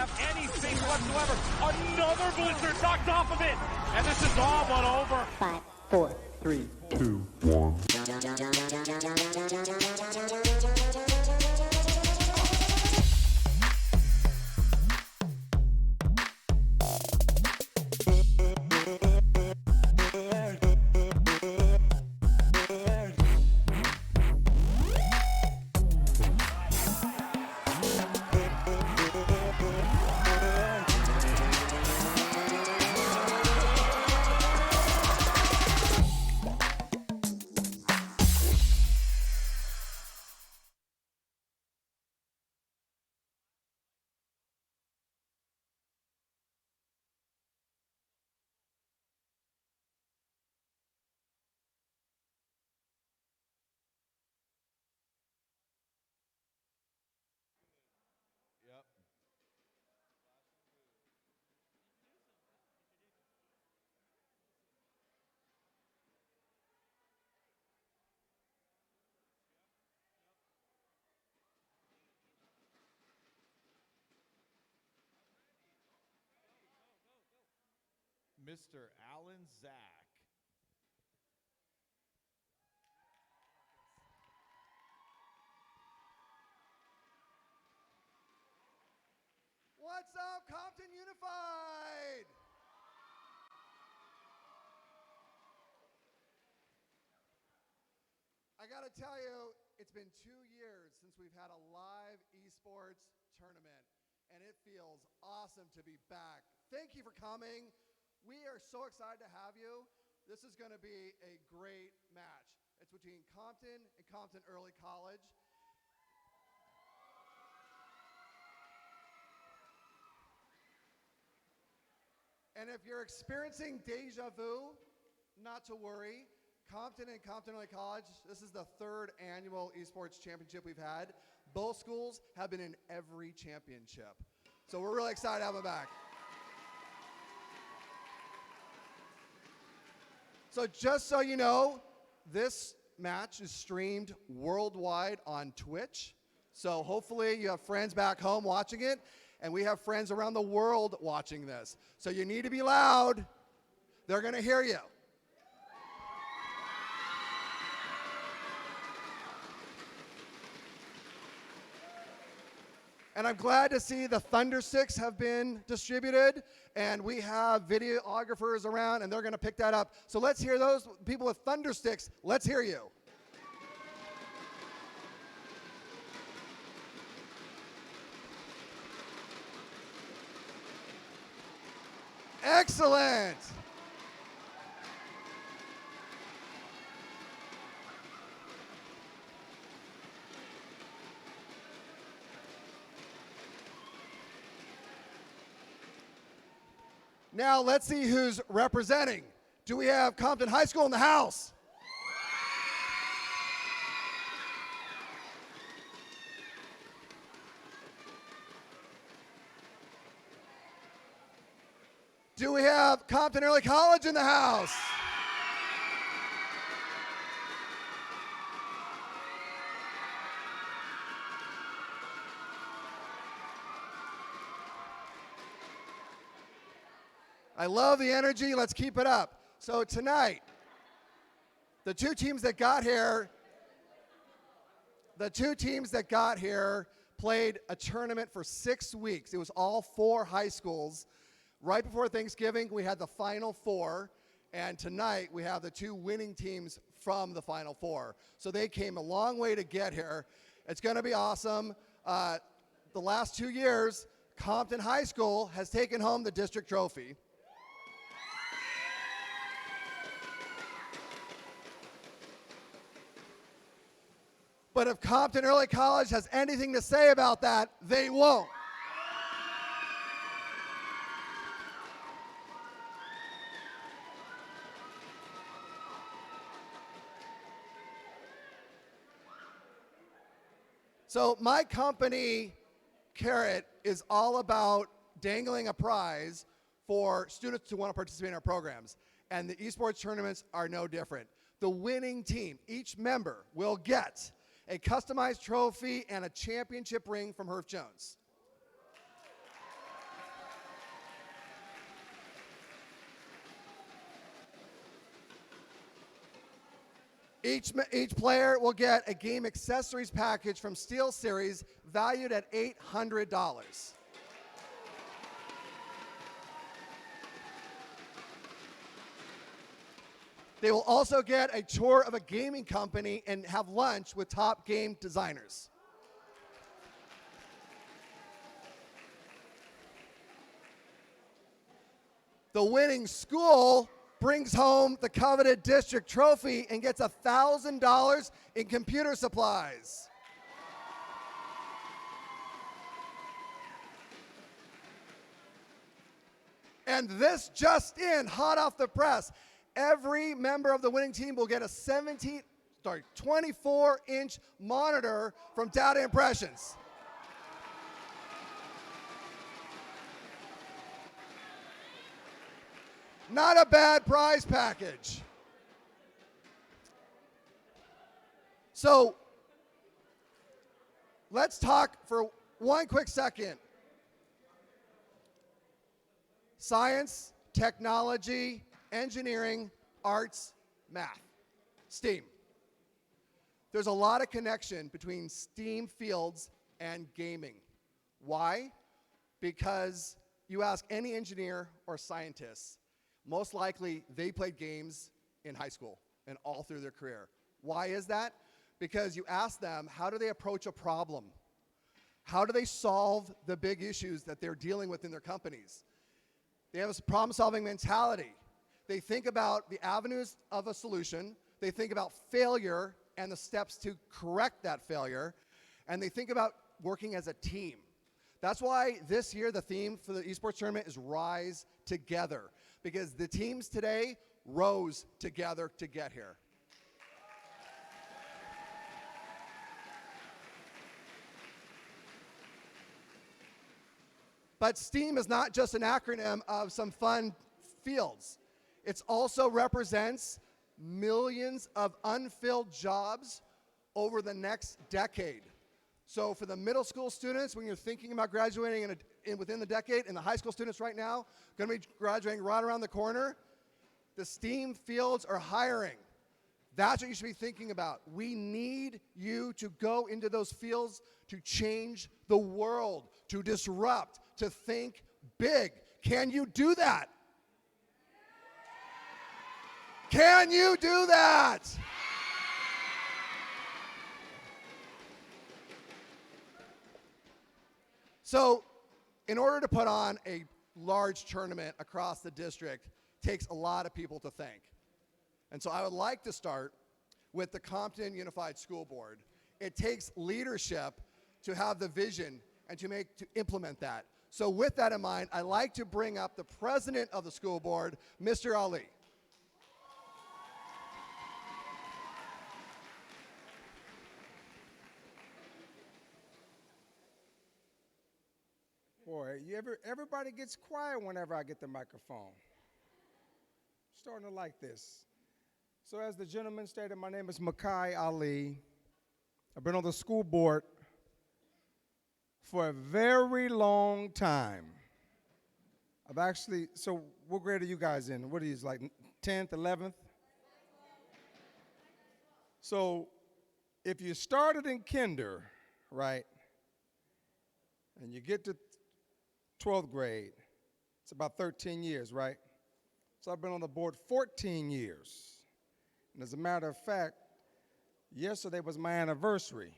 have any sync whatsoever. Another blizzard knocked off of it. And this is all but over. 5, 4, 3, 2, 1. Mr. Alan Zach. What's up, Compton Unified? I gotta tell you, it's been 2 years since we've had a live esports tournament, and it feels awesome to be back. Thank you for coming. We are so excited to have you. This is gonna be a great match. It's between Compton and Compton Early College. And if you're experiencing deja vu, not to worry. Compton and Compton Early College, this is the 3rd annual esports championship we've had. Both schools have been in every championship. So we're really excited to have them back. So just so you know, this match is streamed worldwide on Twitch. So hopefully you have friends back home watching it, and we have friends around the world watching this. So you need to be loud. They're gonna hear you. And I'm glad to see the Thunder Sticks have been distributed, and we have videographers around, and they're gonna pick that up. So let's hear those people with Thunder Sticks. Let's hear you. Excellent. Now let's see who's representing. Do we have Compton High School in the house? Do we have Compton Early College in the house? I love the energy. Let's keep it up. So tonight, the two teams that got here played a tournament for 6 weeks. It was all 4 high schools. Right before Thanksgiving, we had the Final Four, and tonight we have the 2 winning teams from the Final Four. So they came a long way to get here. It's going to be awesome. The last 2 years, Compton High School has taken home the district trophy. But if Compton Early College has anything to say about that, they won't. So my company, Carrot, is all about dangling a prize for students who want to participate in our programs. And the esports tournaments are no different. The winning team, each member, will get a customized trophy and a championship ring from Herff Jones. Each player will get a game accessories package from SteelSeries valued at $800. They will also get a tour of a gaming company and have lunch with top game designers. The winning school brings home the coveted district trophy and gets $1,000 in computer supplies. And this just in, hot off the press, every member of the winning team will get a 24-inch monitor from Data Impressions. Not a bad prize package. So let's talk for one quick second. Science, technology, engineering, arts, math, STEAM. There's a lot of connection between STEAM fields and gaming. Why? Because you ask any engineer or scientist, most likely they played games in high school and all through their career. Why is that? Because you ask them, how do they approach a problem? How do they solve the big issues that they're dealing with in their companies? They have a problem-solving mentality. They think about the avenues of a solution. They think about failure and the steps to correct that failure. And they think about working as a team. That's why this year the theme for the esports tournament is Rise Together, because the teams today rose together to get here. But STEAM is not just an acronym of some fun fields. It also represents millions of unfilled jobs over the next decade. So for the middle school students, when you're thinking about graduating within the decade, and the high school students right now, going to be graduating right around the corner, the STEAM fields are hiring. That's what you should be thinking about. We need you to go into those fields to change the world, to disrupt, to think big. Can you do that? Can you do that? So, in order to put on a large tournament across the district, takes a lot of people to think. And so I would like to start with the Compton Unified School Board. It takes leadership to have the vision and to implement that. So with that in mind, I'd like to bring up the president of the school board, Mr. Ali. Boy, everybody gets quiet whenever I get the microphone. Starting to like this. So as the gentleman stated, my name is Makai Ali. I've been on the school board for a very long time. So what grade are you guys in? What are you, like 10th, 11th? So if you started in kinder, right, and you get to 12th grade, it's about 13 years, right? So I've been on the board 14 years. And as a matter of fact, yesterday was my anniversary.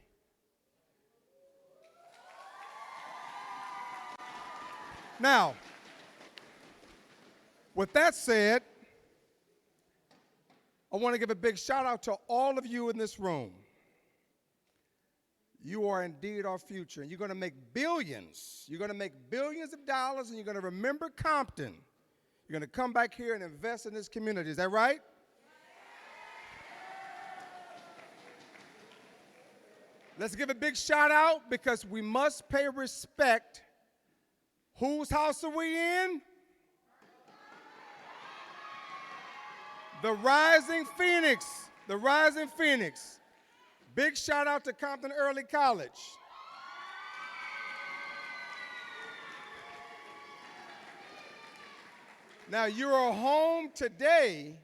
Now, with that said, I want to give a big shout out to all of you in this room. You are indeed our future, and you're going to make billions. You're going to make billions of dollars, and you're going to remember Compton. You're going to come back here and invest in this community. Is that right? Let's give a big shout out because we must pay respect. Whose house are we in? The Rising Phoenix. The Rising Phoenix. Big shout out to Compton Early College. Now you are home today,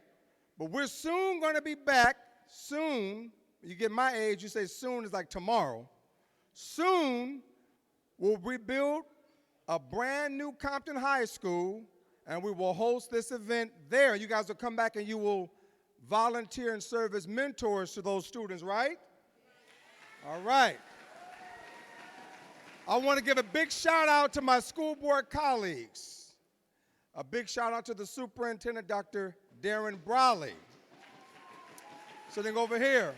but we're soon going to be back. Soon, you get my age, you say soon is like tomorrow. Soon, we'll rebuild a brand new Compton High School, and we will host this event there. You guys will come back and you will volunteer and serve as mentors to those students, right? All right. I want to give a big shout out to my school board colleagues. A big shout out to the superintendent, Dr. Darren Brawley. Sitting over here.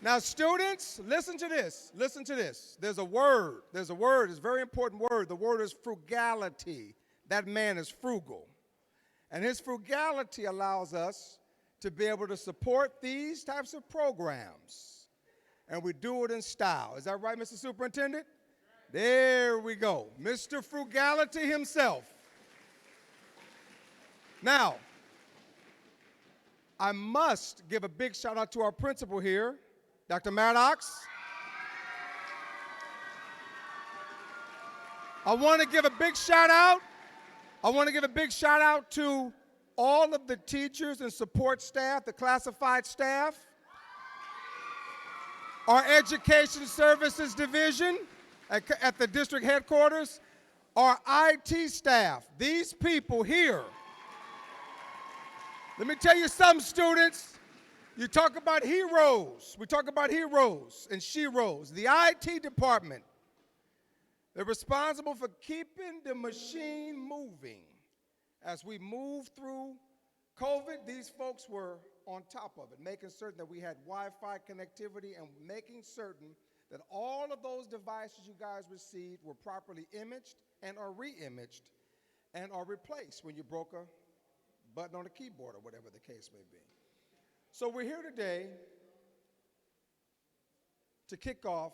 Now students, listen to this, listen to this. There's a word, it's a very important word. The word is frugality. That man is frugal. And his frugality allows us to be able to support these types of programs. And we do it in style. Is that right, Mr. Superintendent? There we go. Mr. Frugality himself. Now, I must give a big shout out to our principal here, Dr. Maddox. I want to give a big shout out I want to give a big shout out to all of the teachers and support staff, the classified staff, our education services division at the district headquarters, our IT staff, these people here. Let me tell you something, students. You talk about heroes. We talk about heroes and sheroes. The IT department, they're responsible for keeping the machine moving. As we move through COVID, these folks were on top of it, making certain that we had Wi-Fi connectivity and making certain that all of those devices you guys received were properly imaged and are re-imaged and are replaced when you broke a button on a keyboard or whatever the case may be. So we're here today to kick off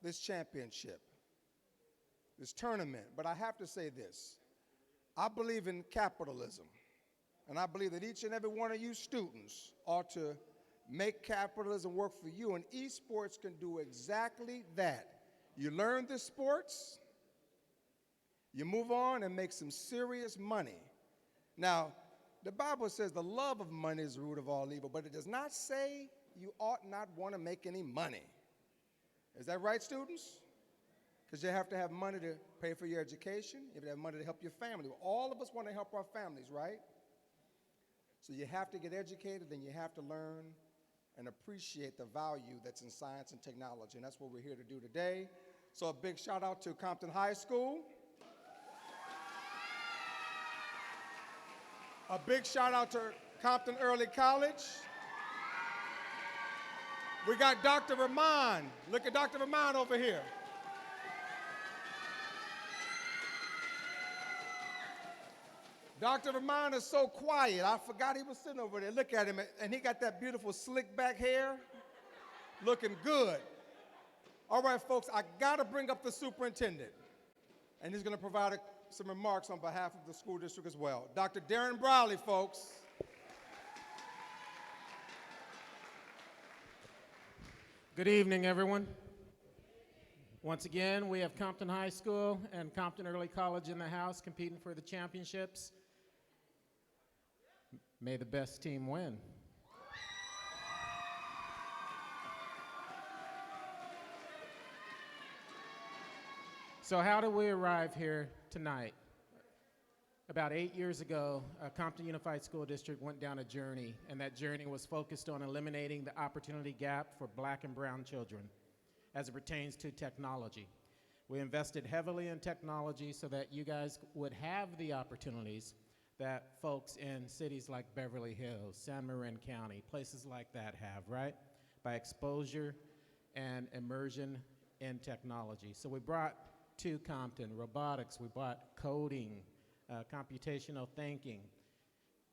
this championship, this tournament. But I have to say this. I believe in capitalism, and I believe that each and every one of you students ought to make capitalism work for you, and esports can do exactly that. You learn the sports, you move on and make some serious money. Now, the Bible says the love of money is the root of all evil, but it does not say you ought not want to make any money. Is that right, students? Because you have to have money to pay for your education. You have to have money to help your family. All of us want to help our families, right? So you have to get educated, and you have to learn and appreciate the value that's in science and technology, and that's what we're here to do today. So a big shout out to Compton High School. A big shout out to Compton Early College. We got Dr. Rahman. Look at Dr. Rahman over here. Dr. Rahman is so quiet. I forgot he was sitting over there. Look at him, and he got that beautiful slick back hair, looking good. All right, folks, I gotta bring up the superintendent, and he's gonna provide some remarks on behalf of the school district as well. Dr. Darren Brawley, folks. Good evening, everyone. Once again, we have Compton High School and Compton Early College in the house competing for the championships. May the best team win. So how did we arrive here tonight? About 8 years ago, Compton Unified School District went down a journey, and that journey was focused on eliminating the opportunity gap for black and brown children as it pertains to technology. We invested heavily in technology so that you guys would have the opportunities that folks in cities like Beverly Hills, San Marin County, places like that have, right? By exposure and immersion in technology. So we brought to Compton robotics, we brought coding, computational thinking,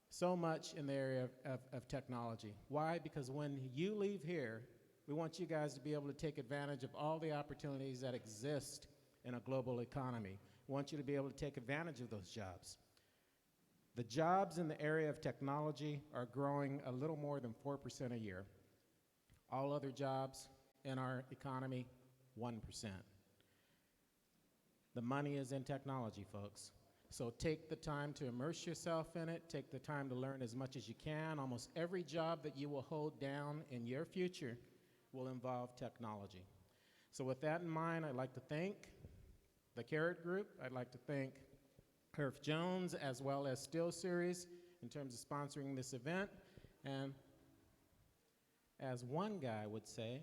so much in the area of technology. Why? Because when you leave here, we want you guys to be able to take advantage of all the opportunities that exist in a global economy. We want you to be able to take advantage of those jobs. The jobs in the area of technology are growing a little more than 4% a year. All other jobs in our economy, 1%. The money is in technology, folks. So take the time to immerse yourself in it. Take the time to learn as much as you can. Almost every job that you will hold down in your future will involve technology. So with that in mind, I'd like to thank the Carrot Group. I'd like to thank Herf Jones as well as Steel Series in terms of sponsoring this event. And as one guy would say,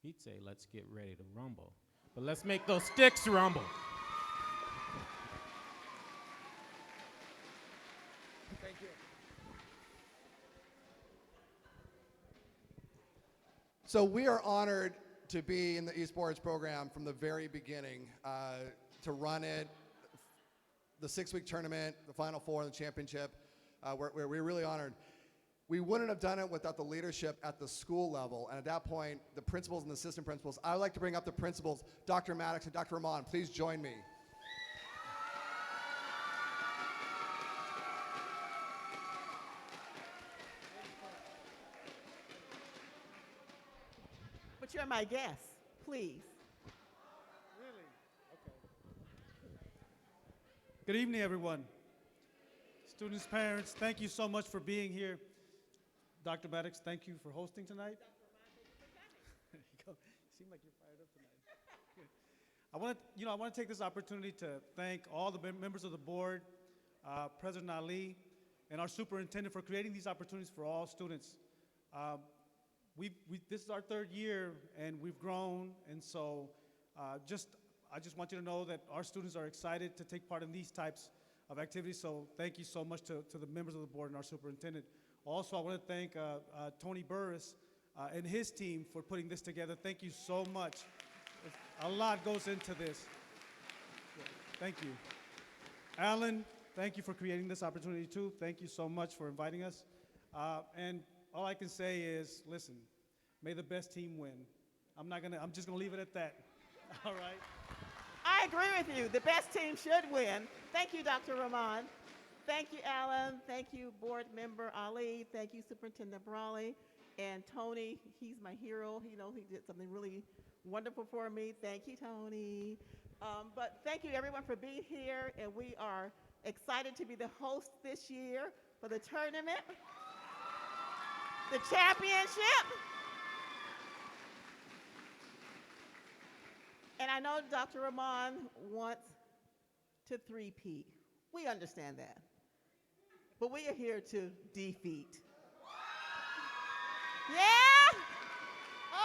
he'd say, let's get ready to rumble. But let's make those sticks rumble. Thank you. So we are honored to be in the esports program from the very beginning, to run it, the 6-week tournament, the Final Four, the championship. We're really honored. We wouldn't have done it without the leadership at the school level, and at that point, the principals and the assistant principals. I would like to bring up the principals, Dr. Maddox and Dr. Rahman. Please join me. But you're my guest, please. Really? Okay. Good evening, everyone. Students, parents, thank you so much for being here. Dr. Maddox, thank you for hosting tonight. There you go. You seem like you're fired up tonight. Good. I want to take this opportunity to thank all the members of the board, President Ali, and our superintendent for creating these opportunities for all students. This is our third year, and we've grown, and so I just want you to know that our students are excited to take part in these types of activities, so thank you so much to the members of the board and our superintendent. Also, I want to thank Tony Burris and his team for putting this together. Thank you so much. A lot goes into this. Thank you. Alan, thank you for creating this opportunity too. Thank you so much for inviting us. And all I can say is, listen, may the best team win. I'm just gonna leave it at that. All right? I agree with you. The best team should win. Thank you, Dr. Rahman. Thank you, Alan. Thank you, board member Ali. Thank you, Superintendent Brawley. And Tony, he's my hero. He did something really wonderful for me. Thank you, Tony. But thank you, everyone, for being here. And we are excited to be the host this year for the tournament, the championship. And I know Dr. Rahman wants to three-peat. We understand that. But we are here to defeat. Yeah?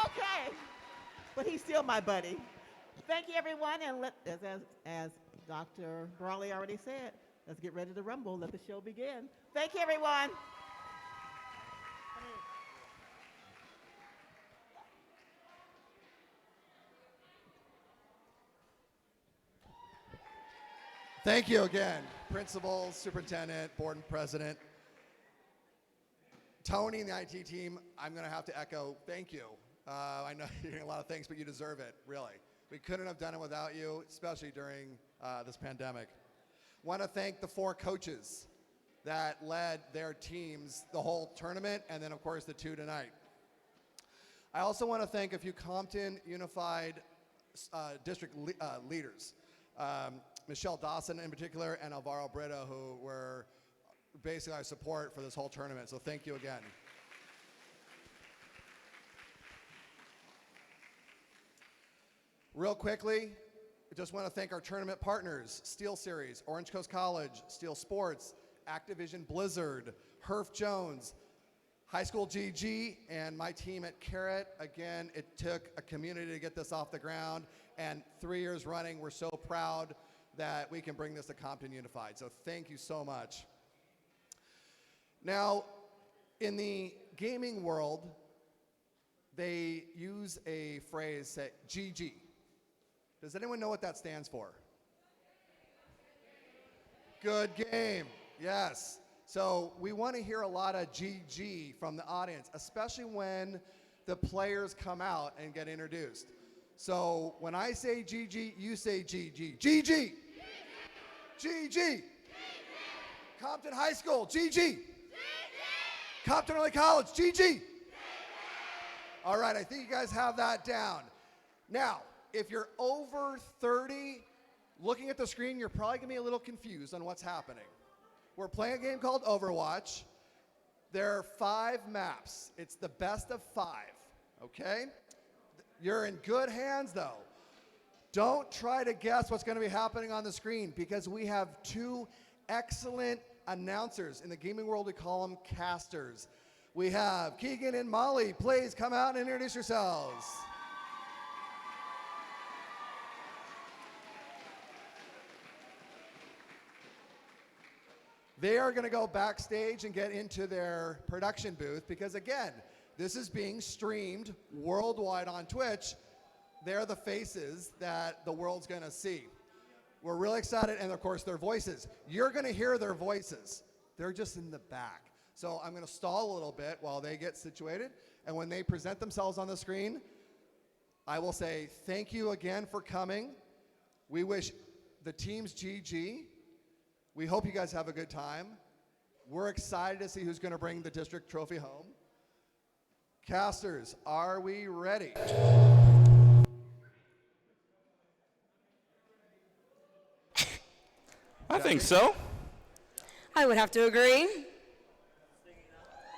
Okay. But he's still my buddy. Thank you, everyone. And as Dr. Brawley already said, let's get ready to rumble. Let the show begin. Thank you, everyone. Thank you again, principal, superintendent, board and president. Tony and the IT team, I'm going to have to echo thank you. I know you're doing a lot of things, but you deserve it, really. We couldn't have done it without you, especially during this pandemic. Want to thank the 4 coaches that led their teams the whole tournament, and then, of course, the 2 tonight. I also want to thank a few Compton Unified District leaders. Michelle Dawson in particular, and Alvaro Brito, who were basically our support for this whole tournament. So thank you again. Real quickly, I just want to thank our tournament partners, Steel Series, Orange Coast College, Steel Sports, Activision Blizzard, Herf Jones, HighSchool GG, and my team at Carrot. Again, it took a community to get this off the ground, and 3 years running, we're so proud that we can bring this to Compton Unified. So thank you so much. Now, in the gaming world, they use a phrase, say, GG. Does anyone know what that stands for? Good game, yes. So we want to hear a lot of GG from the audience, especially when the players come out and get introduced. So when I say GG, you say GG. GG! GG! Compton High School, GG! Compton Early College, GG! All right, I think you guys have that down. Now, if you're over 30, looking at the screen, you're probably gonna be a little confused on what's happening. We're playing a game called Overwatch. There are 5 maps. It's the best of 5, okay? You're in good hands, though. Don't try to guess what's going to be happening on the screen, because we have 2 excellent announcers. In the gaming world, we call them casters. We have Keegan and Molly. Please come out and introduce yourselves. They are going to go backstage and get into their production booth, because again, this is being streamed worldwide on Twitch. They're the faces that the world's going to see. We're really excited, and of course, their voices. You're going to hear their voices. They're just in the back. So I'm going to stall a little bit while they get situated, and when they present themselves on the screen, I will say thank you again for coming. We wish the teams GG. We hope you guys have a good time. We're excited to see who's going to bring the district trophy home. Casters, are we ready? What's think so. I would have to agree.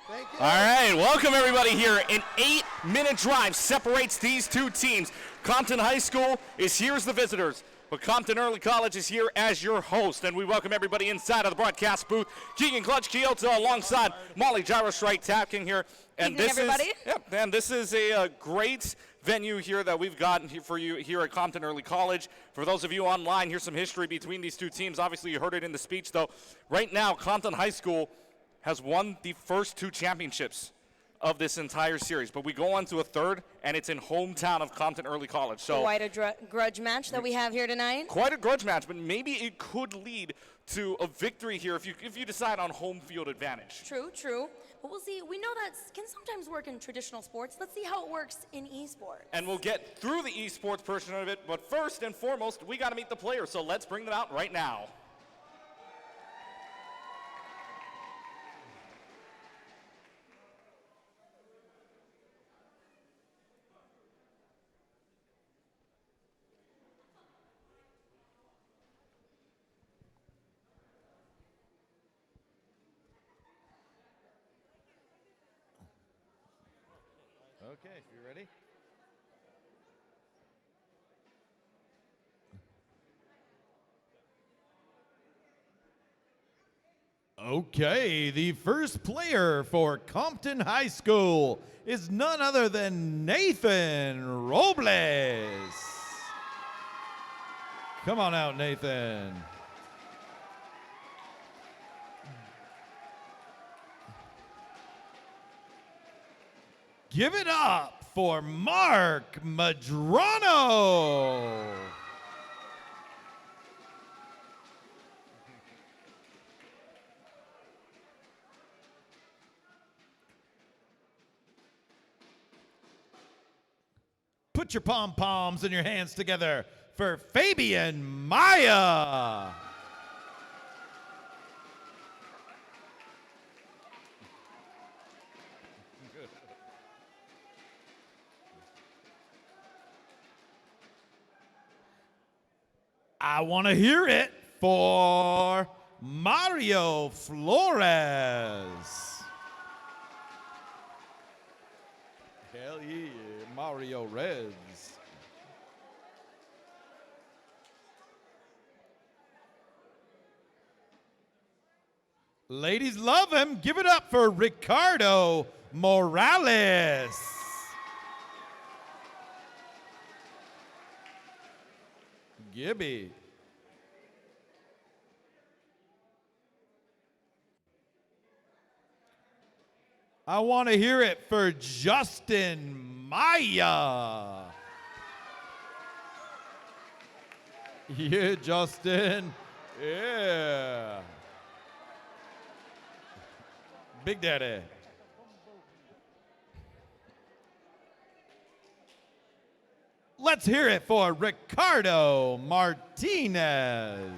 Thank you. All right, welcome everybody here. An 8-minute drive separates these two teams. Compton High School is here as the visitors, but Compton Early College is here as your host, and we welcome everybody inside of the broadcast booth. Keegan Clutch Rialto alongside Molly Gyrostrike Tapkin here. And Evening, everybody. And this is a great venue here that we've gotten here for you here at Compton Early College. For those of you online, here's some history between these two teams. Obviously, you heard it in the speech, though. Right now, Compton High School has won the first 2 championships of this entire series. But we go on to a third, and it's in hometown of Compton Early College. So quite a grudge match that we have here tonight. quite a grudge match, but maybe it could lead to a victory here if you decide on home field advantage. True. But we'll see. We know that can sometimes work in traditional sports. Let's see how it works in esports. And we'll get through the esports portion of it, but first and foremost, we got to meet the players, so let's bring them out right now. Okay, you ready? Okay, the first player for Compton High School is none other than Nathan Robles. Come on out, Nathan. Give it up for Mark Madrano. Put your pom-poms and your hands together for Fabian Maya. I want to hear it for Mario Flores. Hell yeah, Mario Reds. Ladies love him. Give it up for Ricardo Morales. Gibby. I want to hear it for Justin Maya. Yeah, Justin. Yeah. Big Daddy. Let's hear it for Ricardo Martinez.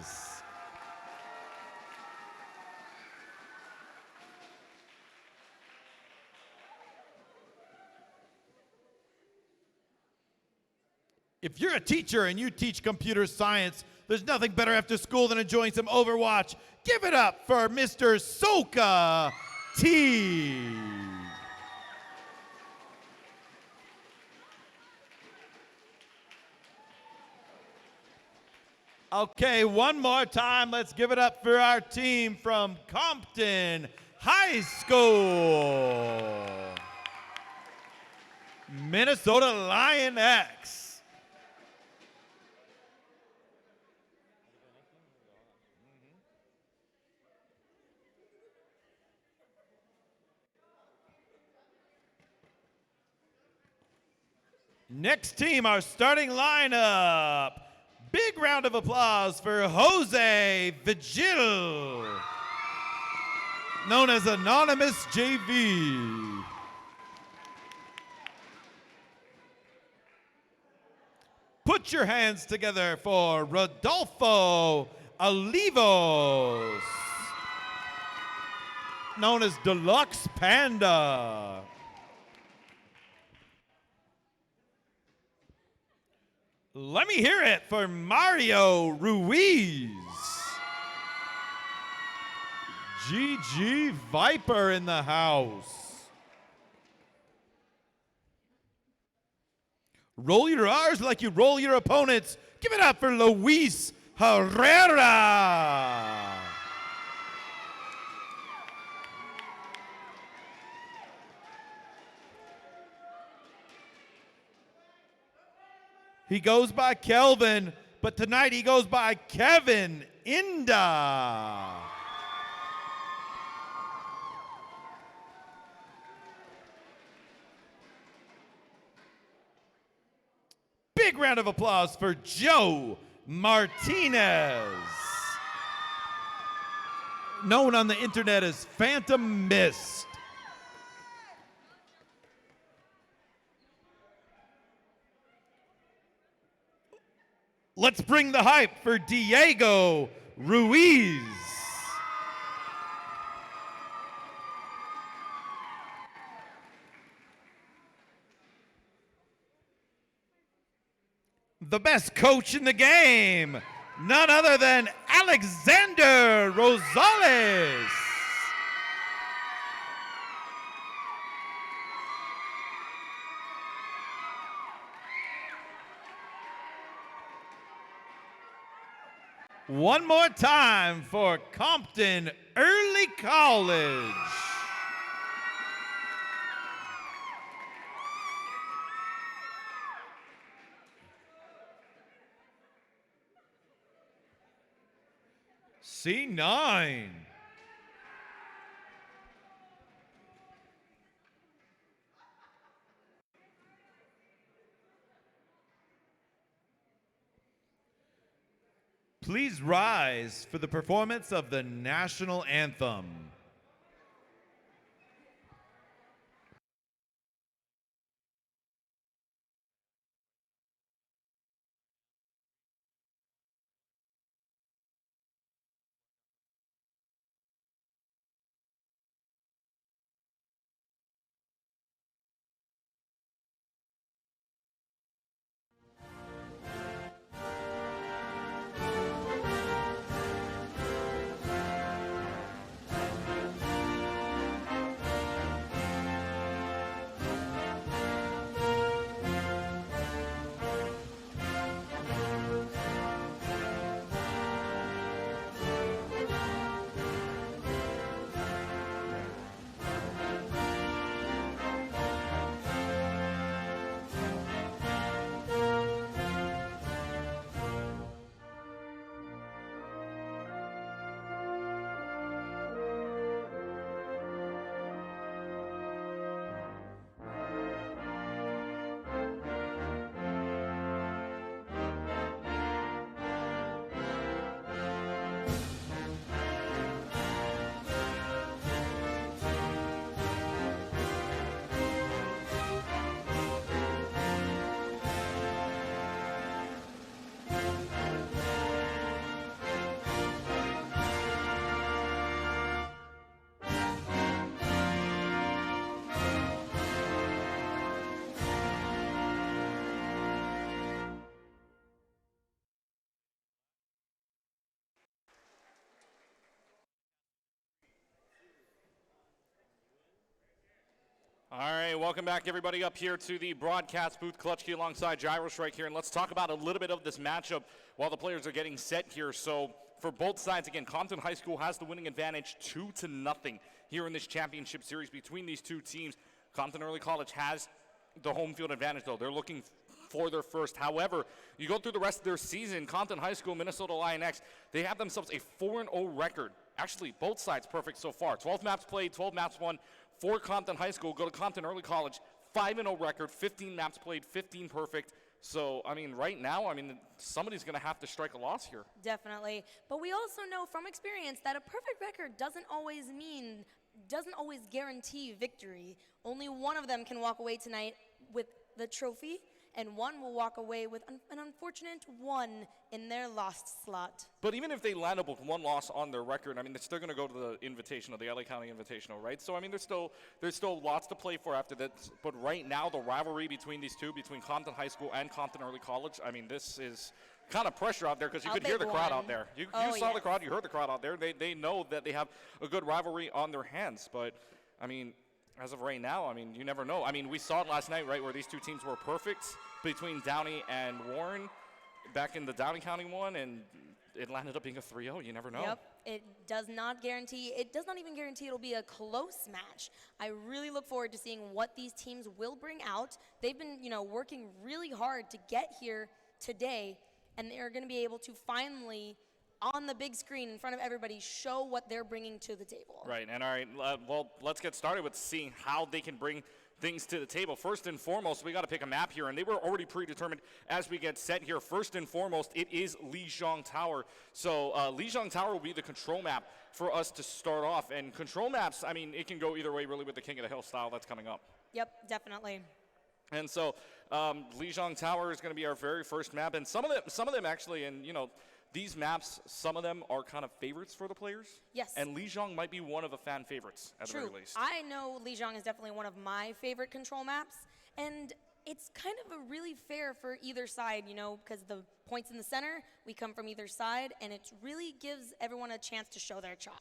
If you're a teacher and you teach computer science, there's nothing better after school than enjoying some Overwatch. Give it up for Mr. Soka T. Okay, one more time. Let's give it up for our team from Compton High School. Minnesota Lioness. Next team, our starting lineup. Big round of applause for Jose Vigil, known as Anonymous JV. Put your hands together for Rodolfo Olivos, known as Deluxe Panda. Let me hear it for Mario Ruiz. GG Viper in the house. Roll your R's like you roll your opponents. Give it up for Luis Herrera. He goes by Kelvin, but tonight he goes by Kevin Inda. Big round of applause for Joe Martinez, known on the internet as Phantom Mist. Let's bring the hype for Diego Ruiz. The best coach in the game, none other than Alexander Rosales. One more time for Compton Early College. C9. Please rise for the performance of the national anthem. All right, welcome back, everybody, up here to the broadcast booth. Klutchke alongside Gyros right here, and let's talk about a little bit of this matchup while the players are getting set here. So for both sides, again, Compton High School has the winning advantage 2-0 here in this championship series between these two teams. Compton Early College has the home field advantage, though. They're looking for their first. However, you go through the rest of their season, Compton High School, Minnesota Lionx, they have themselves a 4-0 record. Actually, both sides perfect so far. 12 maps played, 12 maps won. For Compton High School, go to Compton Early College, 5-0 record, 15 maps played, 15 perfect. So, I mean, right now, I mean, somebody's going to have to strike a loss here. Definitely. But we also know from experience that a perfect record doesn't always guarantee victory. Only one of them can walk away tonight with the trophy, and one will walk away with an unfortunate 1 in their lost slot. But even if they land up with 1 loss on their record, I mean, they're still going to go to the Invitational, the LA County Invitational, right? So, I mean, there's still lots to play for after that. But right now, the rivalry between these two, between Compton High School and Compton Early College, I mean, this is kind of pressure out there because you could hear the crowd out there. You saw the crowd, you heard the crowd out there. They know that they have a good rivalry on their hands. But, I mean, as of right now, I mean, you never know. I mean, we saw it last night, right, where these two teams were perfect between Downey and Warren back in the Downey County one, and it landed up being a 3-0. You never know. Yep. It does not even guarantee it'll be a close match. I really look forward to seeing what these teams will bring out. They've been, working really hard to get here today, and they're going to be able to finally, on the big screen in front of everybody, show what they're bringing to the table. Right, and all right, well, let's get started with seeing how they can bring things to the table. First and foremost, we got to pick a map here, and they were already predetermined as we get set here. First and foremost, it is Lijiang Tower. So Lijiang Tower will be the control map for us to start off. And control maps, I mean, it can go either way really with the King of the Hill style that's coming up. Yep, definitely. And so Lijiang Tower is going to be our very first map, and some of them actually, and these maps, some of them are kind of favorites for the players. Yes. And Lijiang might be one of the fan favorites at the very least. I know Lijiang is definitely one of my favorite control maps, and it's kind of a really fair for either side, because the points in the center, we come from either side, and it really gives everyone a chance to show their chops.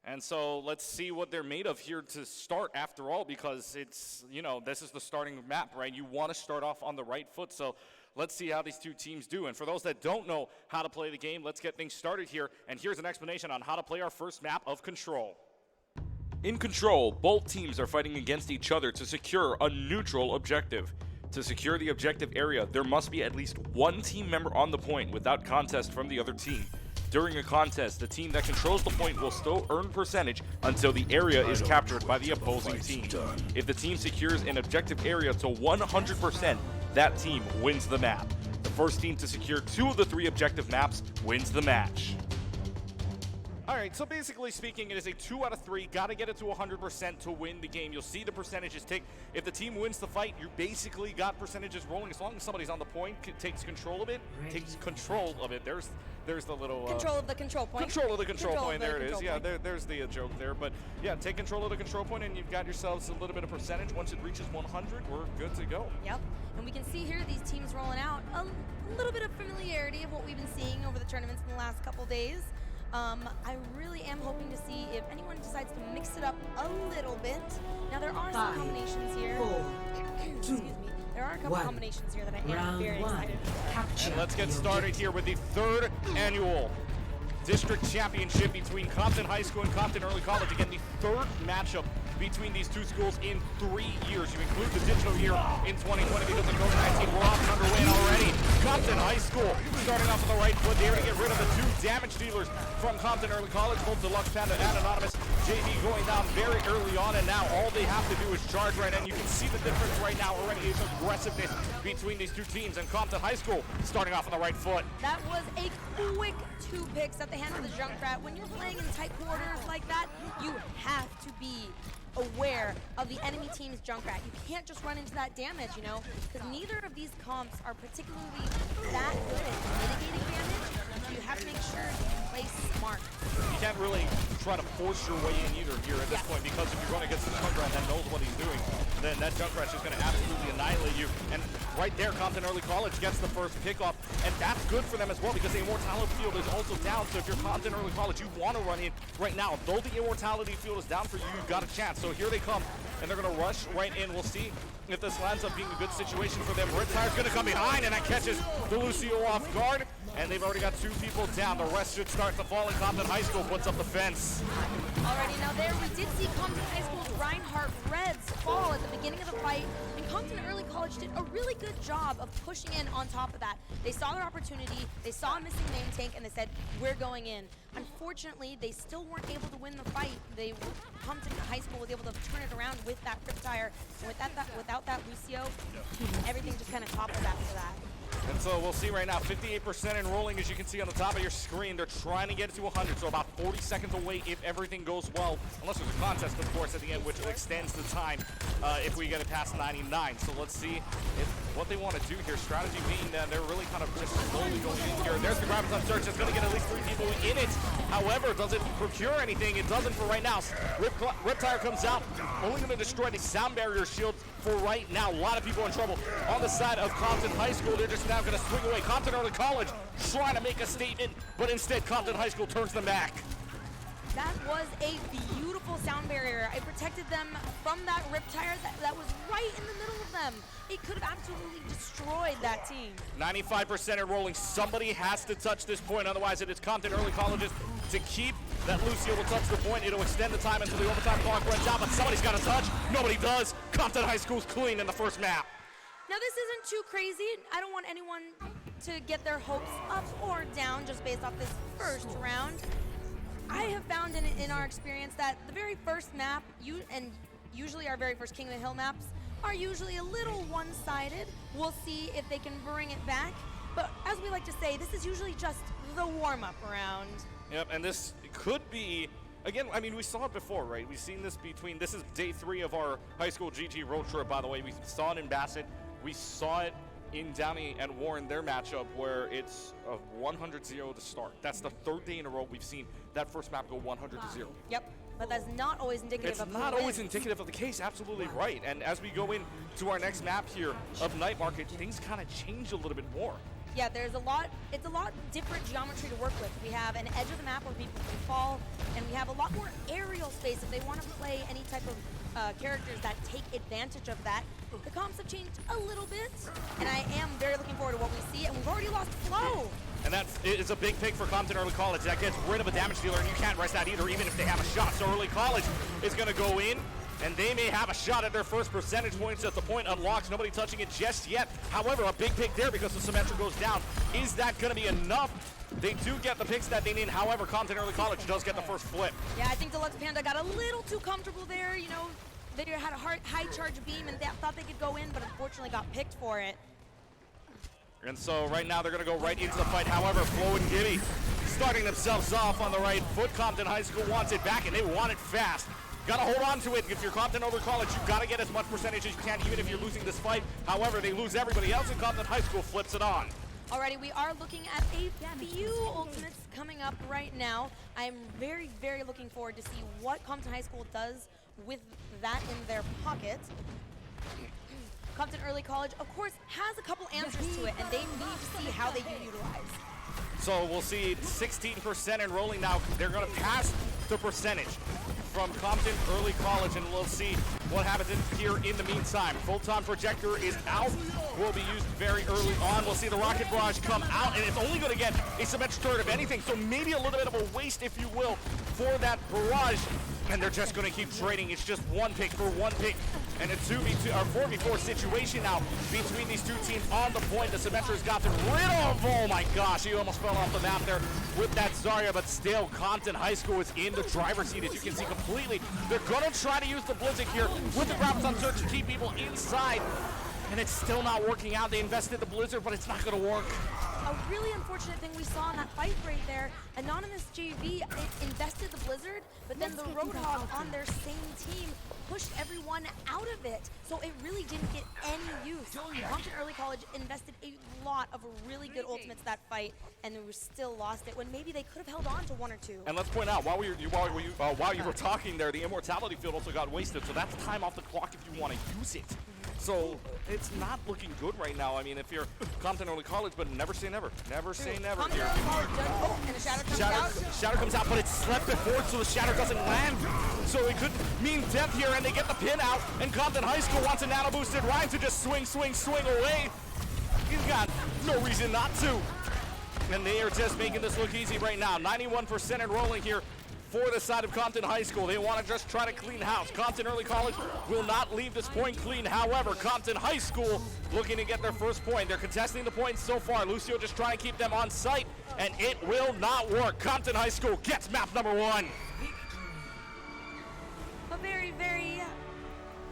And so let's see what they're made of here to start after all, because it's, this is the starting map, right? You want to start off on the right foot, so let's see how these two teams do. And for those that don't know how to play the game, let's get things started here. And here's an explanation on how to play our first map of Control. In Control, both teams are fighting against each other to secure a neutral objective. To secure the objective area, there must be at least one team member on the point without contest from the other team. During a contest, the team that controls the point will still earn percentage until the area is captured by the opposing team. If the team secures an objective area to 100%, that team wins the map. The first team to secure 2 of the 3 objective maps wins the match. All right, so basically speaking, it is a 2 out of 3. Got to get it to 100% to win the game. You'll see the percentages tick. If the team wins the fight, you basically got percentages rolling. As long as somebody's on the point, takes control of it. There's the little control of the control point. Control of the control point. There it is. Yeah, there's the joke there. But yeah, take control of the control point, and you've got yourselves a little bit of percentage. Once it reaches 100, we're good to go. Yep. And we can see here these teams rolling out a little bit of familiarity of what we've been seeing over the tournaments in the last couple days. I really am hoping to see if anyone decides to mix it up a little bit. Now there are some combinations here. 4, 2, there are a couple combinations here that I am very excited for. And let's get started here with the 3rd annual district championship between Compton High School and Compton Early College. Again, the 3rd matchup between these two schools in 3 years. You include the digital year in 2020 because of COVID-19. We're off and underway already. Compton High School starting off on the right foot. They're going to get rid of the 2 damage dealers from Compton Early College, both Deluxe Panda and Anonymous. JV going down very early on, and now all they have to do is charge right in. You can see the difference right now already. It's aggressiveness between these two teams, and Compton High School starting off on the right foot. That was a quick 2 picks at the hand of the Junkrat. When you're playing in tight quarters like that, you have to be aware of the enemy team's Junkrat. You can't just run into that damage, because neither of these comps are particularly that good at mitigating damage. You have to make sure you play smart. You can't really try to force your way in either here at this point, because if you're going against the Junkrat that knows what he's doing, then that Junkrat's just going to absolutely annihilate you. And right there, Compton Early College gets the first pickoff, and that's good for them as well, because the Immortality field is also down. So if you're Compton Early College, you want to run in right now. Though the Immortality field is down for you, you've got a chance. So here they come, and they're going to rush right in. We'll see if this lands up being a good situation for them. Red Tire's going to come behind, and that catches Delucio off guard. And they've already got 2 people down. The rest should start to fall, and Compton High School puts up the fence. Alrighty, now there we did see Compton High School's Reinhardt Reds fall at the beginning of the fight, and Compton Early College did a really good job of pushing in on top of that. They saw their opportunity, they saw a missing main tank, and they said, we're going in. Unfortunately, they still weren't able to win the fight. Compton High School was able to turn it around with that Riptire, and without that Lucio, everything just kind of toppled after that. And so we'll see right now, 58% enrolling, as you can see on the top of your screen. They're trying to get it to 100, so about 40 seconds away if everything goes well. Unless there's a contest, of course, at the end, which extends the time if we get it past 99. So let's see what they want to do here. Strategy being that they're really kind of just slowly going in here. There's the Graviton Search. It's going to get at least 3 people in it. However, does it procure anything? It doesn't for right now. Riptire comes out, only going to destroy the sound barrier shield for right now. A lot of people in trouble on the side of Compton High School. They're just now going to swing away. Compton Early College trying to make a statement, but instead Compton High School turns them back. That was a beautiful sound barrier. It protected them from that riptide that was right in the middle of them. It could have absolutely destroyed that team. 95% and rolling. Somebody has to touch this point, otherwise it is Compton Early College's to keep. That Lucio will touch the point. It'll extend the time until the overtime clock runs out, but somebody's got to touch. Nobody does. Compton High School's clean in the first map. Now this isn't too crazy. I don't want anyone to get their hopes up or down just based off this first round. I have found in our experience that the very first map, and usually our very first King of the Hill maps, are usually a little one-sided. We'll see if they can bring it back. But as we like to say, this is usually just the warm-up round. Yep, and this could be, again, I mean, we saw it before, right? We've seen this this is day 3 of our high school GG road trip, by the way. We saw it in Bassett. We saw it in Downey and Warren, their matchup, where it's a 100-0 to start. That's the 3rd day in a row we've seen that first map go 100-0. Yep, but that's not always indicative of It's not always indicative of the case, absolutely right. And as we go into our next map here of Night Market, things kind of change a little bit more. Yeah, it's a lot different geometry to work with. We have an edge of the map where people can fall, and we have a lot more aerial space if they want to play any type of characters that take advantage of that. The comps have changed a little bit, and I am very looking forward to what we see, and we've already lost flow. And it's a big pick for Compton Early College. That gets rid of a damage dealer, and you can't rest that either, even if they have a shot. So Early College is going to go in, and they may have a shot at their first percentage points as the point unlocks. Nobody touching it just yet. However, a big pick there because the Symmetra goes down. Is that going to be enough? They do get the picks that they need. However, Compton Early College does get the first flip. Yeah, I think Deluxe Panda got a little too comfortable there. You know, they had a high charge beam and they thought they could go in, but unfortunately got picked for it. And so right now they're going to go right into the fight. However, Flo and Gibby starting themselves off on the right foot. Compton High School wants it back, and they want it fast. Got to hold on to it. If you're Compton Early College, you've got to get as much percentage as you can, even if you're losing this fight. However, they lose everybody else, and Compton High School flips it on. Alrighty, we are looking at a few ultimates coming up right now. I'm very, very looking forward to see what Compton High School does with that in their pocket. Compton Early College, of course, has a couple answers to it, and they need to see how they do utilize. So we'll see 16% enrolling now. They're going to pass the percentage from Compton Early College, and we'll see what happens here in the meantime. Photon projector is out, will be used very early on. We'll see the rocket barrage come out, and it's only going to get a symmetric turret of anything, so maybe a little bit of a waste, if you will, for that barrage. And they're just going to keep trading. It's just one pick for one pick. And a 2v2 or 4v4 situation now between these two teams on the point. The Symmetra's got them rid of. Oh my gosh, he almost fell off the map there with that Zarya, but still Compton High School is in the driver's seat, as you can see completely. They're going to try to use the Blizzard here with the Graviton Surge to keep people inside. And it's still not working out. They invested the Blizzard, but it's not going to work. A really unfortunate thing we saw in that fight right there, Anonymous JV invested the Blizzard, but then the Roadhog on their same team pushed everyone out of it. So it really didn't get any use. Compton Early College invested a lot of really good ultimates that fight, and they still lost it when maybe they could have held on to one or two. And let's point out, while you were talking there, the Immortality Field also got wasted, so that's time off the clock if you want to use it. So it's not looking good right now. I mean, if you're Compton Early College, but never say never. Never say never Compton here. Early College does, oh, and the Shatter comes out. Shatter comes out, but it's slept before, so the Shatter doesn't land. So it could mean death here, and they get the pin out. And Compton High School wants a nano boosted Ryan to just swing away. He's got no reason not to. And they are just making this look easy right now. 91% enrolling here for the side of Compton High School. They want to just try to clean house. Compton Early College will not leave this point clean. However, Compton High School looking to get their first point. They're contesting the points so far. Lucio just trying to keep them on site, and it will not work. Compton High School gets map number 1. A very, very,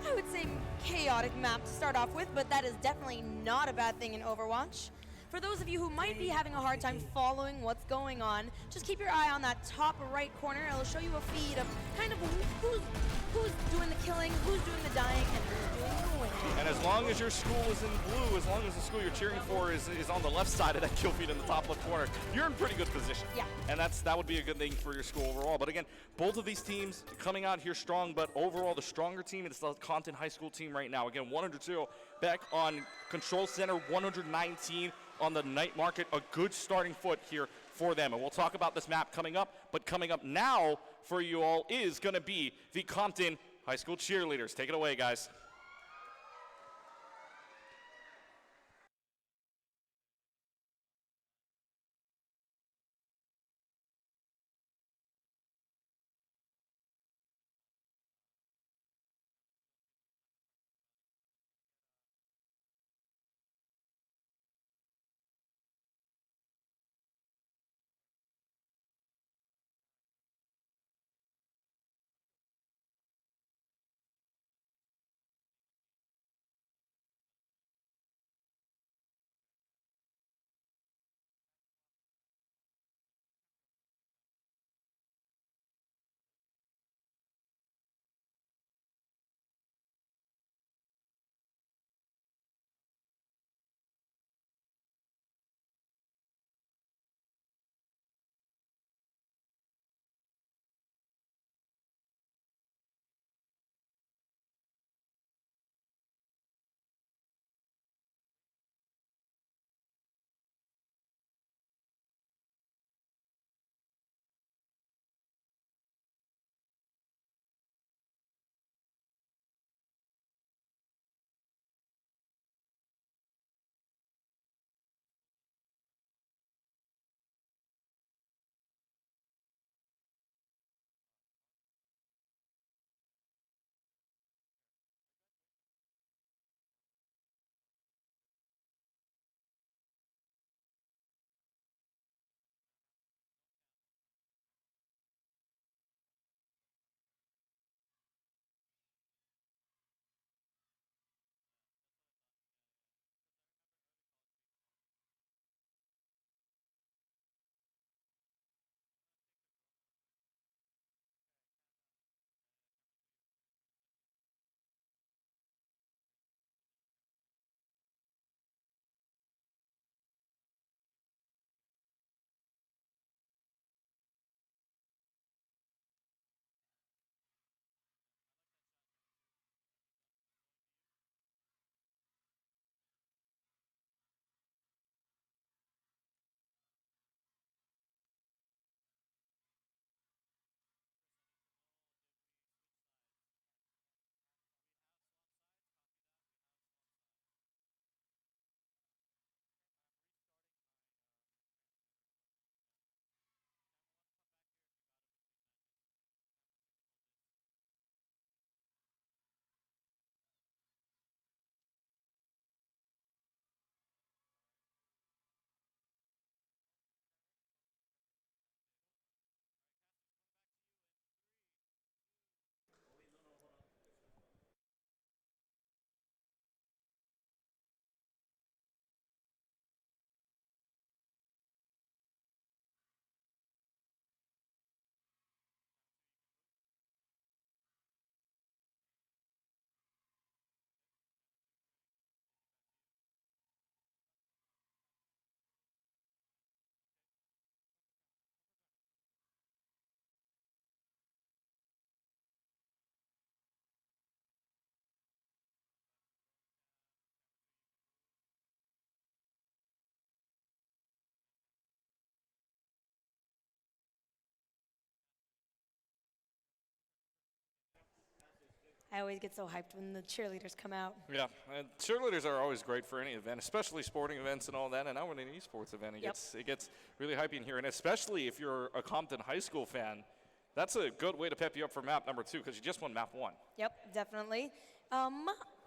I would say, chaotic map to start off with, but that is definitely not a bad thing in Overwatch. For those of you who might be having a hard time following what's going on, just keep your eye on that top right corner. It'll show you a feed of kind of who's doing the killing, who's doing the dying, and who's doing the winning. And as long as your school is in blue, as long as the school you're cheering for is on the left side of that kill feed in the top left corner, you're in pretty good position. Yeah. And that would be a good thing for your school overall. But again, both of these teams coming out here strong, but overall the stronger team is the Compton High School team right now. Again, 100-0 back on Control Center, 119 on the night market. A good starting foot here for them. And we'll talk about this map coming up, but coming up now for you all is going to be the Compton High School cheerleaders. Take it away, guys. I always get so hyped when the cheerleaders come out. Yeah, and cheerleaders are always great for any event, especially sporting events and all that. And now when an esports event, it gets really hypey in here. And especially if you're a Compton High School fan, that's a good way to pep you up for map number 2 because you just won map 1. Yep, definitely.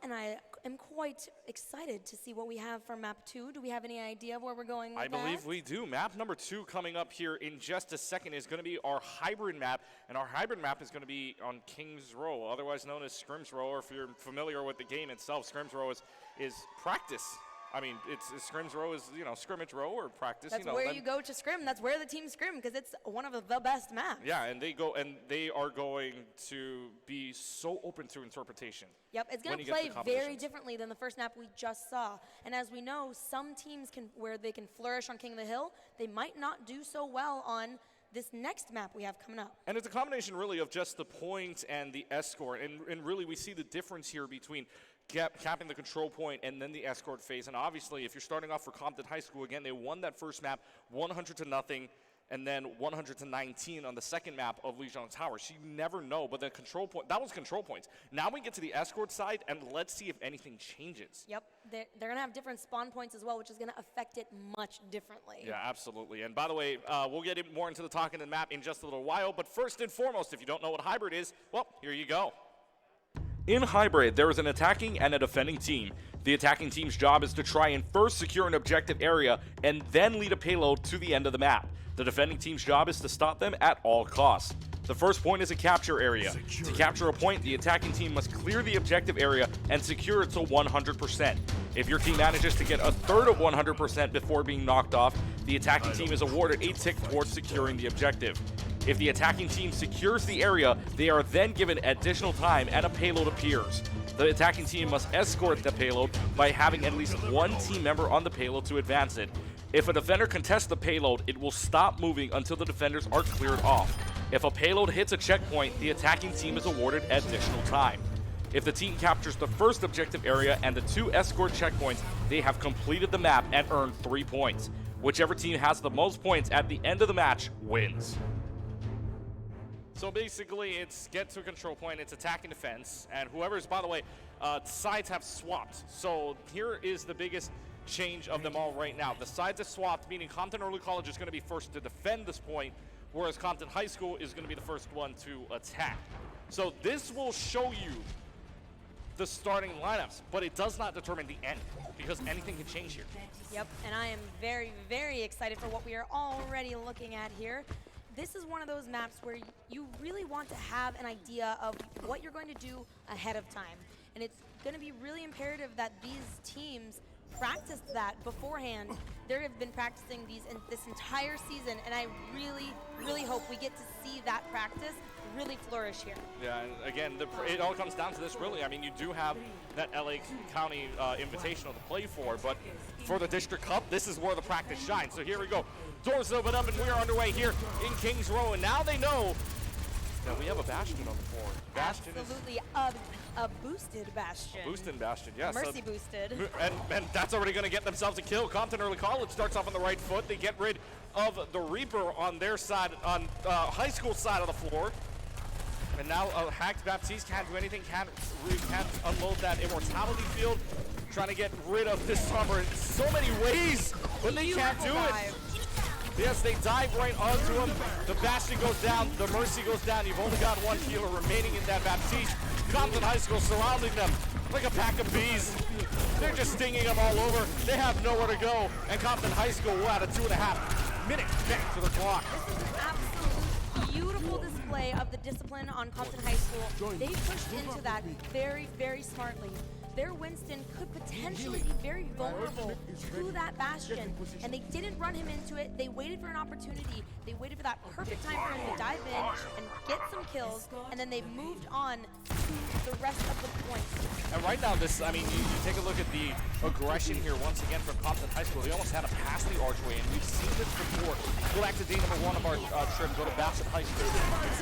And I am quite excited to see what we have for map 2. Do we have any idea of where we're going with I believe we do. Map number 2 coming up here in just a second is going to be our hybrid map, and our hybrid map is going to be on Kings Row, otherwise known as Scrims Row, or if you're familiar with the game itself, Scrims Row is practice I mean, it's scrims row is, scrimmage row or practice. That's where you go to scrim. That's where the teams scrim because it's one of the best maps. Yeah, and they are going to be so open to interpretation. Yep, it's going to play very differently than the first map we just saw. And as we know, some teams where they can flourish on King of the Hill, they might not do so well on this next map we have coming up. And it's a combination really of just the point and the escort. And really we see the difference here between capping the control point and then the escort phase. And obviously if you're starting off for Compton High School, again, they won that first map 100-0. And then 100-19 on the second map of Lijiang Tower. So you never know, but the control point, that was control points. Now we get to the escort side, and let's see if anything changes. Yep, they're going to have different spawn points as well, which is going to affect it much differently. Yeah, absolutely. And by the way, we'll get more into the talking of the map in just a little while, but first and foremost, if you don't know what hybrid is, well, here you go. In hybrid, there is an attacking and a defending team. The attacking team's job is to try and first secure an objective area and then lead a payload to the end of the map. The defending team's job is to stop them at all costs. The first point is a capture area. To capture a point, the attacking team must clear the objective area and secure it to 100%. If your team manages to get a third of 100% before being knocked off, the attacking team is awarded a tick towards securing the objective. If the attacking team secures the area, they are then given additional time and a payload appears. The attacking team must escort the payload by having at least one team member on the payload to advance it. If a defender contests the payload, it will stop moving until the defenders are cleared off. If a payload hits a checkpoint, the attacking team is awarded additional time. If the team captures the first objective area and the 2 escort checkpoints, they have completed the map and earned 3 points. Whichever team has the most points at the end of the match wins. So basically, it's get to a control point, it's attack and defense, and whoever's, by the way, sides have swapped. So here is the biggest change of them all right now. The sides have swapped, meaning Compton Early College is going to be first to defend this point, whereas Compton High School is going to be the first one to attack. So this will show you the starting lineups, but it does not determine the end, because anything can change here. Yep, and I am very, very excited for what we are already looking at here. This is one of those maps where you really want to have an idea of what you're going to do ahead of time. And it's going to be really imperative that these teams practice that beforehand. They have been practicing this entire season, and I really, really hope we get to see that practice really flourish here. Yeah, and again, it all comes down to this, really. I mean, you do have that LA County Invitational to play for, but for the District Cup, this is where the practice shines. So here we go. Doors open up, and we are underway here in Kings Row, and now they know that we have a Bastion on the board. Bastion Absolutely, a boosted Bastion. Boosted Bastion, yes. Mercy boosted. And that's already going to get themselves a kill. Compton Early College starts off on the right foot. They get rid of the Reaper on their side, on high school side of the floor. And now Hacked Baptiste can't do anything, can't unload that Immortality Field. Trying to get rid of this Summer in so many ways, but they can't do it. Yes, they dive right onto him. The Bastion goes down, the Mercy goes down. You've only got one healer remaining in that Baptiste. Compton High School surrounding them like a pack of bees. They're just stinging them all over. They have nowhere to go. And Compton High School will add a 2.5 minute back to the clock. This is an absolute beautiful display of the discipline on Compton High School. They pushed into that very, very smartly. Their Winston could potentially be very vulnerable to that Bastion, and they didn't run him into it. They waited for an opportunity. They waited for that perfect time for him to dive in and get some kills, and then they moved on to the rest of the points. And right now, this, I mean, you take a look at the aggression here once again from Compton High School. They almost had to pass the archway, and we've seen this before. Go back to day number 1 of our trip, go to Bassett High School,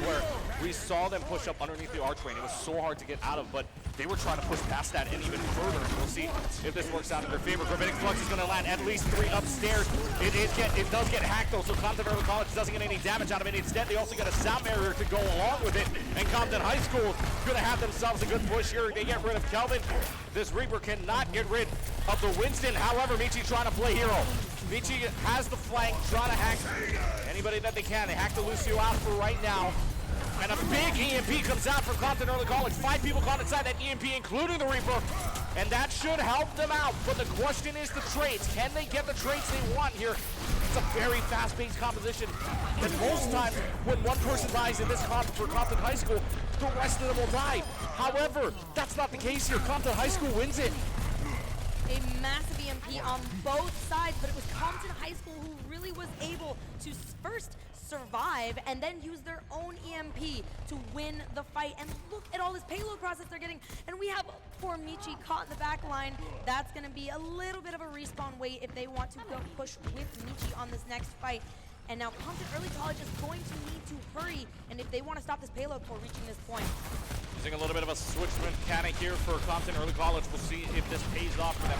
where we saw them push up underneath the archway, and it was so hard to get out of, but they were trying to push past that and even further. We'll see if this works out in their favor. Gravitic Flux is going to land at least 3 upstairs. It does get hacked, though, so Compton Early College doesn't get any damage out of it. Instead, they also get a sound barrier to go along with it, and Compton High School is going to have themselves a good push here. They get rid of Kelvin. This Reaper cannot get rid of the Winston. However, Michi trying to play hero. Michi has the flank, trying to hack anybody that they can. They hack the Lucio out for right now. And a big EMP comes out from Compton Early College. 5 people caught inside that EMP, including the Reaper. And that should help them out. But the question is the traits. Can they get the traits they want here? It's a very fast-paced composition. And most times, when one person dies in this comp for Compton High School, the rest of them will die. However, that's not the case here. Compton High School wins it. a massive EMP on both sides, but it was Compton High School who really was able to first survive and then use their own EMP to win the fight. And look at all this payload process they're getting. And we have poor Michi caught in the back line. That's going to be a little bit of a respawn wait if they want to go push with Michi on this next fight. And now Compton Early College is going to need to hurry, and if they want to stop this payload before reaching this point. Using a little bit of a switch mechanic here for Compton Early College. We'll see if this pays off for them.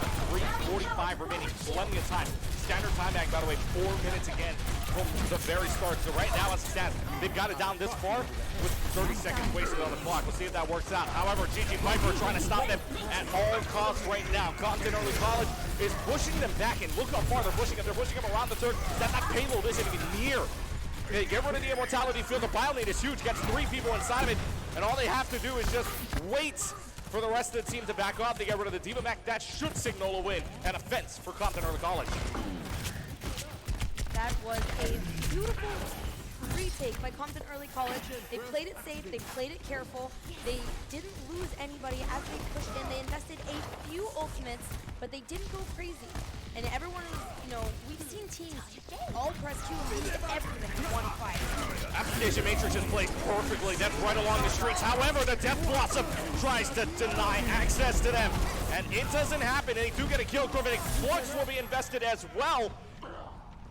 3:45 remaining, plenty of time. Standard time back, by the way, 4 minutes again from the very start. So right now, as it stands, they've got it down this far with 30 seconds wasted on the clock. We'll see if that works out. However, GG Piper trying to stop them at all costs right now. Compton Early College is pushing them back, and look how far they're pushing them. They're pushing them around the third. That payload isn't even near. Okay, get rid of the immortality field. The bio lead is huge. Gets 3 people inside of it, and all they have to do is just wait for the rest of the team to back off. They get rid of the Diva Mech. That should signal a win and a fence for Compton Early College. That was a beautiful retake by Compton Early College. They played it safe, they played it careful, they didn't lose anybody as they pushed in. They invested a few ultimates, but they didn't go crazy. And everyone, we've seen teams all press Q and lose everything in one fight. Application Matrix is placed perfectly. That's right along the streets. However, the Death Blossom tries to deny access to them. And it doesn't happen. They do get a kill. Corvidic Flux will be invested as well.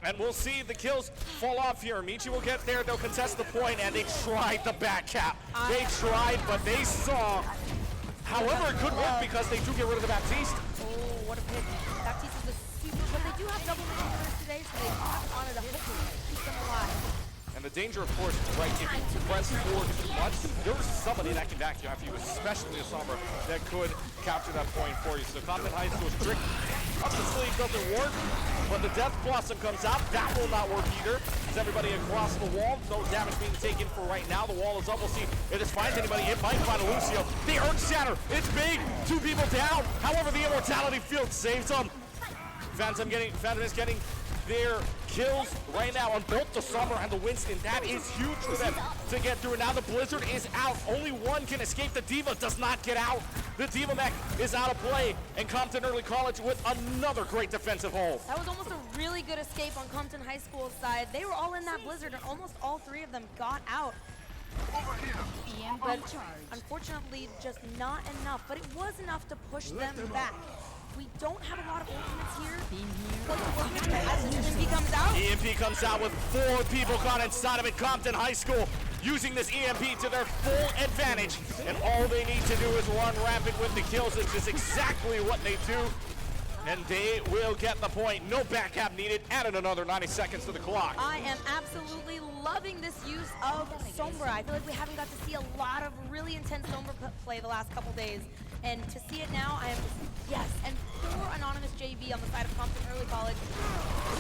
And we'll see the kills fall off here. Michi will get there. They'll contest the point, and they tried the back cap. They tried, but they saw. However, it could work because they do get rid of the Baptiste. Oh, what a pick. Baptiste is a super, but they do have double movers today, so they on it to hopefully keep them alive. And the danger, of course, right, if you press forward too much, there's somebody that can vacuum after you, especially a Sombra, that could capture that point for you. So Compton High School's trick up the sleeve doesn't work, but the Death Blossom comes out. That will not work either. Is everybody across the wall? No damage being taken for right now. The wall is up. We'll see if this finds anybody. It might find Lucio. The Earth Shatter. It's big. 2 people down. However, the Immortality Field saves them. Phantom is getting their kills right now on both the Summer and the Winston. That is huge for them to get through. Now the Blizzard is out. Only one can escape. The Diva does not get out. The Diva Mech is out of play, and Compton Early College with another great defensive hold. That was almost a really good escape on Compton High School's side. They were all in that Blizzard, and almost all 3 of them got out. But unfortunately, just not enough. But it was enough to push them back. We don't have a lot of ultimates here. As the EMP comes out. EMP comes out with 4 people caught inside of it. Compton High School using this EMP to their full advantage. And all they need to do is run rampant with the kills, which is exactly what they do. And they will get the point. No back cap needed. Added another 90 seconds to the clock. I am absolutely loving this use of Sombra. I feel like we haven't got to see a lot of really intense Sombra play the last couple days. And to see it now, I am, yes. And poor Anonymous JV on the side of Compton Early College.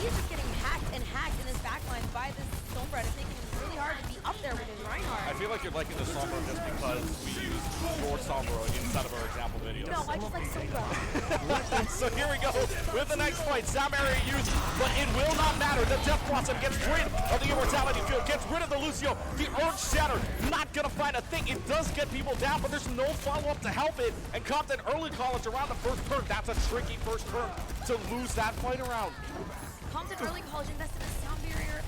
He is just getting hacked in this backline by this Sombra. It's making it really hard to be up there with his Reinhardt. I feel like you're liking the Sombra just because we used your Sombra inside of our example videos. No, I just like Sombra. So here we go with the next fight. Sound area used, but it will not matter. The Death Blossom gets rid of the Immortality Field, gets rid of the Lucio. The Earth Shatter, not gonna find a thing. It does get people down, but there's no follow-up to help it. And Compton Early College around the first turn. That's a tricky first turn to lose that fight around. Compton Early College invested in a sound barrier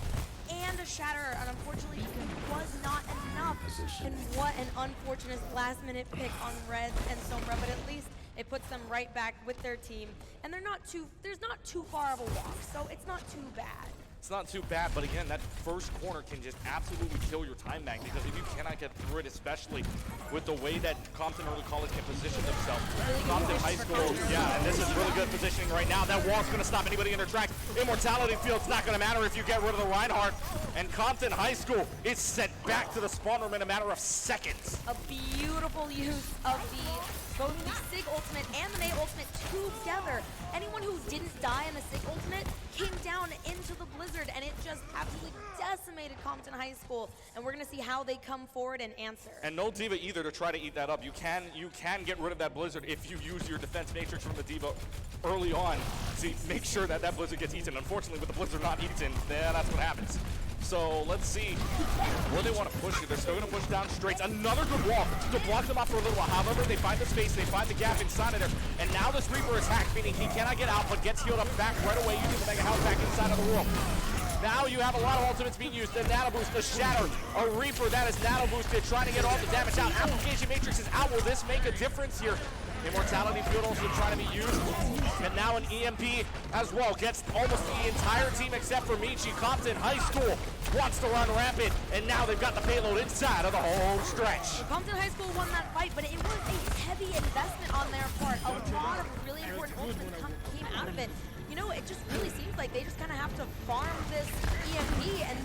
and a shatter, and unfortunately it was not enough. And what an unfortunate last-minute pick on Reds and Sombra, but at least it puts them right back with their team. And there's not too far of a walk, so it's not too bad. It's not too bad, but again, that first corner can just absolutely kill your time bank, because if you cannot get through it, especially with the way that Compton Early College can position themselves. Compton High School, yeah, and this is really good positioning right now. That wall's going to stop anybody in their track. Immortality Field's not going to matter if you get rid of the Reinhardt. And Compton High School is sent back to the spawn room in a matter of seconds. A beautiful use of both the SIG ultimate and the May ultimate together. Anyone who didn't die in the SIG ultimate came down into the Blizzard, and it just absolutely decimated Compton High School. And we're gonna see how they come forward and answer. And no Diva either to try to eat that up. You can get rid of that Blizzard if you use your defense matrix from the Diva early on to make sure that that Blizzard gets eaten. Unfortunately, with the Blizzard not eaten, that's what happens. So let's see where they want to push it. They're still going to push down straights. Another good wall to block them off for a little while. However, they find the space, they find the gap inside of there. And now this Reaper is hacked, meaning he cannot get out, but gets healed up back right away using the Mega Health back inside of the wall. Now you have a lot of ultimates being used. The Nano Boost, the Shatter, a Reaper that is Nano Boosted, trying to get all the damage out. Application Matrix is out. Will this make a difference here? Immortality Field also trying to be used. And now an EMP as well. Gets almost the entire team except for Michi. Compton High School wants to run rampant. And now they've got the payload inside of the home stretch. Compton High School won that fight, but it was a heavy investment on their part. A lot of really important ultimates came out of it. You know, it just really seems like they just kind of have to farm this EMP, and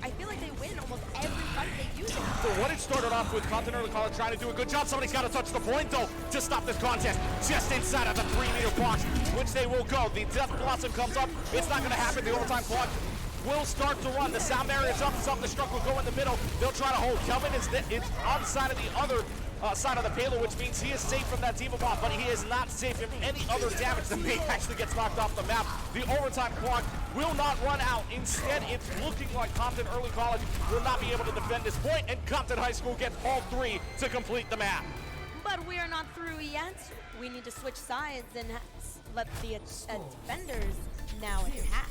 I feel like they win almost every fight they use it. For what it started off with, Compton Early College trying to do a good job. Somebody's got to touch the point, though, to stop this contest. Just inside of the 3-meter box, which they will go. The Death Blossom comes up. It's not going to happen. The overtime clock will start to run. The sound barrier is up. Self-destruct will go in the middle. They'll try to hold. Kelvin is on the side of the other side of the payload, which means he is safe from that Diva Bomb, but he is not safe from any other damage. The mate actually gets knocked off the map. The overtime clock will not run out. Instead, it's looking like Compton Early College will not be able to defend this point, and Compton High School gets all 3 to complete the map. But we are not through yet. We need to switch sides and let the defenders now attack.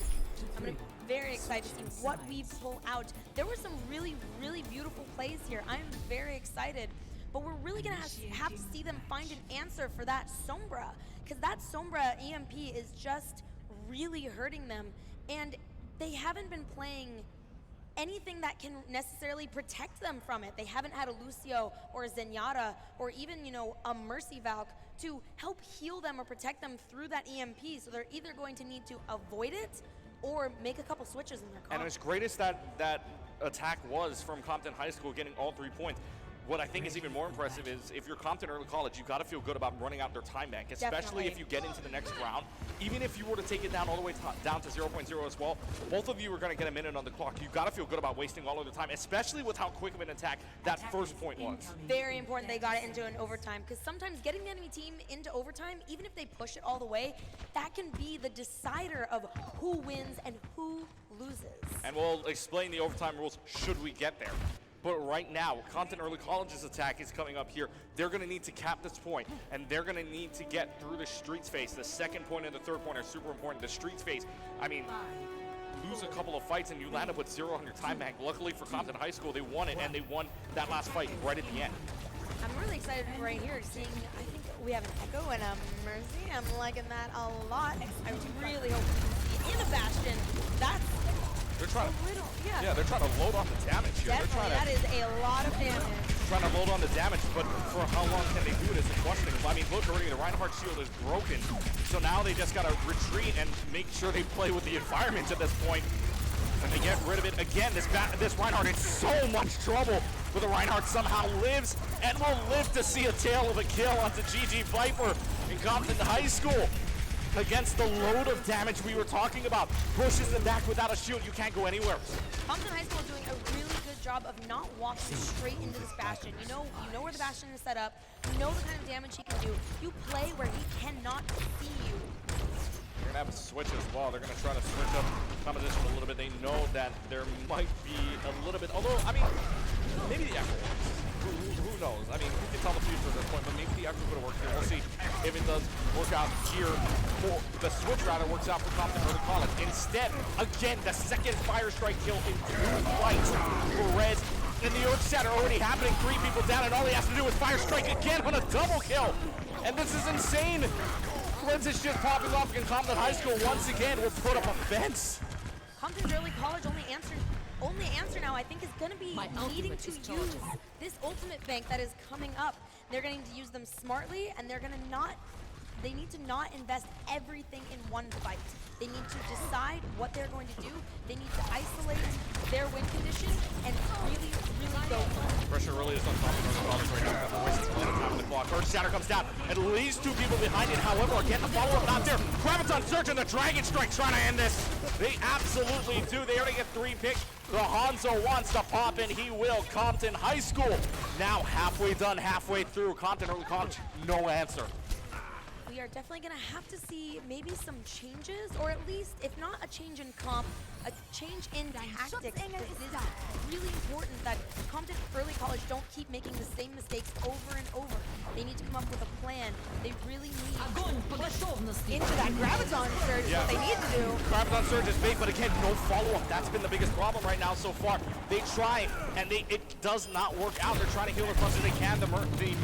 I'm very excited to see what we pull out. There were some really, really beautiful plays here. I'm very excited. But we're really gonna have to see them find an answer for that Sombra, because that Sombra EMP is just really hurting them, and they haven't been playing anything that can necessarily protect them from it. They haven't had a Lucio or a Zenyatta or even, you know, a Mercy Valk to help heal them or protect them through that EMP, so they're either going to need to avoid it or make a couple switches in their comp. And as great as that attack was from Compton High School, getting all 3 points, what I think is even more impressive is if you're Compton Early College, you've got to feel good about running out their time bank, especially Definitely. if you get into the next round. Even if you were to take it down all the way down to 0.0 as well, both of you are going to get a minute on the clock. You've got to feel good about wasting all of the time, especially with how quick of an attack that first point was. Very important they got it into an overtime, because sometimes getting the enemy team into overtime, even if they push it all the way, that can be the decider of who wins and who loses. And we'll explain the overtime rules should we get there. But right now, Compton Early College's attack is coming up here. They're going to need to cap this point, and they're going to need to get through the streets phase. The second point and the third point are super important. The streets phase, I mean, lose a couple of fights and you land up with 0 on your time bank. Luckily for Compton High School, they won it, and they won that last fight right at the end. I'm really excited right here seeing, I think we have an Echo and a Mercy. I'm liking that a lot. I really hope we can see in a Bastion. That's They're trying to, little, yeah, they're trying to load on the damage here. Definitely, that is a lot of damage. Trying to load on the damage, but for how long can they do it is the question. I mean, look already, the Reinhardt shield is broken. So now they just got to retreat and make sure they play with the environment at this point. And they get rid of it. Again, this Reinhardt in so much trouble, but the Reinhardt somehow lives and will live to see a tale of a kill onto GG Viper in Compton High School. Against the load of damage we were talking about. Pushes them back without a shield. You can't go anywhere. Compton High School is doing a really good job of not walking straight into this Bastion. You know where the Bastion is set up. You know the kind of damage he can do. You play where he cannot see you. They're gonna have a switch as well. They're gonna try to switch up composition a little bit. They know that there might be a little bit, although, I mean, maybe the Echo works. Who knows? I mean, who can tell the future at this point, but maybe the Echo could have worked here. We'll see if it does work out here. For the switch router works out for Compton Early College. Instead, again, the second Fire Strike kill in 2 fights for Reds. And the Earth Shatter already happening. 3 people down, and all he has to do is Fire Strike again on a double kill. And this is insane. Reds is just popping off, and Compton High School once again will put up a fence. Compton Early College only answer now, I think, is going to be needing to use this ultimate bank that is coming up. They're going to use them smartly, and they're going to they need to not invest everything in one fight. They need to decide what they're going to do. They need to isolate their win condition and really, really go for it. Pressure really is on Compton Early College right now. They're wasting a lot of time on the clock. Earth Shatter comes down. At least 2 people behind it. However, again, the follow-up not there. Graviton Surge and the Dragon Strike trying to end this. They absolutely do. They already get 3 picks. The Hanzo wants to pop, and he will. Compton High School now halfway done, halfway through. Compton Early College, no answer. we are definitely going to have to see maybe some changes, or at least, if not a change in comp, a change in tactics. It is really important that Compton early college don't keep making the same mistakes over and over. They need to come up with a plan. They really need to push into that Graviton surge. Yeah. What they need to do. Graviton surge is big, but again, no follow-up. That's been the biggest problem right now so far. They try, and it does not work out. They're trying to heal as much as they can. The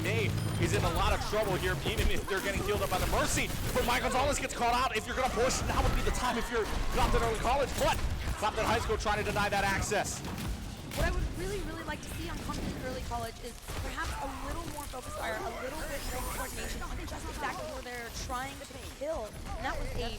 May is in a lot of trouble here, even if they're getting healed up by the Mercy. But Mike Gonzalez gets caught out. If you're going to push, now would be the time if you're Compton Early College. But Compton High School trying to deny that access. What I would really like to see on Compton Early College is perhaps a little more focus fire, a little bit more coordination on just exactly where they're trying to kill. And that was a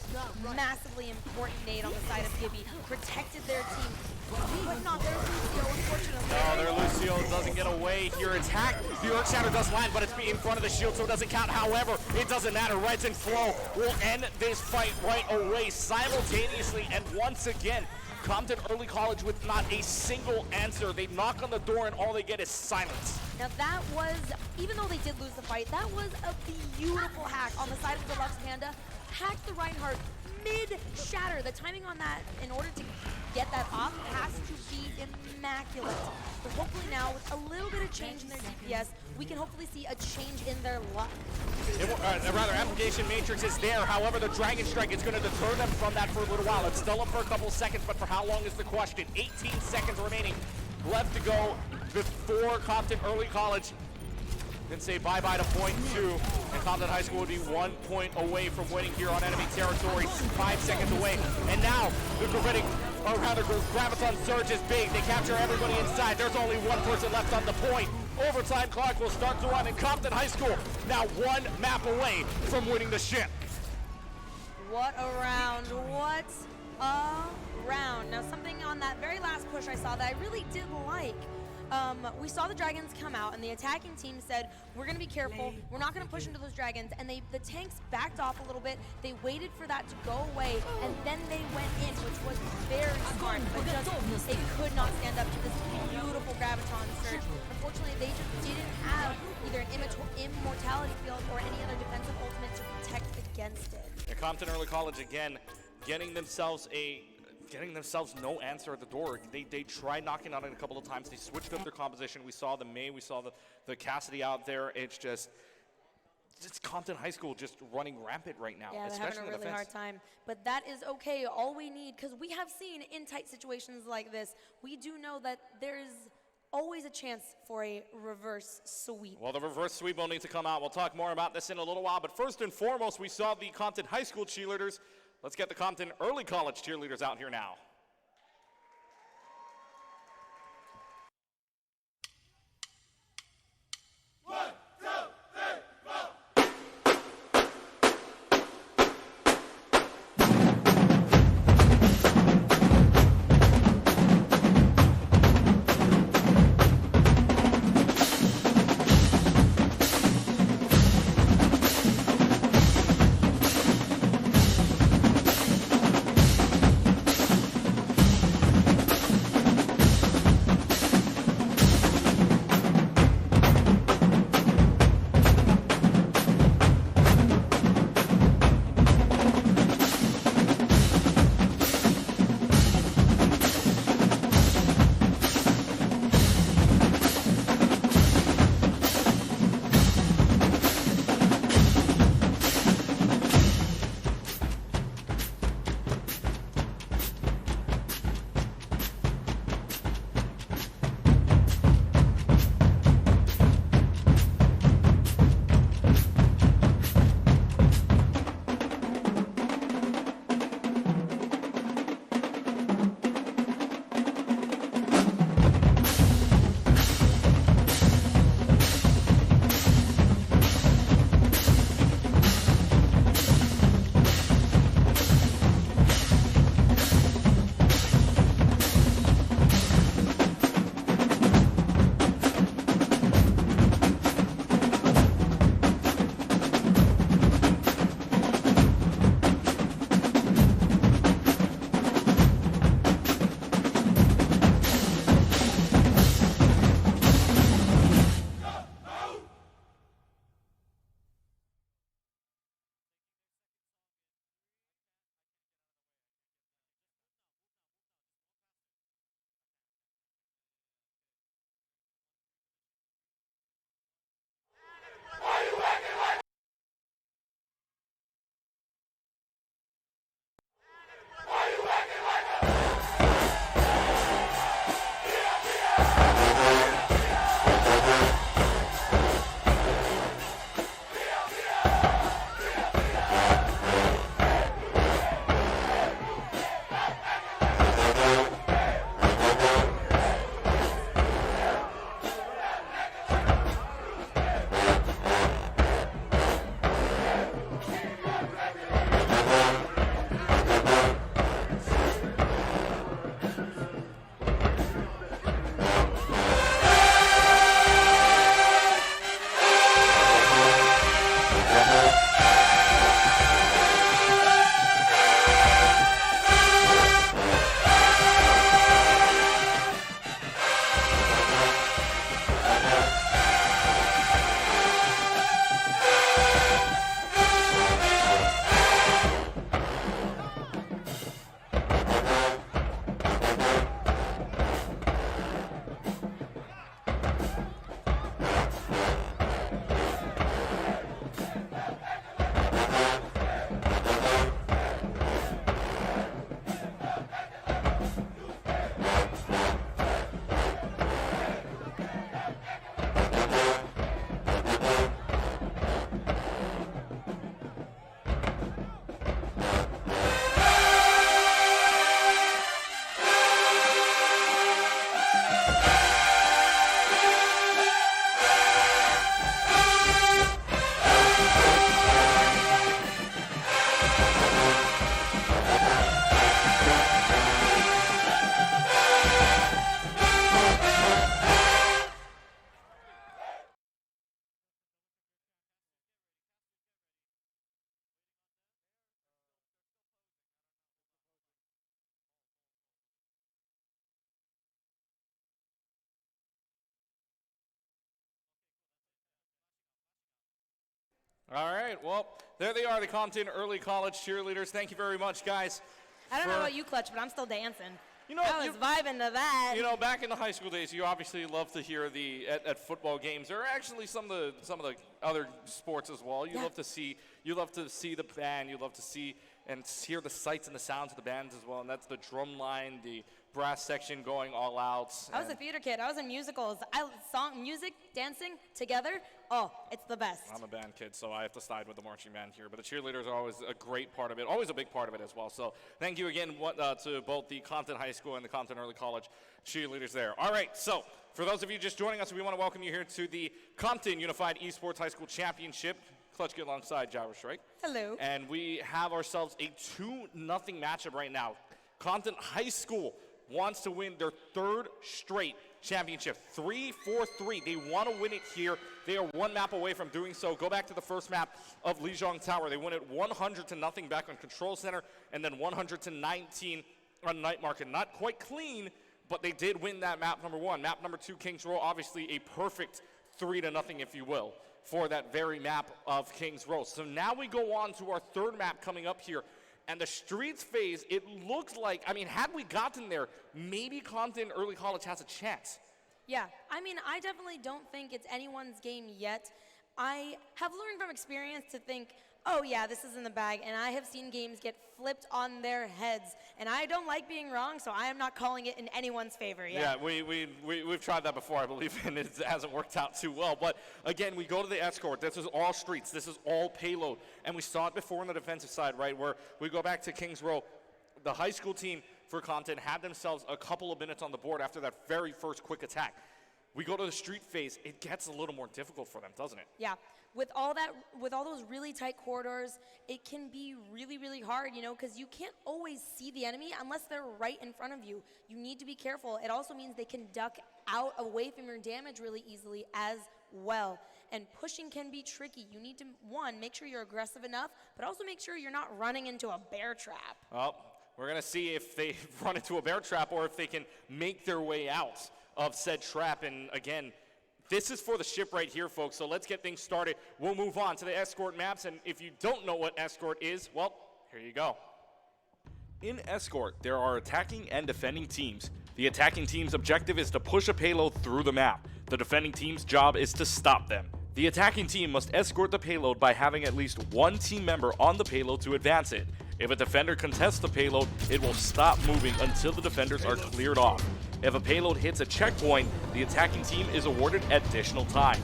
massively important nade on the side of Gibby. Protected their team, but not their Lucio, unfortunately. No, their Lucio doesn't get away here. Attack. The Earth Shatter does land, but it's in front of the shield, so it doesn't count. However, it doesn't matter. Rights and Flow will end this fight right away simultaneously, and once again, Compton Early College with not a single answer. They knock on the door and all they get is silence. Now that was, even though they did lose the fight, that was a beautiful hack on the side of the Deluxe Panda. Hacked the Reinhardt mid-shatter. The timing on that, in order to get that off, has to be immaculate. But hopefully now, with a little bit of change in their DPS, we can hopefully see a change in their luck. Rather, Application Matrix is there. However, the Dragon Strike is going to deter them from that for a little while. It's still up for a couple seconds, but for how long is the question? 18 seconds remaining left to go before Compton Early College can say bye-bye to point 2. And Compton High School would be 1 point away from winning here on enemy territory, 5 seconds away. And now, the Graviton Surge is big. They capture everybody inside. There's only one person left on the point. Overtime clock will start to run, and Compton High School now 1 map away from winning the ship. What a round, what a round. Now something on that very last push I saw that I really did like. We saw the dragons come out, and the attacking team said, we're going to be careful, we're not going to push into those dragons, and the tanks backed off a little bit. They waited for that to go away, and then they went in, which was very smart, but just, they could not stand up to this beautiful Graviton surge. Unfortunately, they just didn't have either an immortality field or any other defensive ultimate to protect against it. And Compton Early College, again, getting themselves no answer at the door. They tried knocking on it a couple of times. They switched up their composition. We saw the May, we saw the Cassidy out there. It's Compton High School just running rampant right now. Yeah, they're having a really hard time. But that is okay. All we need, because we have seen in tight situations like this, we do know that there's always a chance for a reverse sweep. Well, the reverse sweep will need to come out. We'll talk more about this in a little while. But first and foremost, we saw the Compton High School cheerleaders. Let's get the Compton Early College cheerleaders out here now. All right, well, there they are, the Compton Early College cheerleaders. Thank you very much, guys. I don't know about you, Clutch, but I'm still dancing. You know, I was vibing to that. You know, back in the high school days, you obviously love to hear at football games, or actually some of the other sports as well. You love to see the band. You love to see and hear the sights and the sounds of the bands as well. And that's the drum line, the brass section going all out. I was a theater kid. I was in musicals. Music, dancing together. Oh, it's the best. I'm a band kid, so I have to side with the marching band here. But the cheerleaders are always a great part of it, always a big part of it as well. So thank you again to both the Compton High School and the Compton Early College cheerleaders there. All right, so for those of you just joining us, we want to welcome you here to the Compton Unified Esports High School Championship. Clutch, get alongside Gyro Strike. Hello. And we have ourselves a 2-0 matchup right now. Compton High School wants to win their third straight championship. 3-4-3. They want to win it here. They are one map away from doing so. Go back to the first map of Lijiang Tower. They won it 100-0 back on Control Center, and then 100-19 on Night Market. Not quite clean, but they did win that map number one. Map number two, Kings Row, obviously a perfect 3-0, if you will, for that very map of Kings Row. So now we go on to our third map coming up here. And the streets phase, it looks like, I mean, had we gotten there, maybe Compton Early College has a chance. Yeah, I mean, I definitely don't think it's anyone's game yet. I have learned from experience to think, oh yeah, this is in the bag, and I have seen games get flipped on their heads, and I don't like being wrong, so I am not calling it in anyone's favor yet. Yeah, we've tried that before, I believe, and it hasn't worked out too well. But again, we go to the escort. This is all streets. This is all payload, and we saw it before on the defensive side, right, where we go back to Kings Row. The high school team for Compton had themselves a couple of minutes on the board after that very first quick attack. We go to the street phase, it gets a little more difficult for them, doesn't it? Yeah, with all those really tight corridors, it can be really, really hard, you know, because you can't always see the enemy unless they're right in front of you. You need to be careful. It also means they can duck out away from your damage really easily as well. And pushing can be tricky. You need to, one, make sure you're aggressive enough, but also make sure you're not running into a bear trap. Well, we're going to see if they run into a bear trap or if they can make their way out of said trap. And again, this is for the ship right here, folks, so let's get things started. We'll move on to the escort maps, and if you don't know what escort is, well, here you go. In escort, there are attacking and defending teams. The attacking team's objective is to push a payload through the map. The defending team's job is to stop them. The attacking team must escort the payload by having at least one team member on the payload to advance it. If a defender contests the payload, it will stop moving until the defenders are cleared off. If a payload hits a checkpoint, the attacking team is awarded additional time.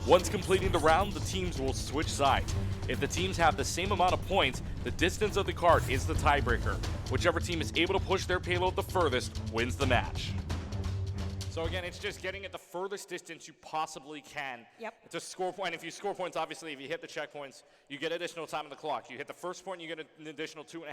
Once completing the round, the teams will switch sides. If the teams have the same amount of points, the distance of the card is the tiebreaker. Whichever team is able to push their payload the furthest wins the match. So again, it's just getting it the furthest distance you possibly can to score point. If you score points, obviously, if you hit the checkpoints, you get additional time on the clock. You hit the first point, you get an additional 2.5.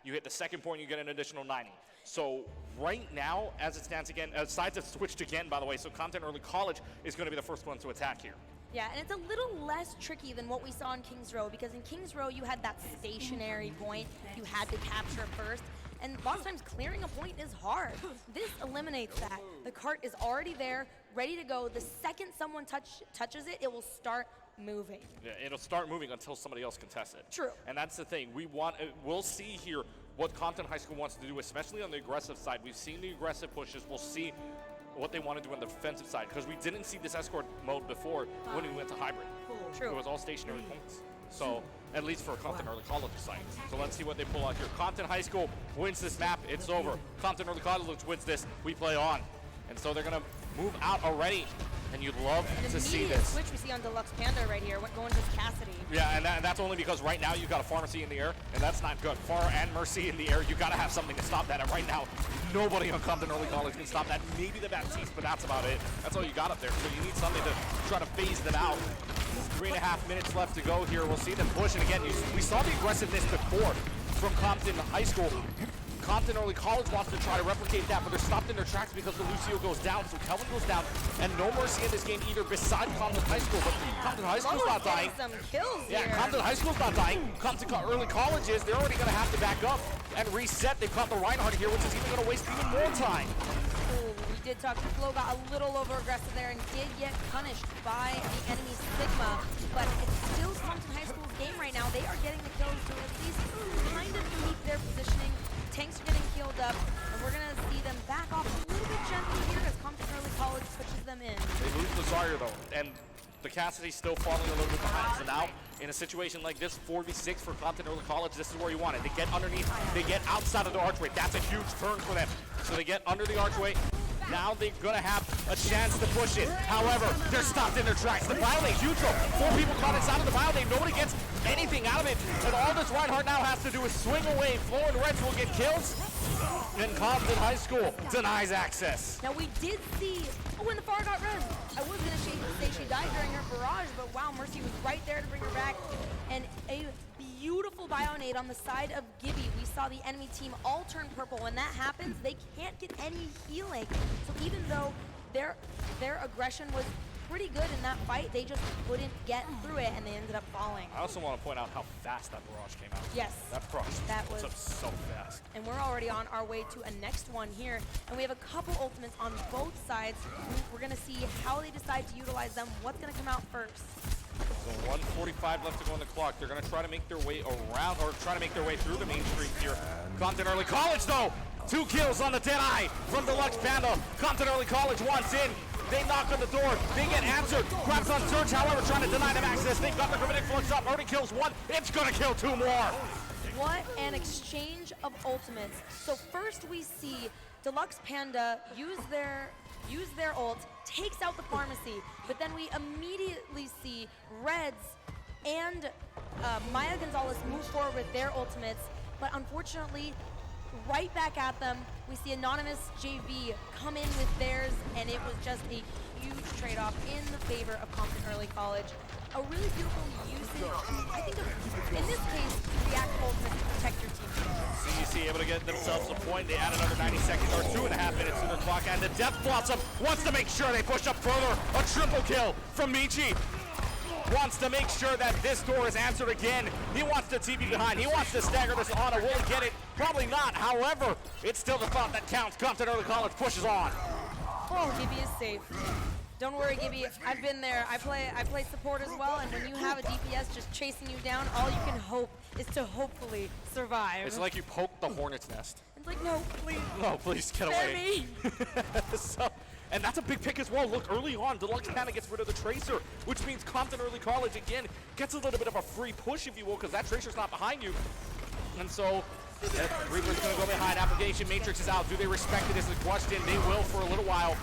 You hit the second point, you get an additional 90. So right now, as it stands again, sides have switched again, by the way, so Compton Early College is going to be the first one to attack here. Yeah, and it's a little less tricky than what we saw in Kings Row, because in Kings Row, you had that stationary point you had to capture first. And lots of times clearing a point is hard. This eliminates that. The cart is already there, ready to go. The second someone touches it, it will start moving. Yeah, it'll start moving until somebody else contests it. True. And that's the thing. We'll see here what Compton High School wants to do, especially on the aggressive side. We've seen the aggressive pushes. We'll see what they want to do on the defensive side, because we didn't see this escort mode before when we went to hybrid. True. It was all stationary points. So, at least for Compton Early College side. So let's see what they pull out here. Compton High School wins this map, it's over. Compton Early College wins this, we play on. And so they're gonna move out already, and you'd love to see this. Switch we see on Deluxe Panda right here, going to Cassidy. Yeah, and that's only because right now you've got a Pharmacy in the air, and that's not good. Far and Mercy in the air, you gotta have something to stop that, and right now, nobody on Compton Early College can stop that. Maybe the Baptiste, but that's about it. That's all you got up there, so you need something to try to phase them out. 3.5 minutes left to go here. We'll see them push, and again, we saw the aggressiveness before from Compton High School. Compton Early College wants to try to replicate that, but they're stopped in their tracks because the Lucio goes down, so Kelvin goes down, and no mercy in this game either beside Compton High School, but Compton High School's not dying. Some kills yeah, here. Compton High School's not dying. Compton Early College is. They're already going to have to back up and reset. They've caught the Reinhardt here, which is even going to waste even more time. Ooh, we did talk. Flo got a little over-aggressive there and did get punished by the enemy Sigma, but it's still Compton High School's game right now. They are getting the kills to at least kind of keep their positioning. Tanks are getting healed up, and we're going to see them back off a little bit gently here as Compton Early College pushes them in. They lose the Zarya though, and the Cassidy's still falling a little bit behind. So now, in a situation like this, 4v6 for Compton Early College, this is where you want it. They get underneath, they get outside of the archway. That's a huge turn for them. So they get under the archway. Now they're gonna have a chance to push it. However, they're stopped in their tracks. The violate, huge roll. 4 people caught inside of the violate. Nobody gets anything out of it. And all this Reinhardt now has to do is swing away. Flo and Reds will get kills. And Compton High School denies access. Now we did see, oh, and the far got red. I was gonna say she died during her barrage, but wow, Mercy was right there to bring her back. And a beautiful Bionade on the side of Gibby. We saw the enemy team all turn purple. When that happens, they can't get any healing. So even though their aggression was pretty good in that fight, they just couldn't get through it, and they ended up falling. I also want to point out how fast that barrage came out. Yes. That barrage was up so fast. And we're already on our way to a next one here, and we have a couple ultimates on both sides. We're gonna see how they decide to utilize them, what's gonna come out first. So 1:45 left to go on the clock. They're going to try to make their way around, or try to make their way through the main street here. Compton Early College, though, 2 kills on the Deadeye from Deluxe Panda. Compton Early College wants in. They knock on the door. They get answered. Grabs on Surge, however, trying to deny them access. They've got the Gravitic Flux up. Already kills 1. It's going to kill 2 more. What an exchange of ultimates. So first we see Deluxe Panda use their ult, takes out the pharmacy, but then we immediately see Reds and Maya Gonzalez move forward with their ultimates, but unfortunately, right back at them, we see Anonymous JV come in with theirs, and it was just a huge trade-off in the favor of Compton Early College. A really beautiful usage, I think, in this case, react ultimate to protect your team. CEC able to get themselves a point. They add another 90 seconds or 2.5 minutes to their clock, and the Death Blossom wants to make sure they push up further. A triple kill from Michi. Wants to make sure that this door is answered again. He wants to TP behind. He wants to stagger this on. Will he get it? Probably not. However, it's still the thought that counts. Compton Early College pushes on. Oh, Gibby is safe. Don't worry, Gibby. I've been there. I play support as well, and when you have a DPS just chasing you down, all you can hope is to hopefully survive. It's like you poke the hornet's nest. It's like, no, please. No, please get Spare away. me. And that's a big pick as well. Look, early on, Deluxe Panda gets rid of the Tracer, which means Compton Early College, again, gets a little bit of a free push, if you will, because that Tracer's not behind you. And so, Reaper's going to go behind. Application Matrix is out. Do they respect it is the question. They will for a little while.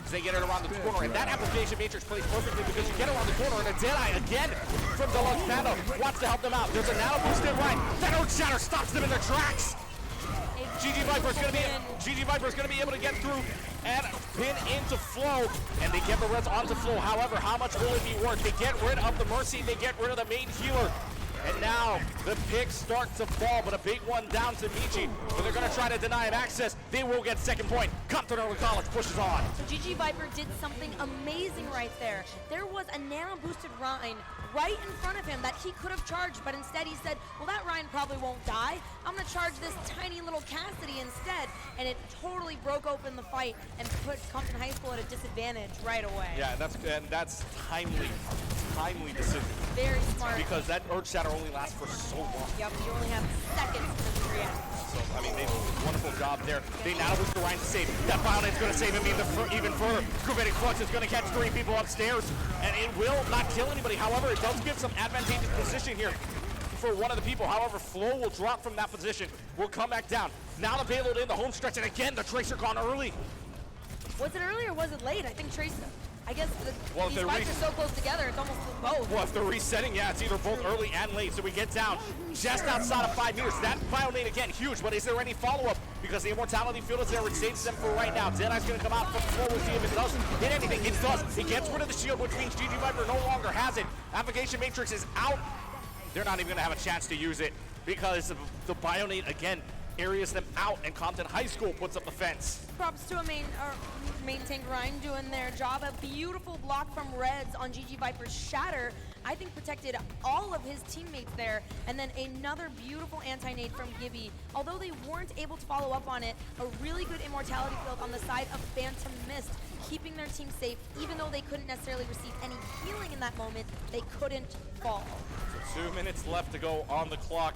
They get it around the corner, and that Application Matrix plays perfectly because you get around the corner, and a Deadeye again from Deluxe Panda wants to help them out. There's a Nano Boost in right. That Earth Shatter stops them in their tracks. GG Viper's going to be able to get through and pin into Flo, and they get the Reds onto Flo. However, how much will it be worth? They get rid of the Mercy, they get rid of the main healer. And now the picks start to fall, but a big one down to Michi. But they're going to try to deny him access. They will get second point. Compton Early College pushes on. So GG Viper did something amazing right there. There was a nano boosted Rhine right in front of him that he could have charged, but instead he said, well, that Rhine probably won't die. I'm going to charge this tiny little Cassidy instead. And it totally broke open the fight and put Compton High School at a disadvantage right away. Yeah, that's timely decision. Very smart. Because that Earth Shatter only lasts for so long. Yep, you only have seconds to react. So, I mean, they did a wonderful job there. They now boost the Ryan to save. That Violet's going to save him even further. Gravitic Flux is going to catch 3 people upstairs, and it will not kill anybody. However, it does give some advantageous position here for one of the people. However, Flo will drop from that position. Will come back down. Now the payload in the home stretch, and again, the Tracer gone early. Was it early or was it late? I think Tracer. I guess these fights are so close together, it's almost both. Well, if they're resetting, yeah, it's either both early and late. So we get down just outside of 5 meters. That Bionade again, huge, but is there any follow-up? Because the Immortality field is there, which saves them for right now. Deadeye's going to come out from the floor. We'll see if it does hit anything. It does. It gets rid of the shield, which means GG Viper no longer has it. Application Matrix is out. They're not even going to have a chance to use it because the Bionade, again, areas them out, and Compton High School puts up the fence. Props to a main tank Ryan doing their job. A beautiful block from Reds on GG Viper's Shatter. I think protected all of his teammates there. And then another beautiful anti-nade from Gibby. Although they weren't able to follow up on it, a really good immortality field on the side of Phantom Mist, keeping their team safe. Even though they couldn't necessarily receive any healing in that moment, they couldn't fall. So 2 minutes left to go on the clock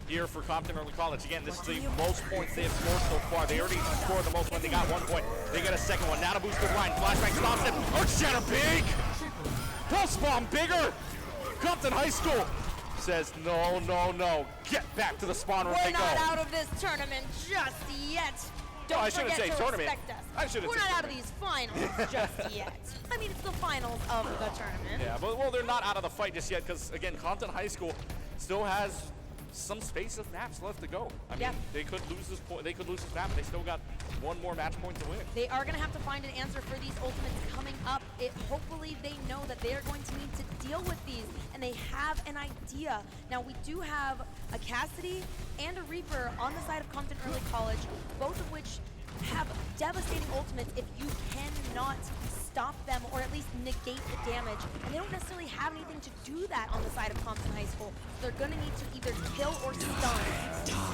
here for Compton Early College. Again, this is the most points they have scored so far. They already scored the most when they got 1 point. They get a second one. Nano boosted line. Flashback stops it. Earth Shatter big! Pulse bomb bigger! Compton High School says no, no, no. Get back to the spawn room. We're not out of this tournament just yet. Don't I shouldn't forget say to tournament. respect us. I shouldn't We're say not out of tournament. these finals just yet. I mean, it's the finals of the tournament. Yeah, but well, they're not out of the fight just yet because, again, Compton High School still has some space of maps left to go. I mean, they could lose this point. They could lose this map. They still got 1 more match point to win. They are going to have to find an answer for these ultimates coming up. Hopefully they know that they are going to need to deal with these, and they have an idea. Now, we do have a Cassidy and a Reaper on the side of Compton Early College, both of which have devastating ultimates if you cannot stop them or at least negate the damage. And they don't necessarily have anything to do that on the side of Compton High School. So they're going to need to either kill or stun.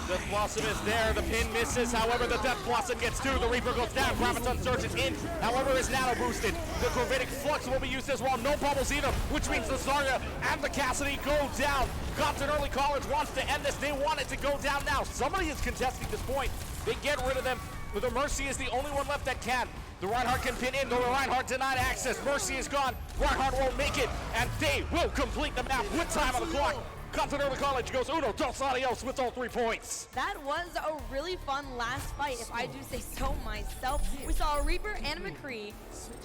Death Blossom is there. The pin misses. However, the Death Blossom gets 2. The Reaper goes down. Graviton surges in. However, is nano boosted. The Corvidic Flux will be used as well. No bubbles either, which means the Zarya and the Cassidy go down. Compton Early College wants to end this. They want it to go down now. Somebody is contesting this point. They get rid of them. But the Mercy is the only one left that can. The Reinhardt can pin in, though the Reinhardt denied access. Mercy is gone. Reinhardt won't make it, and they will complete the map with time on the clock. Compton Early College goes uno, dos adios with all 3 points. That was a really fun last fight, if I do say so myself. We saw a Reaper and a McCree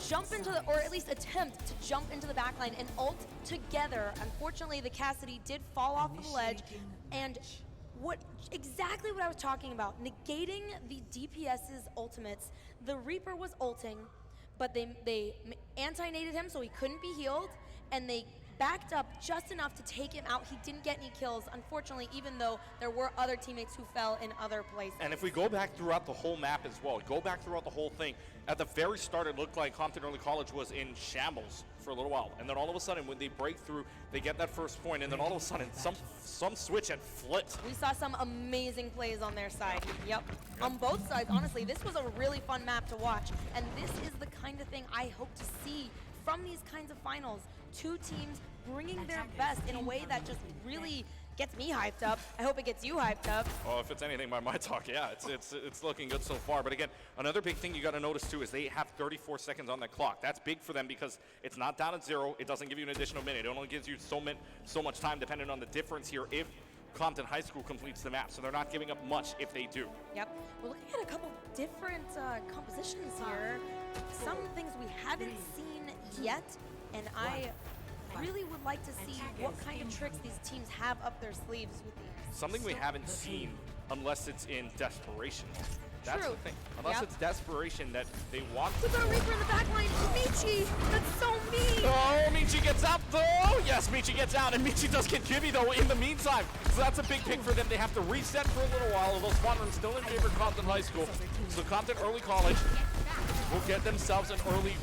jump into or at least attempt to jump into the backline and ult together. Unfortunately, the Cassidy did fall off the ledge, and exactly what I was talking about, negating the DPS's ultimates. The Reaper was ulting, but they anti-naded him so he couldn't be healed, and they backed up just enough to take him out. He didn't get any kills, unfortunately, even though there were other teammates who fell in other places. And if we go back throughout the whole map as well, go back throughout the whole thing, at the very start it looked like Compton Early College was in shambles for a little while. And then all of a sudden when they break through, they get that first point, and then all of a sudden some switch had flipped. We saw some amazing plays on their side. Yep. On both sides, honestly, this was a really fun map to watch. And this is the kind of thing I hope to see from these kinds of finals. 2 teams bringing their best in a way that just really gets me hyped up. I hope it gets you hyped up. Oh, if it's anything by my talk, yeah, it's looking good so far. But again, another big thing you got to notice too is they have 34 seconds on that clock. That's big for them because it's not down at 0. It doesn't give you an additional minute. It only gives you so much time depending on the difference here if Compton High School completes the map. So they're not giving up much if they do. Yep. We're looking at a couple different compositions here. Some things we haven't seen yet, and I really would like to see what kind of tricks these teams have up their sleeves with these. Something we haven't seen unless it's in desperation. That's True. the thing. Unless it's desperation that they want We to. got a Reaper in the backline. Michi! That's so mean! Oh, Michi gets out though! Yes, Michi gets out, and Michi does get Gibby though in the meantime. So that's a big pick for them. They have to reset for a little while, although spawn room still in favor of Compton High School. So Compton Early College will get themselves an early,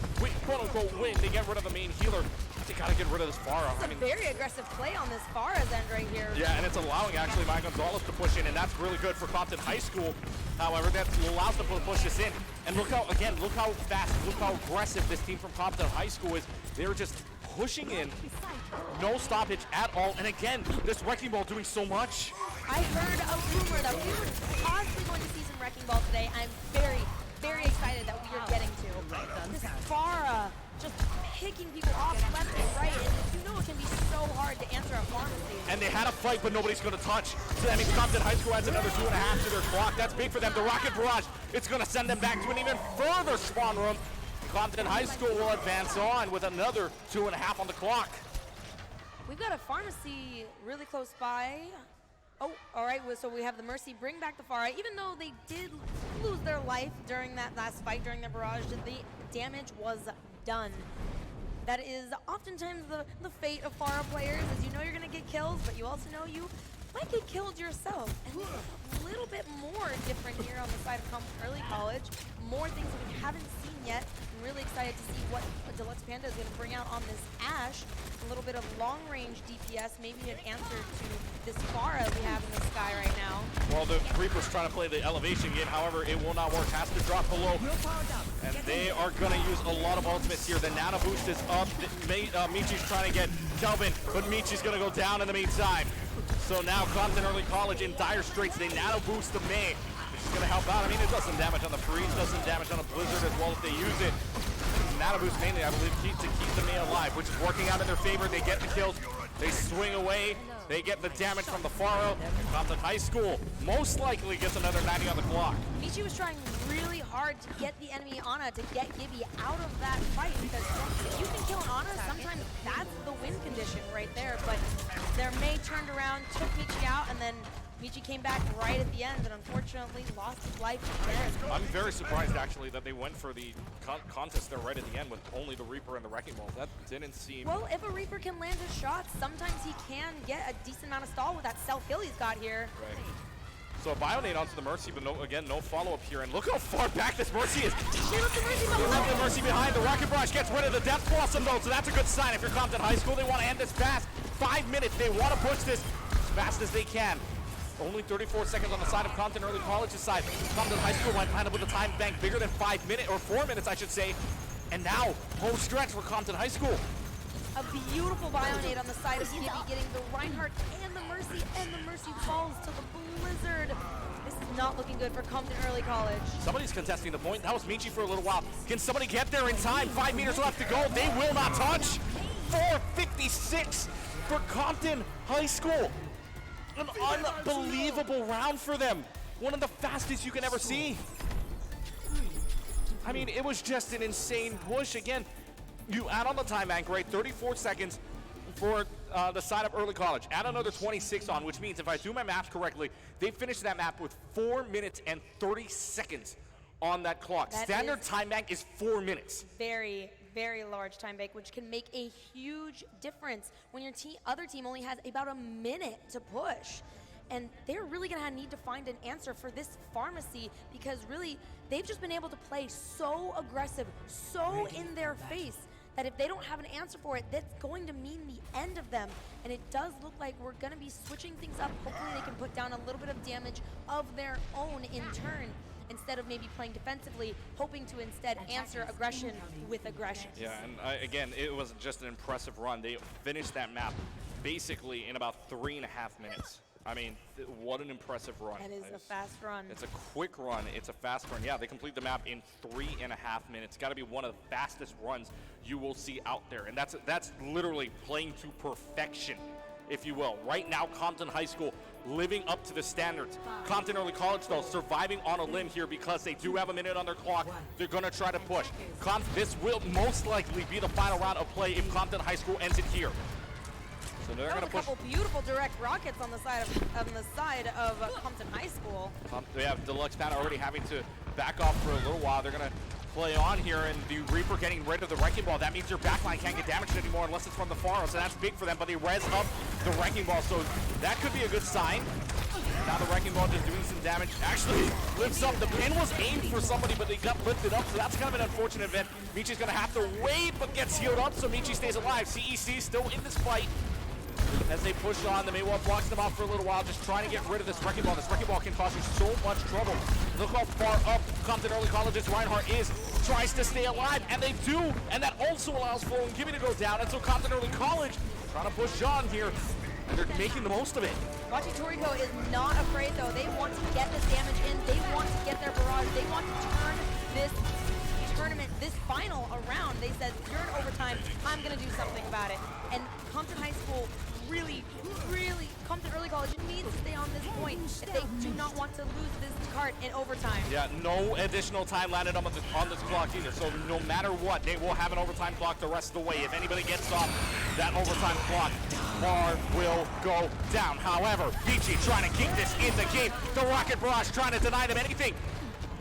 quote-unquote, win. They get rid of the main healer. They gotta get rid of this Farah. It's a very aggressive play on this Farah's end right here. Yeah, and it's allowing actually Mike Gonzalez to push in, and that's really good for Compton High School. However, that allows them to push this in. And look how fast, look how aggressive this team from Compton High School is. They're just pushing in, no stoppage at all. And again, this Wrecking Ball doing so much. I heard a rumor that we were possibly going to see some Wrecking Ball today. I'm very, very excited that we are getting to. This Farah just picking people off left and right, and you know it can be so hard to answer a pharmacy. And they had a fight, but nobody's going to touch. So that means Compton High School adds another 2.5 to their clock. That's big for them. The Rocket Barrage, it's going to send them back to an even further spawn room. Compton High School will advance on with another 2.5 on the clock. We've got a pharmacy really close by. Oh, all right, so we have the Mercy bring back the Farah. Even though they did lose their life during that last fight, during the barrage, the damage was done. That is oftentimes the fate of Farah players, is you know you're gonna get kills, but you also know you might get killed yourself. And a little bit more different here on the side of Compton Early College. More things that we haven't seen yet. I'm really excited to see what Deluxe Panda is going to bring out on this Ash. A little bit of long-range DPS, maybe an answer to this Pharah we have in the sky right now. Well, the Reaper's trying to play the elevation game, however, it will not work. Has to drop below. And they are going to use a lot of ultimates here. The Nano Boost is up. Michi's trying to get Kelvin, but Michi's going to go down in the meantime. So now Compton Early College in dire straits. They Nano Boost the May, which is going to help out. I mean, it does some damage on the Freeze, does some damage on the Blizzard as well if they use it. Nano Boost mainly, I believe, to keep the May alive, which is working out in their favor. They get the kills. They swing away. They get the damage from the Faro. Compton High School most likely gets another 90 on the clock. Michi was trying really hard to get the enemy Ana, to get Gibby out of that fight, because if you can kill Ana, sometimes that's the win condition right there. But their May turned around, took Michi out, and then Michi came back right at the end and unfortunately lost his life again. I'm very surprised actually that they went for the contest there right at the end with only the Reaper and the Wrecking Ball. That didn't seem... Well, if a Reaper can land his shots, sometimes he can get a decent amount of stall with that self-heal he's got here. Right. So a Bionade onto the Mercy, but again, no follow-up here. And look how far back this Mercy is. She left the Mercy They left the Mercy behind. The Rocket Brush gets rid of the Death Blossom though, so that's a good sign. If you're Compton High School, they want to end this fast. 5 minutes, they want to push this as fast as they can. Only 34 seconds on the side of Compton Early College's side. Compton High School went kind of with a time bank bigger than 5 minutes, or 4 minutes, I should say. And now, home stretch for Compton High School. A beautiful Bionade on the side of Gibby, getting the Reinhardt and the Mercy falls to the Blizzard. This is not looking good for Compton Early College. Somebody's contesting the point. That was Michi for a little while. Can somebody get there in time? 5 meters left to go. They will not touch. 4:56 for Compton High School. An unbelievable round for them. One of the fastest you can ever see. I mean, it was just an insane push. Again, you add on the time bank, right? 34 seconds for the side of Early College. Add another 26 on, which means if I do my math correctly, they finished that map with 4 minutes and 30 seconds on that clock. That Standard time bank is 4 minutes. Very, very large time bank, which can make a huge difference when your other team only has about a minute to push. And they're really gonna need to find an answer for this pharmacy, because really, they've just been able to play so aggressive, so in their face, that if they don't have an answer for it, that's going to mean the end of them. And it does look like we're gonna be switching things up. Hopefully they can put down a little bit of damage of their own in turn, instead of maybe playing defensively, hoping to instead answer aggression with aggression. Yeah, and again, it was just an impressive run. They finished that map basically in about 3.5 minutes. I mean, what an impressive run. That is a fast run. It's a quick run. It's a fast run. Yeah, they complete the map in 3.5 minutes. Got to be one of the fastest runs you will see out there. And that's literally playing to perfection, if you will. Right now, Compton High School living up to the standards. Compton Early College, though, surviving on a limb here because they do have a minute on their clock. They're going to try to push. This will most likely be the final round of play if Compton High School ends it here. So they're going to push. A couple beautiful direct rockets on the side of Compton High School. They have Deluxe Panda already having to back off for a little while. They're going to play on here, and the Reaper getting rid of the Wrecking Ball. That means your backline can't get damaged anymore unless it's from the Faro, so that's big for them, but they res up the Wrecking Ball, so that could be a good sign. Now the Wrecking Ball just doing some damage. Actually lifts up. The pin was aimed for somebody, but they got lifted up, so that's kind of an unfortunate event. Michi's going to have to wait, but gets healed up, so Michi stays alive. CEC still in this fight. As they push on, the Maywa blocks them off for a little while, just trying to get rid of this Wrecking Ball. This Wrecking Ball can cause you so much trouble. Look how far up Compton Early College's Reinhardt is. Tries to stay alive, and they do, and that also allows Flo and Gibby to go down. And so Compton Early College trying to push on here, and they're making the most of it. Wachi Toriko is not afraid, though. They want to get this damage in. They want to get their barrage. They want to turn this tournament, this final around. They said, you're in overtime. I'm going to do something about it. And Compton High School really, Compton Early College needs to stay on this point if they do not want to lose this cart in overtime. Yeah, no additional time landed on this clock either, so no matter what, they will have an overtime clock the rest of the way. If anybody gets off that overtime clock, bar will go down. However, Vici trying to keep this in the game. The Rocket Barrage trying to deny them anything.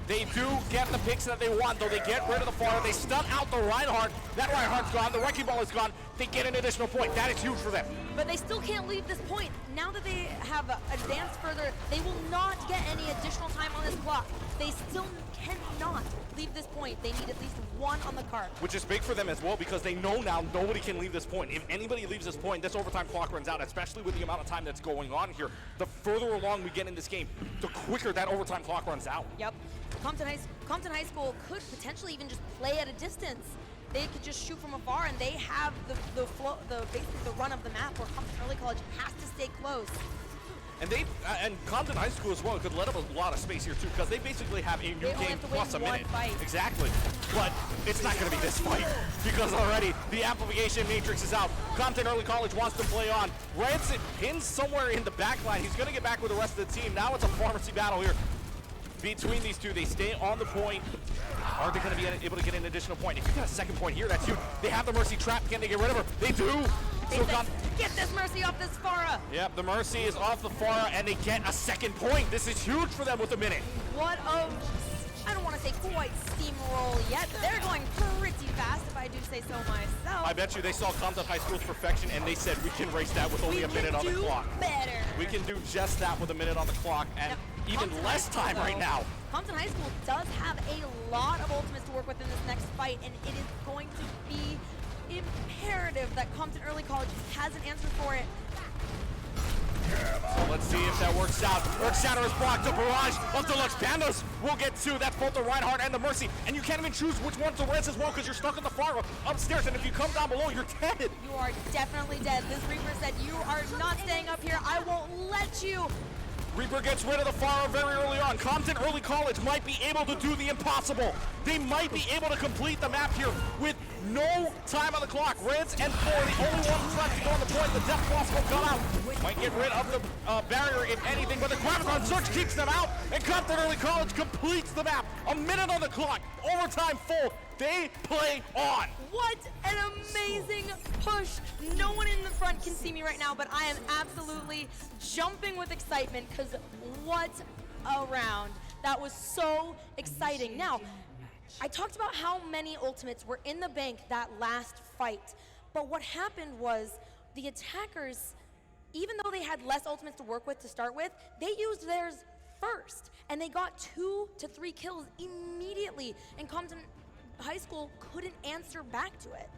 They do get the picks that they want, though. They get rid of the Faro. They stun out the Reinhardt. That Reinhardt's gone. The Wrecking Ball is gone. They get an additional point. That is huge for them. But they still can't leave this point. Now that they have advanced further, they will not get any additional time on this clock. They still cannot leave this point. They need at least 1 on the card. Which is big for them as well because they know now nobody can leave this point. If anybody leaves this point, this overtime clock runs out, especially with the amount of time that's going on here. The further along we get in this game, the quicker that overtime clock runs out. Yep. Compton High School could potentially even just play at a distance. They could just shoot from afar, and they have basically the run of the map where Compton Early College has to stay close. And and Compton High School as well could let up a lot of space here too, because they basically have a new game plus a minute. Exactly. But it's not going to be this fight because already the amplification matrix is out. Compton Early College wants to play on. Reds it pins somewhere in the back line. He's going to get back with the rest of the team. Now it's a pharmacy battle here between these two. They stay on the point. Are they going to be able to get an additional point? If you get a second point here, that's huge. They have the Mercy trap. Can they get rid of her? They do. So get this Mercy off this Farah. Yep, the Mercy is off the Farah, and they get a second point. This is huge for them with a minute. What a, I don't want to say quite steamroll yet, but they're going pretty fast, if I do say so myself. I bet you they saw Compton High School's perfection, and they said, we can race that with only a minute on the clock. Better. We can do just that with a minute on the clock, and even less time right now. Compton High School does have a lot of ultimates to work with in this next fight, and it is going to be imperative that Compton Early College has an answer for it. So let's see if that works out. Earth Shatter is blocked. The barrage of Deluxe Pandas will get 2. That's both the Reinhardt and the Mercy. And you can't even choose which one's the Reds as well because you're stuck on the far upstairs. And if you come down below, you're dead. You are definitely dead. This Reaper said, you are not staying up here. I won't let you. Reaper gets rid of the Faro very early on. Compton Early College might be able to do the impossible. They might be able to complete the map here with no time on the clock. Reds and 4, the only ones left to go on the point. The Death Blast will come out. Might get rid of the barrier if anything, but the Graviton Surge keeps them out, and Compton Early College completes the map. A minute on the clock, overtime full. They play on. What an amazing push. No one in the front can see me right now, but I am absolutely jumping with excitement because what a round. That was so exciting. Now, I talked about how many ultimates were in the bank that last fight, but what happened was the attackers, even though they had less ultimates to work with to start with, they used theirs first, and they got 2 to 3 kills immediately, and Compton High School couldn't answer back to it.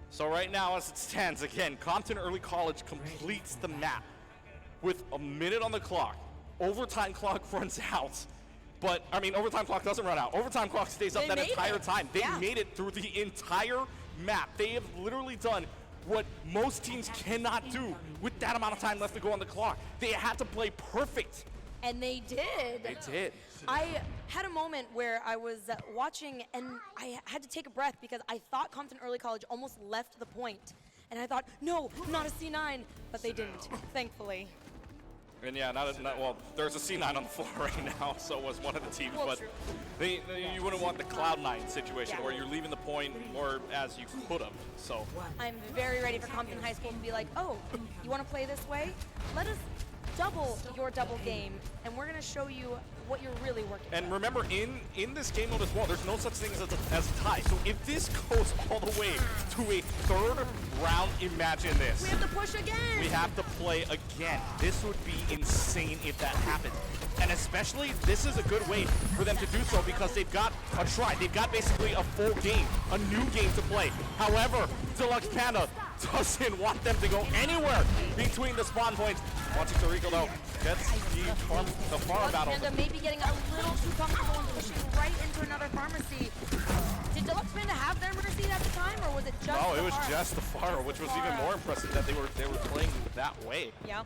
So right now, as it stands, again, Compton Early College completes the map with a minute on the clock. Overtime clock runs out. But, I mean, overtime clock doesn't run out. Overtime clock stays up that entire time. They made it through the entire map. They have literally done what most teams cannot do with that amount of time left to go on the clock. They had to play perfect. And they did. They did. I had a moment where I was watching and I had to take a breath because I thought Compton Early College almost left the point. And I thought, no, not a C9, but they didn't, thankfully. And yeah, well, there's a C9 on the floor right now, so was one of the teams, well, but you wouldn't want the Cloud9 situation where you're leaving the point more as you could have, so. I'm very ready for Compton High School to be like, oh, you want to play this way? Let us double your double game, and we're going to show you what you're really working And with. remember, in this game mode as well, there's no such thing as a tie. So if this goes all the way to a 3rd round, imagine this. We have to push again. We have to play again. This would be insane if that happened. And especially, this is a good way for them to do so because they've got a try. They've got basically a full game, a new game to play. However, Deluxe Panda doesn't want them to go anywhere between the spawn points. Watching Tarico, though, gets the farm battle. Panda may be getting a little too comfortable and pushing right into another pharmacy. Did Deluxe Panda have their Mercy at the time, or was it just No, it was just the Faro, which was even more impressive that they were playing that way. Yeah.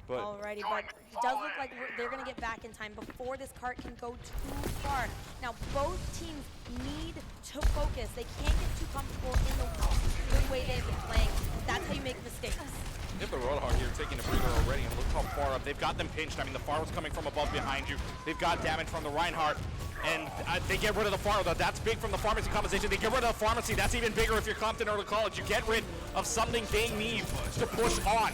But Alrighty, but it does look like they're going to get back in time before this cart can go too far. Now, both teams need to focus. They can't get too comfortable in the way they've been playing. That's how you make mistakes. They have the Roadhog here taking a breather already, and look how far up. They've got them pinched. I mean, the Faro's coming from above behind you. They've got damage from the Reinhardt, and they get rid of the Faro, though. That's big from the pharmacy compensation. They get rid of the pharmacy. That's even bigger if you're Compton Early College. You get rid of something they need to push on.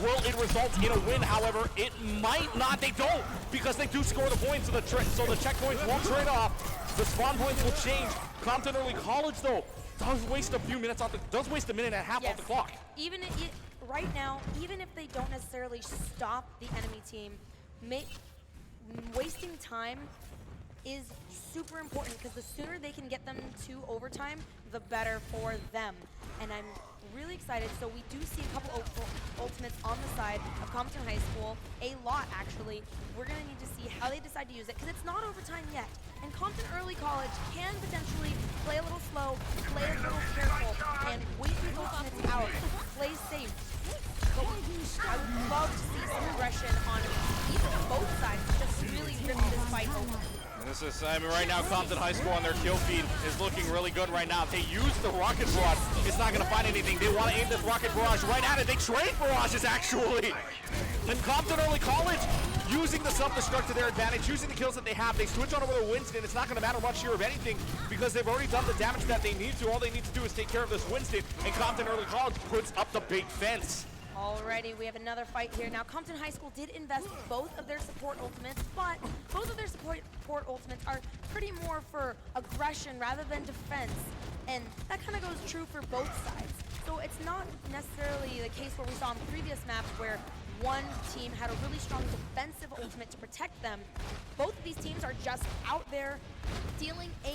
Will it result in a win? However, it might not. They don't, because they do score the points, so the checkpoints won't trade off. The spawn points will change. Compton Early College, though, does waste a few minutes does waste a minute and a half off the clock. Even right now, even if they don't necessarily stop the enemy team, wasting time is super important because the sooner they can get them to overtime, the better for them. And I'm really excited. So we do see a couple ultimates on the side of Compton High School, a lot actually. We're gonna need to see how they decide to use it because it's not overtime yet. And Compton Early College can potentially play a little slow, play a little careful, and wait these ultimates out, play safe. But I would love to see some aggression on even both sides, just really rip this fight open. This is, I mean, right now, Compton High School on their kill feed is looking really good right now. If they use the rocket barrage, it's not going to find anything. They want to aim this rocket barrage right at it. They trade barrages, actually. And Compton Early College, using the self-destruct to their advantage, using the kills that they have, they switch on over to Winston. It's not going to matter much here of anything because they've already done the damage that they need to. All they need to do is take care of this Winston, and Compton Early College puts up the big fence. Alrighty, we have another fight here. Now, Compton High School did invest both of their support ultimates, but both of their support ultimates are pretty more for aggression rather than defense. And that kind of goes true for both sides. So it's not necessarily the case where we saw in previous maps where one team had a really strong defensive ultimate to protect them. Both of these teams are just out there dealing a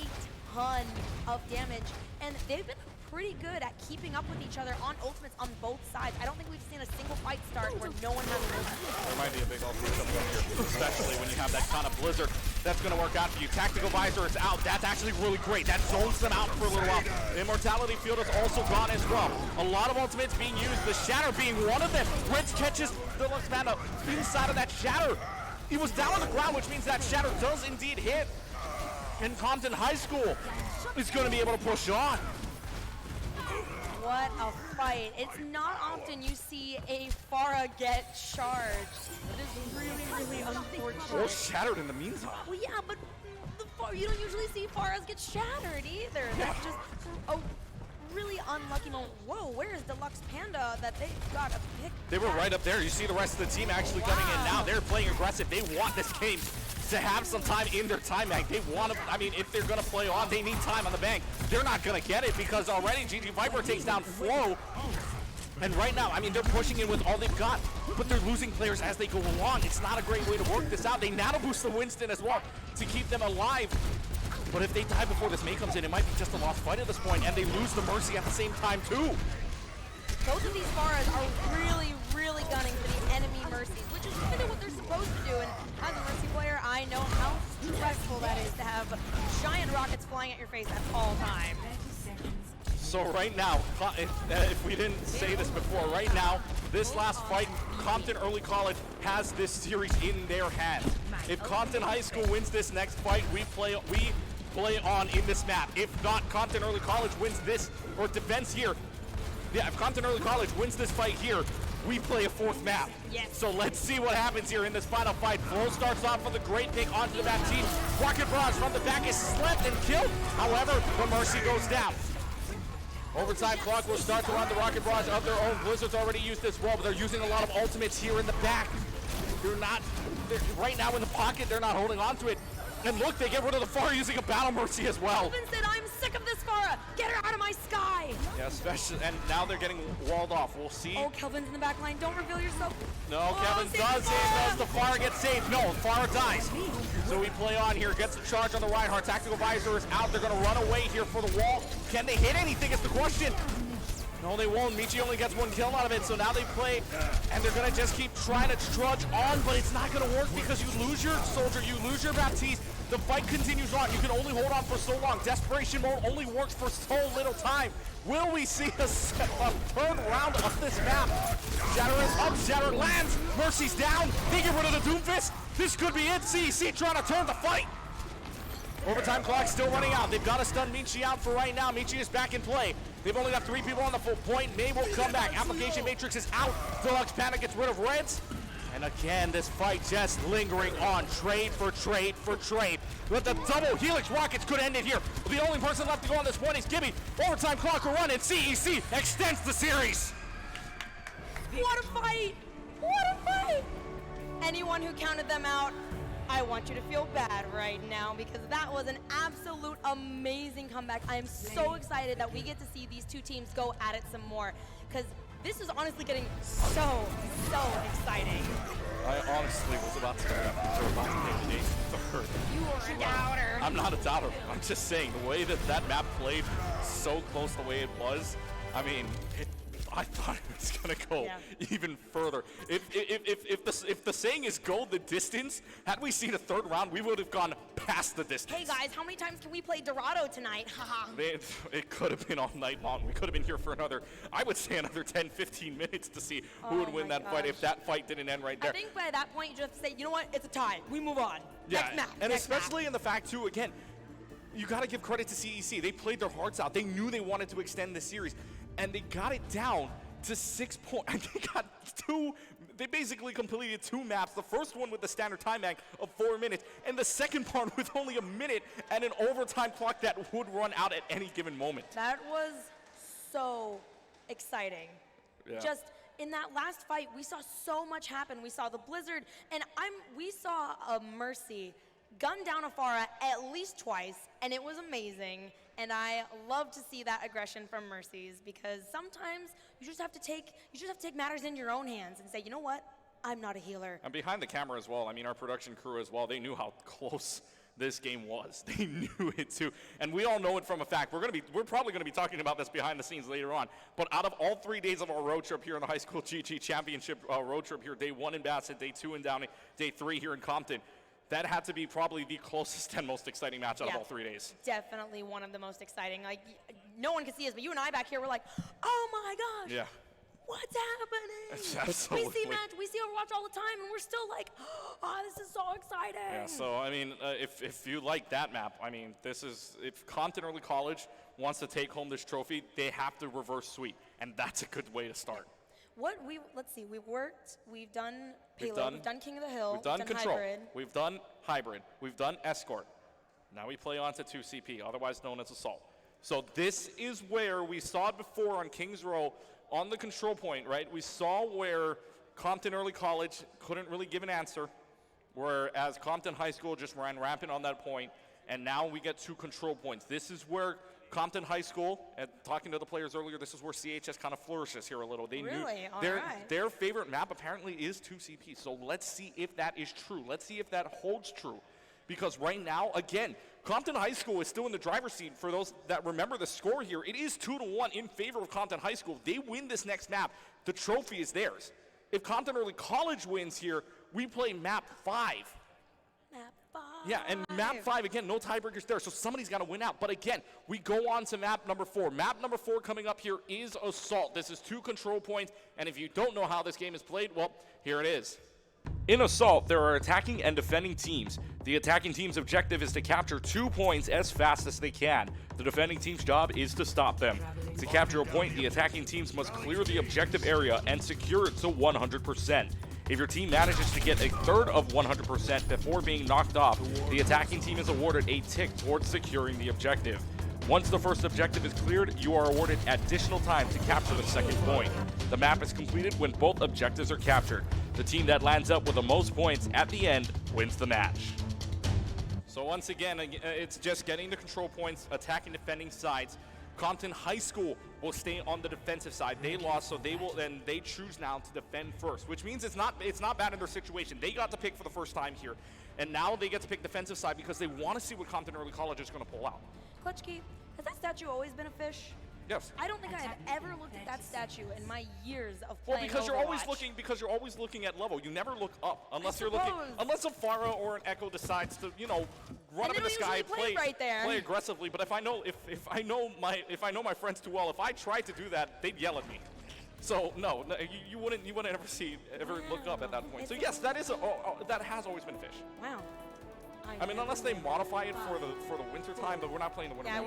ton of damage, and they've been pretty good at keeping up with each other on ultimates on both sides. I don't think we've seen a single fight start where no one has an ultimate. There might be a big ultimate coming up here, especially when you have that kind of blizzard. That's going to work out for you. Tactical Visor is out. That's actually really great. That zones them out for a little while. The Immortality Field is also gone as well. A lot of ultimates being used, the Shatter being one of them. Reds catches Deluxe Panda inside of that Shatter. He was down on the ground, which means that Shatter does indeed hit. And Compton High School is going to be able to push on. What a fight. It's not often you see a Farah get charged. It is really, really unfortunate. Or shattered in the meantime. Well, yeah, but you don't usually see Farahs get shattered either. That's just a really unlucky moment. Whoa, where is Deluxe Panda that they got a pick? They were right up there. You see the rest of the team actually coming in now. They're playing aggressive. They want this game to have some time in their time bank. They want to, I mean, if they're going to play on, they need time on the bank. They're not going to get it because already GG Viper takes down Flo. And right now, I mean, they're pushing in with all they've got, but they're losing players as they go along. It's not a great way to work this out. They nano boost the Winston as well to keep them alive. But if they die before this May comes in, it might be just a lost fight at this point, and they lose the Mercy at the same time too. Both of these Farahs are really, really gunning for the enemy Mercies, which is kind of what they're supposed to do. And as a Mercy player, I know how stressful that is to have giant rockets flying at your face at all times. So right now, if we didn't say this before, right now, this last fight, Compton Early College has this series in their hands. If Compton High School wins this next fight, we play on in this map. If not, Compton Early College wins this or defense here. Yeah, if Compton Early College wins this fight here, we play a fourth map. Yes. So let's see what happens here in this final fight. Flo starts off with a great pick onto the back team. Rocket Barrage from the back is slept and killed. However, the Mercy goes down. Overtime clock will start to run the Rocket Barrage of their own. Blizzard's already used this well, but they're using a lot of ultimates here in the back. They're right now in the pocket, they're not holding on to it. And look, they get rid of the Farah using a Battle Mercy as well. Kelvin said, I'm sick of this Farah. Get her out of my sky. Yeah, especially, and now they're getting walled off. We'll see. Oh, Kelvin's in the back line. Don't reveal yourself. No, Kevin does the Farah gets saved. No, Farah dies. So we play on here, gets the charge on the Reinhardt. Tactical Visor is out. They're going to run away here for the wall. Can they hit anything is the question. No, they won't. Michi only gets one kill out of it, so now they play, and they're going to just keep trying to trudge on, but it's not going to work because you lose your soldier, you lose your Baptiste. The fight continues on. You can only hold on for so long. Desperation mode only works for so little time. Will we see a third round of this map? Shatter is up, Shatter lands, Mercy's down. They get rid of the Doomfist. This could be it. CEC trying to turn the fight. Overtime clock still running out. They've got to stun Michi out for right now. Michi is back in play. They've only got 3 people on the full point. May will come back. Application Matrix is out. Deluxe Panda gets rid of Reds. And again, this fight just lingering on. Trade for trade for trade. But the double Helix Rockets could end it here. The only person left to go on this point is Gibby. Overtime clock will run and CEC extends the series. What a fight! What a fight! Anyone who counted them out, I want you to feel bad right now because that was an absolute amazing comeback. I am so excited that we get to see these two teams go at it some more because this is honestly getting so exciting. I honestly was about to a doubter. I'm not a doubter. I'm just saying the way that that map played so close the way it was. I mean, I thought it was gonna go even further. If the saying is go the distance, had we seen a third round, we would have gone past the distance. Hey guys, how many times can we play Dorado tonight? Haha. It could have been all night long. We could have been here for another, I would say another 10, 15 minutes to see who would win that fight if that fight didn't end right there. I think by that point you just have to say, you know what, it's a tie. We move on. Yeah, Next map. and next especially map. in the fact too, again, you got to give credit to CEC. They played their hearts out. They knew they wanted to extend the series, and they got it down to 6 points. They got they basically completed 2 maps. The first one with the standard time bank of 4 minutes, and the second part with only a minute and an overtime clock that would run out at any given moment. That was so exciting. Yeah. Just in that last fight, we saw so much happen. We saw the blizzard, and we saw a Mercy gun down a Farah at least twice, and it was amazing. And I love to see that aggression from Mercies, because sometimes you just have to take matters in your own hands and say, you know what, I'm not a healer. And behind the camera as well, I mean, our production crew as well, they knew how close this game was. They knew it too. And we all know it from a fact. We're probably gonna be talking about this behind the scenes later on. But out of all 3 days of our road trip here in the high school GG championship road trip here, day 1 in Bassett, day 2 in Downey, day 3 here in Compton, that had to be probably the closest and most exciting match out of all 3 days. Definitely one of the most exciting. Like, no one can see us, but you and I back here, we're like, oh my gosh. Yeah. What's happening? Absolutely. We see Overwatch all the time, and we're still like, oh, this is so exciting. Yeah, so I mean, if you like that map, I mean, if Compton Early College wants to take home this trophy, they have to reverse sweep, and that's a good way to start. Let's see, we've done Payload, we've done King of the Hill, we've done Control, Hybrid. we've done Hybrid, we've done Escort. Now we play on to 2CP, otherwise known as Assault. So this is where we saw it before on Kings Row on the control point, right? We saw where Compton Early College couldn't really give an answer, whereas Compton High School just ran rampant on that point, and now we get 2 control points. This is where Compton High School, and talking to the players earlier, this is where CHS kind of flourishes here a little. They knew their favorite map apparently is 2CP. So let's see if that is true. Let's see if that holds true. Because right now, again, Compton High School is still in the driver's seat. For those that remember the score here, it is 2-1 in favor of Compton High School. If they win this next map, the trophy is theirs. If Compton Early College wins here, we play map 5. Map 5. Yeah, and map 5, again, no tiebreakers there, so somebody's got to win out. But again, we go on to map number 4. Map number 4 coming up here is Assault. This is 2 control points, and if you don't know how this game is played, well, here it is. In Assault, there are attacking and defending teams. The attacking team's objective is to capture 2 points as fast as they can. The defending team's job is to stop them. To capture a point, the attacking teams must clear the objective area and secure it to 100%. If your team manages to get a third of 100% before being knocked off, the attacking team is awarded a tick towards securing the objective. Once the first objective is cleared, you are awarded additional time to capture the second point. The map is completed when both objectives are captured. The team that lands up with the most points at the end wins the match. So once again, it's just getting the control points, attacking, defending sides. Compton High School will stay on the defensive side. They lost, so they choose now to defend first, which means it's not bad in their situation. They got to pick for the first time here, and now they get to pick defensive side because they want to see what Compton Early College is going to pull out. Clutchkey, has that statue always been a fish? Yes. I don't think I have ever looked at that statue in my years of Well, playing because Overwatch. you're always looking at level. You never look up unless you're looking. Unless a Pharah or an Echo decides to, run up in the sky, play aggressively. But if I know my friends too well, if I tried to do that, they'd yell at me. So no, you wouldn't ever look up at that point. So yes, that has always been a fish. Wow. I mean, unless they modify it for the winter time, but we're not playing the winter. Yeah,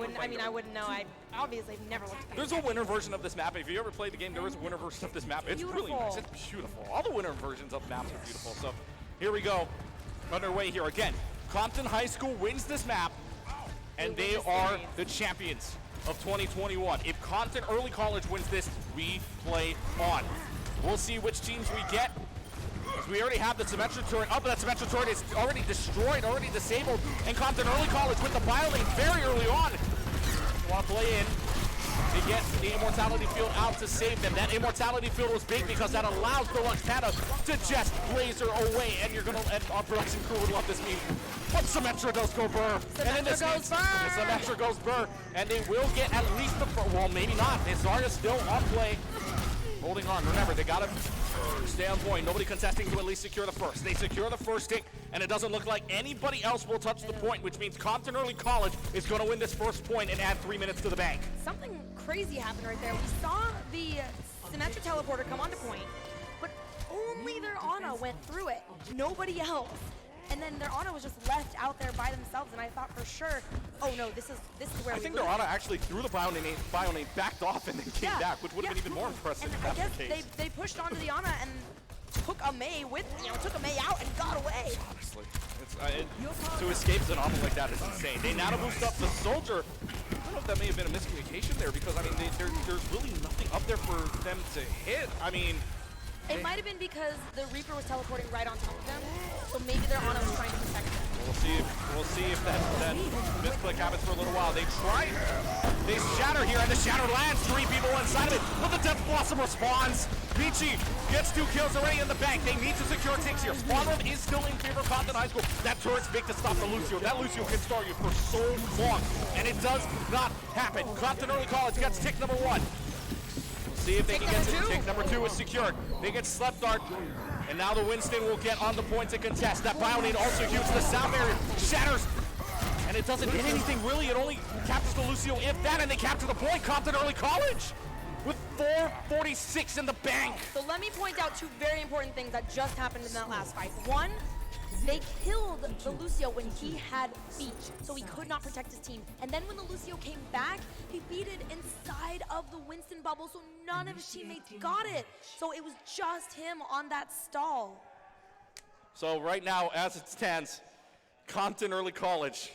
I wouldn't know. I obviously have never looked at that. There's a winter version of this map. If you ever played the game, there is a winter version of this map. It's really nice. It's beautiful. All the winter versions of maps are beautiful. So here we go. Underway here again. Compton High School wins this map, and they are the champions of 2021. If Compton Early College wins this, we play on. We'll see which teams we get. We already have the Symmetra turret. Oh, but that Symmetra turret is already destroyed, already disabled. And Compton Early College with the bio-lane very early on. They want to play in. They get the Immortality Field out to save them. That Immortality Field was big because that allows the Lux Panda to just laser away. And our production crew would love this meme. but Symmetra does go burr. And in this goes burr. Symmetra goes burr, and they will get at least the well, maybe not. Zarya's still on play, holding on. Remember, they gotta stay on point. Nobody contesting to at least secure the first. They secure the first tick, and it doesn't look like anybody else will touch the point, which means Compton Early College is going to win this first point and add 3 minutes to the bank. Something crazy happened right there. We saw the Symmetra teleporter come onto point, but only their Ana went through it. Nobody else. And then their Ana was just left out there by themselves, and I thought for sure, oh no, this is where I we think lose. their Ana actually threw the Bionate, backed off, and then came back, which would have been even more impressive And if I that's guess the case. they pushed onto the Ana and took a Mei with, took a Mei out and got away. Honestly, to escape an Ana like that is insane. They nano boost up the Soldier. I don't know if that may have been a miscommunication there, because I mean, there's really nothing up there for them to hit. I mean, It might have been because the Reaper was teleporting right on top of them, so maybe their Ana was trying to protect them. we'll see if that misclick happens for a little while. They shatter here, and the shatter lands 3 people inside of it, but the Death Blossom responds. Michi gets 2 kills already in the bank. They need to secure ticks here. Spawn Room is still in favor of Compton High School. That turret's big to stop the Lucio. That Lucio can start you for so long, and it does not happen. Compton Early College gets tick number 1. See if they can get to the tick. Number 2 is secured. They get Slept Dart, and now the Winston will get on the point to contest. That Bionade also huge. The sound barrier shatters, and it doesn't hit anything really. It only captures the Lucio, if that, and they capture the point. Compton Early College with 4:46 in the bank. So let me point out 2 very important things that just happened in that last fight. One, they killed the Lucio when he had feet, so he could not protect his team. And then when the Lucio came back, he beat it inside of the Winston bubble, so none of his teammates got it. So it was just him on that stall. So right now, as it stands, Compton Early College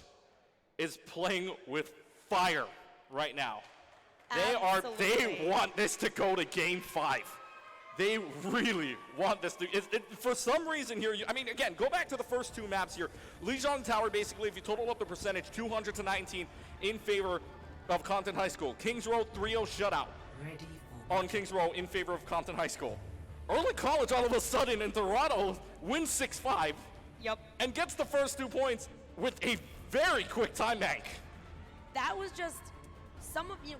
is playing with fire right now. They want this to go to game 5. They really want this to, for some reason here, I mean, again, go back to the first 2 maps here. Lijiang Tower, basically, if you total up the percentage, 200 to 19 in favor of Compton High School. Kings Row 3-0 shutout on Kings Row in favor of Compton High School. Early College, all of a sudden, in Toronto, wins 6-5. Yep. And gets the first 2 points with a very quick time bank. That was just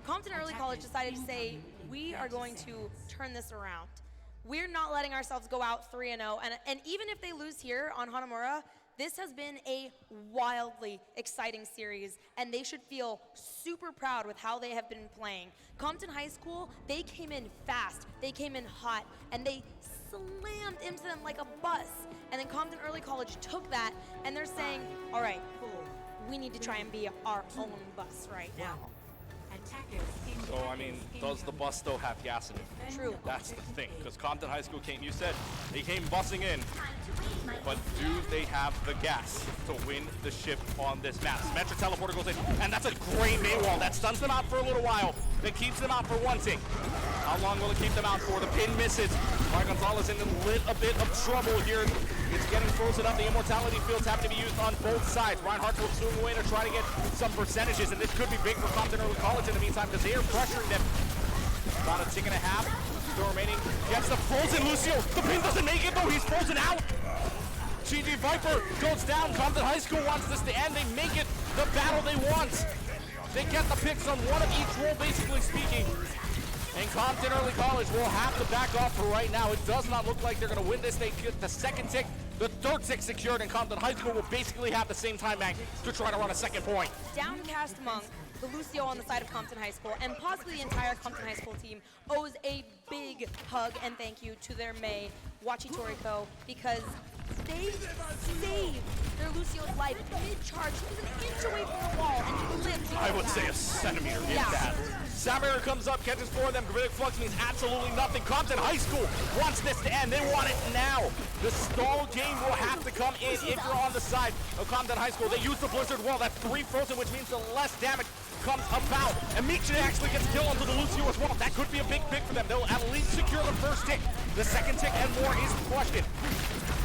Compton Early College decided to say, we are going to turn this around. We're not letting ourselves go out 3-0, and even if they lose here on Hanamura, this has been a wildly exciting series, and they should feel super proud with how they have been playing. Compton High School, they came in fast, they came in hot, and they slammed into them like a bus. And then Compton Early College took that, and they're saying, all right, we need to try and be our own bus right now. So, I mean, does the bus still have gas in it? True. That's the thing, because Compton High School came, you said, they came bussing in, but do they have the gas to win the ship on this map? Symmetra teleporter goes in, and that's a great Mei wall. That stuns them out for a little while, that keeps them out for 1 tick. How long will it keep them out for? The pin misses. Mar Gonzalez in a little bit of trouble here. It's getting frozen up. The immortality fields having to be used on both sides. Reinhardt will swing away to try to get some percentages, and this could be big for Compton Early College in the meantime, because they are pressuring them. About a tick and a half. Still remaining. Gets the frozen Lucio. The pin doesn't make it, though. He's frozen out. GG Viper goes down. Compton High School wants this to end. They make it the battle they want. They get the picks on one of each role, basically speaking. And Compton Early College will have to back off for right now. It does not look like they're going to win this. They get the second tick, the third tick secured, and Compton High School will basically have the same time bank to try to run a second point. Downcast Monk, the Lucio on the side of Compton High School, and possibly the entire Compton High School team owes a big hug and thank you to their Mei, Wachi Toriko, because they saved their Lucio's life mid-charge. He was an inch away from the wall, and he lived. I would say a centimeter, if that. Samir comes up, catches 4 of them. Gravitic Flux means absolutely nothing. Compton High School wants this to end. They want it now. The stall game will have to come in if you're on the side of Compton High School. They use the Blizzard Wall. That's 3 frozen, which means the less damage comes about. And Michi actually gets killed onto the Lucio as well. That could be a big pick for them. They'll at least secure the first tick. The second tick and more is questioned.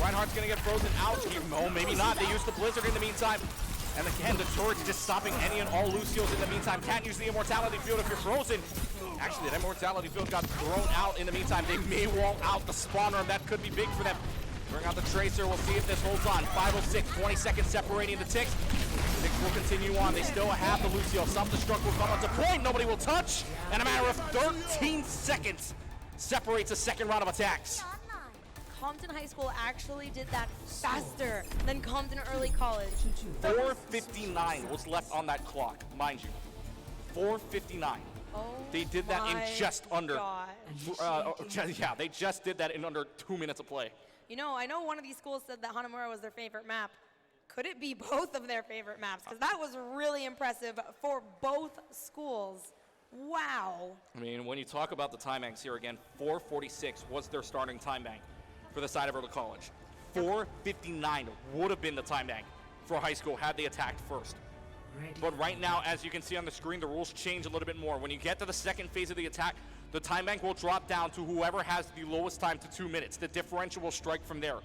Reinhardt's gonna get frozen out. No, maybe not. They use the Blizzard in the meantime. And again, the turret's just stopping any and all Lucios in the meantime. Can't use the Immortality Field if you're frozen. Actually, that Immortality Field got thrown out in the meantime. They may wall out the spawner, and that could be big for them. Bring out the tracer. We'll see if this holds on. 5:06, 20 seconds separating the ticks. Ticks will continue on. They still have the Lucio. Self-destruct will come onto point. Nobody will touch. And a matter of 13 seconds separates a second round of attacks. Compton High School actually did that faster than Compton Early College. 4:59 was left on that clock, mind you. 4:59. Oh, they did that in just under. God. They just did that in under 2 minutes of play. You know, I know one of these schools said that Hanamura was their favorite map. Could it be both of their favorite maps? Because that was really impressive for both schools. Wow. I mean, when you talk about the time banks here again, 4:46 was their starting time bank for the side of Early College. 4:59 would have been the time bank for high school had they attacked first. But right now, as you can see on the screen, the rules change a little bit more. When you get to the second phase of the attack, the time bank will drop down to whoever has the lowest time to 2 minutes. The differential will strike from there.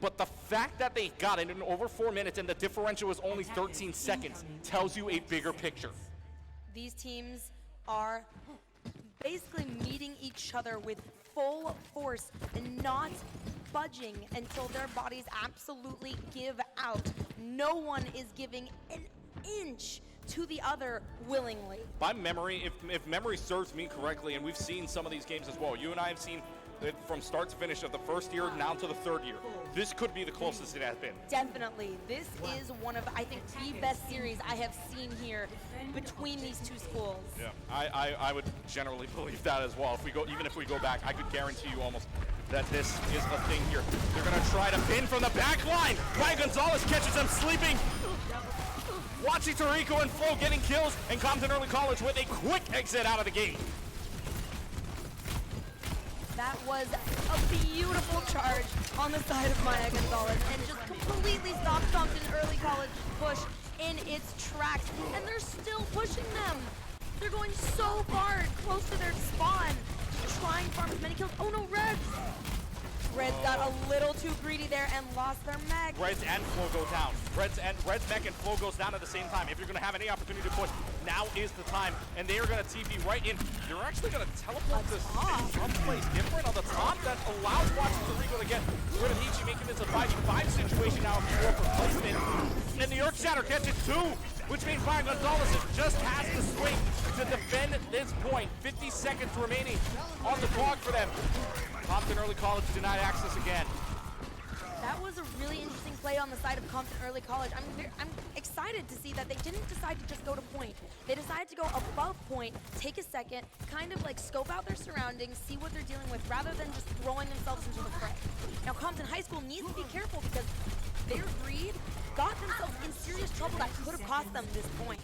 But the fact that they got it in over 4 minutes and the differential was only 13 seconds tells you a bigger picture. These teams are basically meeting each other with full force and not budging until their bodies absolutely give out. No one is giving an inch to the other willingly. By memory, if memory serves me correctly, and we've seen some of these games as well, you and I have seen it from start to finish of the first year now to the third year. This could be the closest it has been. Definitely. This is one of, I think, the best series I have seen here between these two schools. Yeah, I would generally believe that as well. Even if we go back, I could guarantee you almost that this is the thing here. They're going to try to pin from the back line. Ryan Gonzalez catches them sleeping. Watching Tarico and Flo getting kills, and Compton Early College with a quick exit out of the game. That was a beautiful charge on the side of Maya Gonzalez and just completely stopped Compton Early College push in its tracks. And they're still pushing them. They're going so far close to their spawn, trying to farm as many kills. Oh no, Reds! Reds got a little too greedy there and lost their mech. Reds and Flo go down. Reds mech and Flo goes down at the same time. If you're going to have any opportunity to push, now is the time. And they are going to TP right in. They're actually going to teleport this someplace different on the top that allows Watson Tarico to get rid of Ichi, making this a 5v5 situation now for placement. And the Earth Shatter catches two, which means Ryan Gonzalez just has to swing to defend this point. 50 seconds remaining on the clock for them. Compton Early College denied access again. That was a really interesting play on the side of Compton Early College. I'm excited to see that they didn't decide to just go to point. They decided to go above point, take a second, kind of like scope out their surroundings, see what they're dealing with, rather than just throwing themselves into the fray. Now Compton High School needs to be careful because their greed got themselves in serious trouble that could have cost them this point.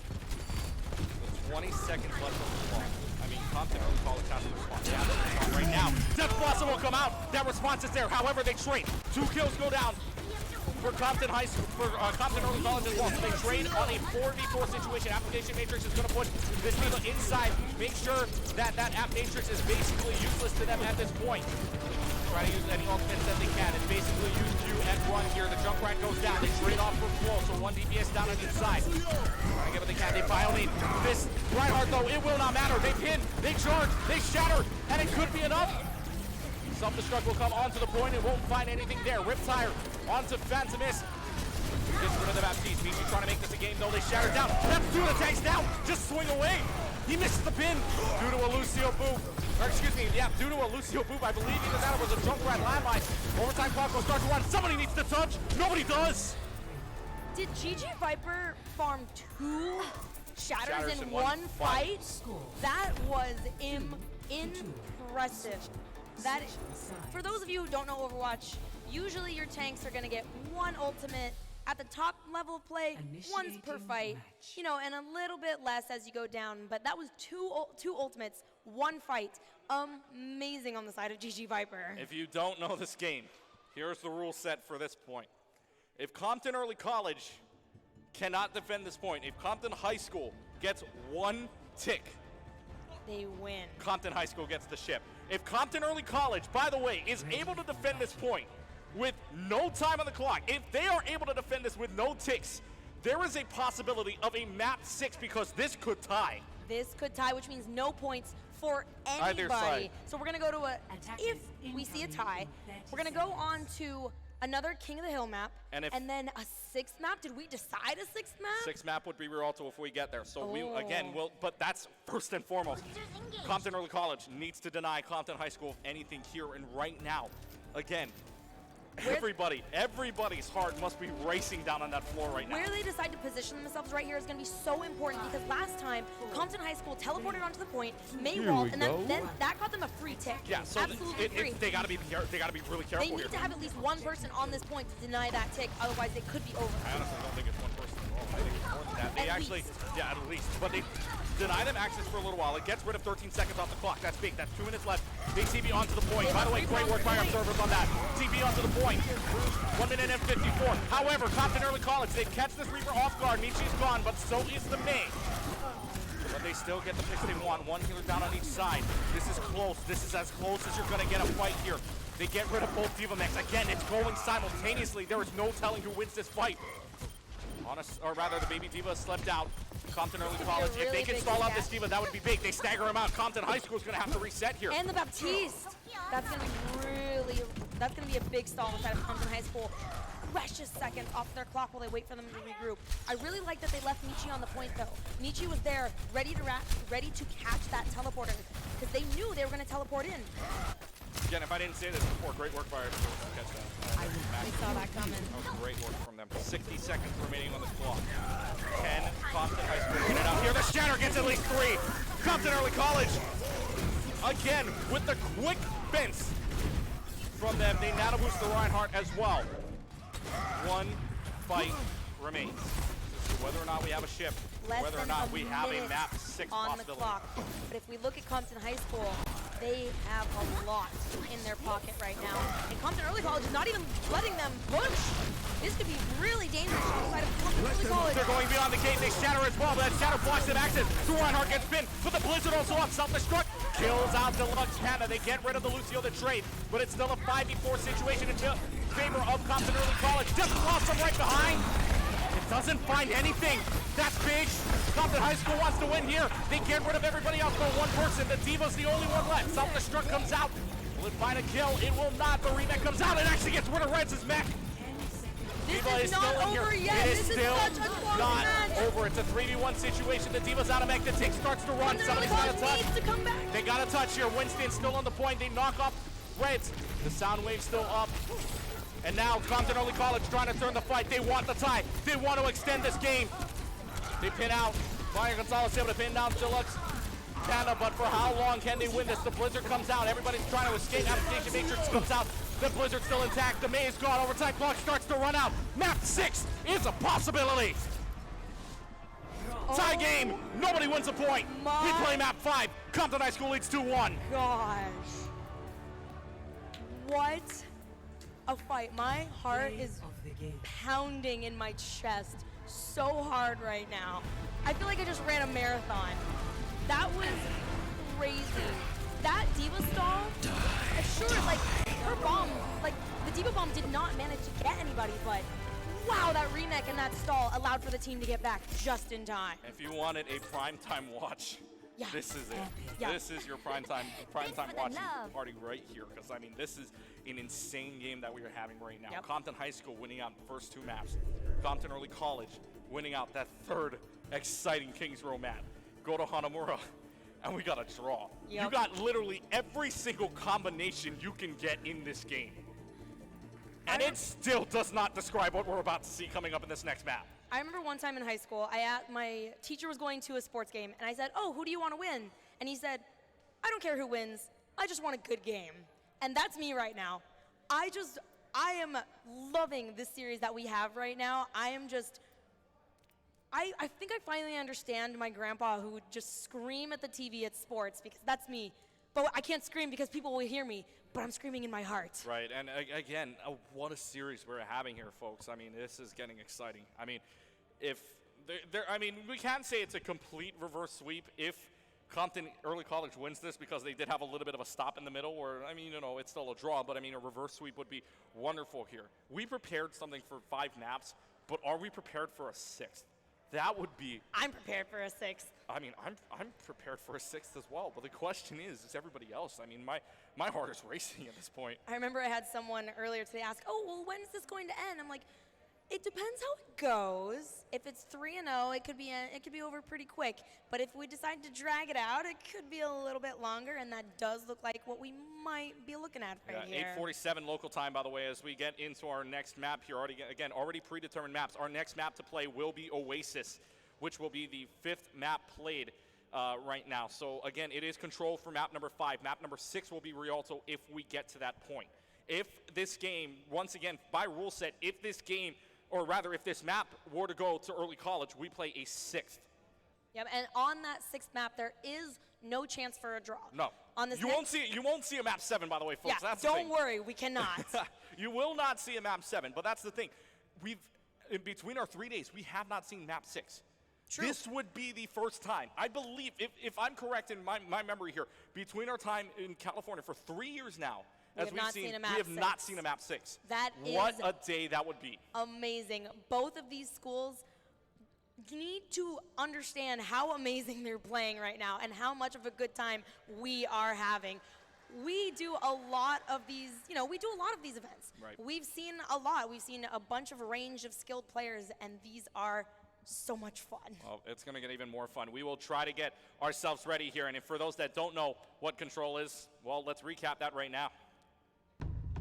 20 seconds left on the clock. I mean, Compton Early College has to respond. Yeah, they're responding right now. Death Blossom will come out. That response is there. However, they trade. 2 kills go down for Compton High School, for Compton Early College as well. So they trade on a 4v4 situation. Application Matrix is going to push this team inside. Make sure that App Matrix is basically useless to them at this point. Try to use any ultimates that they can. It's basically use Q and run here. The Junkrat goes down. They trade off for Flo, so 1 DPS down on each side. Trying to get what they can. They violate this Reinhardt, though. It will not matter. They pin, they charge, they shatter, and it could be enough. Self-destruct will come onto the point and won't find anything there. Riptire onto Phantomis. Gets rid of the Baptiste. Michi trying to make this a game, though. They shatter down. That's 2 attacks down. Just swing away. He misses the pin due to a Lucio boop. Or excuse me, yeah, due to a Lucio boop. I believe either that or was a Junkrat landmine. Overtime clock will start to run. Somebody needs to touch. Nobody does. Did GG Viper farm 2 shatters in one fight? That was impressive. That is, for those of you who don't know Overwatch, usually your tanks are going to get 1 ultimate at the top level of play, once per fight, you know, and a little bit less as you go down. But that was two ultimates, 1 fight. Amazing on the side of GG Viper. If you don't know this game, here's the rule set for this point. If Compton Early College cannot defend this point, if Compton High School gets 1 tick, they win. Compton High School gets the ship. If Compton Early College, by the way, is able to defend this point with no time on the clock, if they are able to defend this with no ticks, there is a possibility of a map 6 because this could tie. This could tie, which means no points for either anybody. side. So we're going to go to if we see a tie, we're going to go on to another King of the Hill map, And then a 6th map. Did we decide a 6th map? 6th map would be Rialto if we get there. So but that's first and foremost. Compton Early College needs to deny Compton High School of anything here and right now. Again, everybody's heart must be racing down on that floor right now. Where they decide to position themselves right here is going to be so important because last time Compton High School teleported onto the point, Maywald, and then that got them a free tick. Yeah, so absolutely free. They got to be really careful. They need to have at least one person on this point to deny that tick, otherwise they could be over. I honestly don't think it's one person at all. I think it's more than that. At least. But they deny them access for a little while. It gets rid of 13 seconds off the clock. That's big. That's 2 minutes left. Big TB onto the point. By the way, great work by our servers on that. TB onto the point. 1 minute and 54. However, Compton Early College, they catch this Reaper off guard. Michi's gone, but so is the May. But they still get the picks they want. One healer down on each side. This is close. This is as close as you're going to get a fight here. They get rid of both Diva mechs. Again, it's going simultaneously. There is no telling who wins this fight. Or rather, the baby Diva slept out. Compton Early College, if they can stall out this Diva, that would be big. They stagger him out. Compton High School is going to have to reset here. And the Baptiste. That's going to be a big stall inside of Compton High School. Precious seconds off their clock while they wait for them to regroup. I really like that they left Michi on the point though. Michi was there, ready to catch that teleporter because they knew they were going to teleport in. Again, if I didn't say this before, great work by our schools to catch that. We saw that coming. That was great work from them. 60 seconds remaining on this clock. 10, Compton High School get it out here. The Shatter gets at least 3. Compton Early College, again, with the quick fence from them. They nano boost the Reinhardt as well. 1 fight remains. Whether or not we have a ship, whether or not we have a map 6 on possibility. the clock. But if we look at Compton High School, they have a lot in their pocket right now. And Compton Early College is not even letting them push. This could be really dangerous outside of Compton Early College. They're going beyond the gate. They Shatter as well, but that Shatter blocks them access. The Reinhardt gets pinned, but the Blizzard also on self-destruct. Kills out Deluxe Panda. They get rid of the Lucio the trade, but it's still a 5v4 situation in favor of Compton Early College. Just lost them right behind. It doesn't find anything. That's big. Compton High School wants to win here. They get rid of everybody else but one person. The Diva's the only one left. Self-destruct comes out. Will it find a kill? It will not. The remake comes out. It actually gets rid of Reds' mech. Diva is not still in over here. yet. It is This is still such a close not match. over. It's a 3v1 situation. The Diva's out of mech. The tick starts to run. Compton Somebody's Early got to College touch. needs to come back. They got a touch here. Winston's still on the point. They knock off Reds. The sound wave's still up. And now Compton Early College trying to turn the fight. They want the tie. They want to extend this game. They pin out. Mario Gonzalez able to pin down Deluxe Panda, but for how long can they win this? The Blizzard comes out. Everybody's trying to escape. Application Matrix comes out. The Blizzard's still intact. The May is gone. Overtime clock starts to run out. Map 6 is a possibility. Tie game. Nobody wins a point. We play map 5. Compton High School leads 2-1. Gosh. What a fight. My heart is pounding in my chest so hard right now. I feel like I just ran a marathon. That was crazy. That Diva stall, sure, like, her bomb, like, the Diva bomb did not manage to get anybody, but wow, that remake and that stall allowed for the team to get back just in time. If you wanted a primetime watch, Yeah. this is it. Yeah. This is your primetime watching party right here, because I mean, this is an insane game that we are having right now. Yep. Compton High School winning out the first 2 maps. Compton Early College winning out that 3rd exciting Kings Row map. Go to Hanamura, and we got a draw. Yep. You got literally every single combination you can get in this game. And it still does not describe what we're about to see coming up in this next map. I remember one time in high school, my teacher was going to a sports game, and I said, "Oh, who do you want to win?" And he said, "I don't care who wins. I just want a good game." And that's me right now. I am loving this series that we have right now. I think I finally understand my grandpa who would just scream at the TV at sports, because that's me. But I can't scream because people will hear me, but I'm screaming in my heart. Right, and again, what a series we're having here, folks. I mean, this is getting exciting. I mean, we can't say it's a complete reverse sweep if Compton Early College wins this, because they did have a little bit of a stop in the middle where, I mean, you know, it's still a draw, but I mean, a reverse sweep would be wonderful here. We prepared something for 5 maps, but are we prepared for a 6th? That would be. I'm prepared for a 6th. I mean, I'm prepared for a 6th as well. But the question is everybody else? I mean, my heart is racing at this point. I remember I had someone earlier today ask, oh, well, when is this going to end? I'm like, it depends how it goes. If it's 3-0, it could be over pretty quick. But if we decide to drag it out, it could be a little bit longer, and that does look like what we might be looking at right here. 8:47 local time, by the way, as we get into our next map here. Already predetermined maps. Our next map to play will be Oasis, which will be the 5th map played right now. So again, it is control for map number 5. Map number 6 will be Rialto if we get to that point. If this game, once again, by rule set, if this map were to go to early college, we play a 6th. Yep, and on that 6th map, there is no chance for a draw. No. On this you won't see a map 7, by the way, folks. Yeah, That's the thing. don't worry, we cannot. You will not see a map 7, but that's the thing. In between our 3 days, we have not seen map 6. True. This would be the first time. I believe, if I'm correct in my memory here, between our time in California for 3 years now, we have not seen a map 6. That is what a day that would be. Amazing. Both of these schools need to understand how amazing they're playing right now and how much of a good time we are having. We do a lot of these, events. Right. We've seen a lot. We've seen a bunch of range of skilled players, and these are so much fun. Well, it's going to get even more fun. We will try to get ourselves ready here, and for those that don't know what control is, well, let's recap that right now.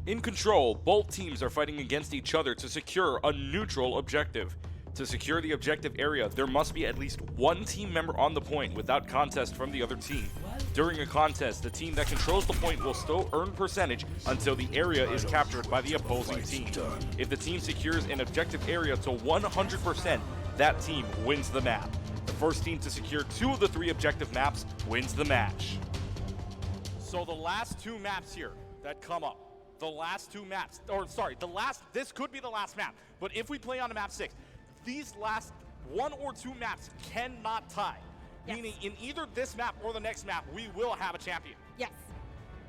In control, both teams are fighting against each other to secure a neutral objective. To secure the objective area, there must be at least one team member on the point without contest from the other team. During a contest, the team that controls the point will still earn percentage until the area is captured by the opposing team. If the team secures an objective area to 100%, that team wins the map. The first team to secure 2 of the 3 objective maps wins the match. So the last 2 maps here that come up, this could be the last map, but if we play on a map 6, these last 1 or 2 maps cannot tie. Yes. Meaning in either this map or the next map, we will have a champion. Yes.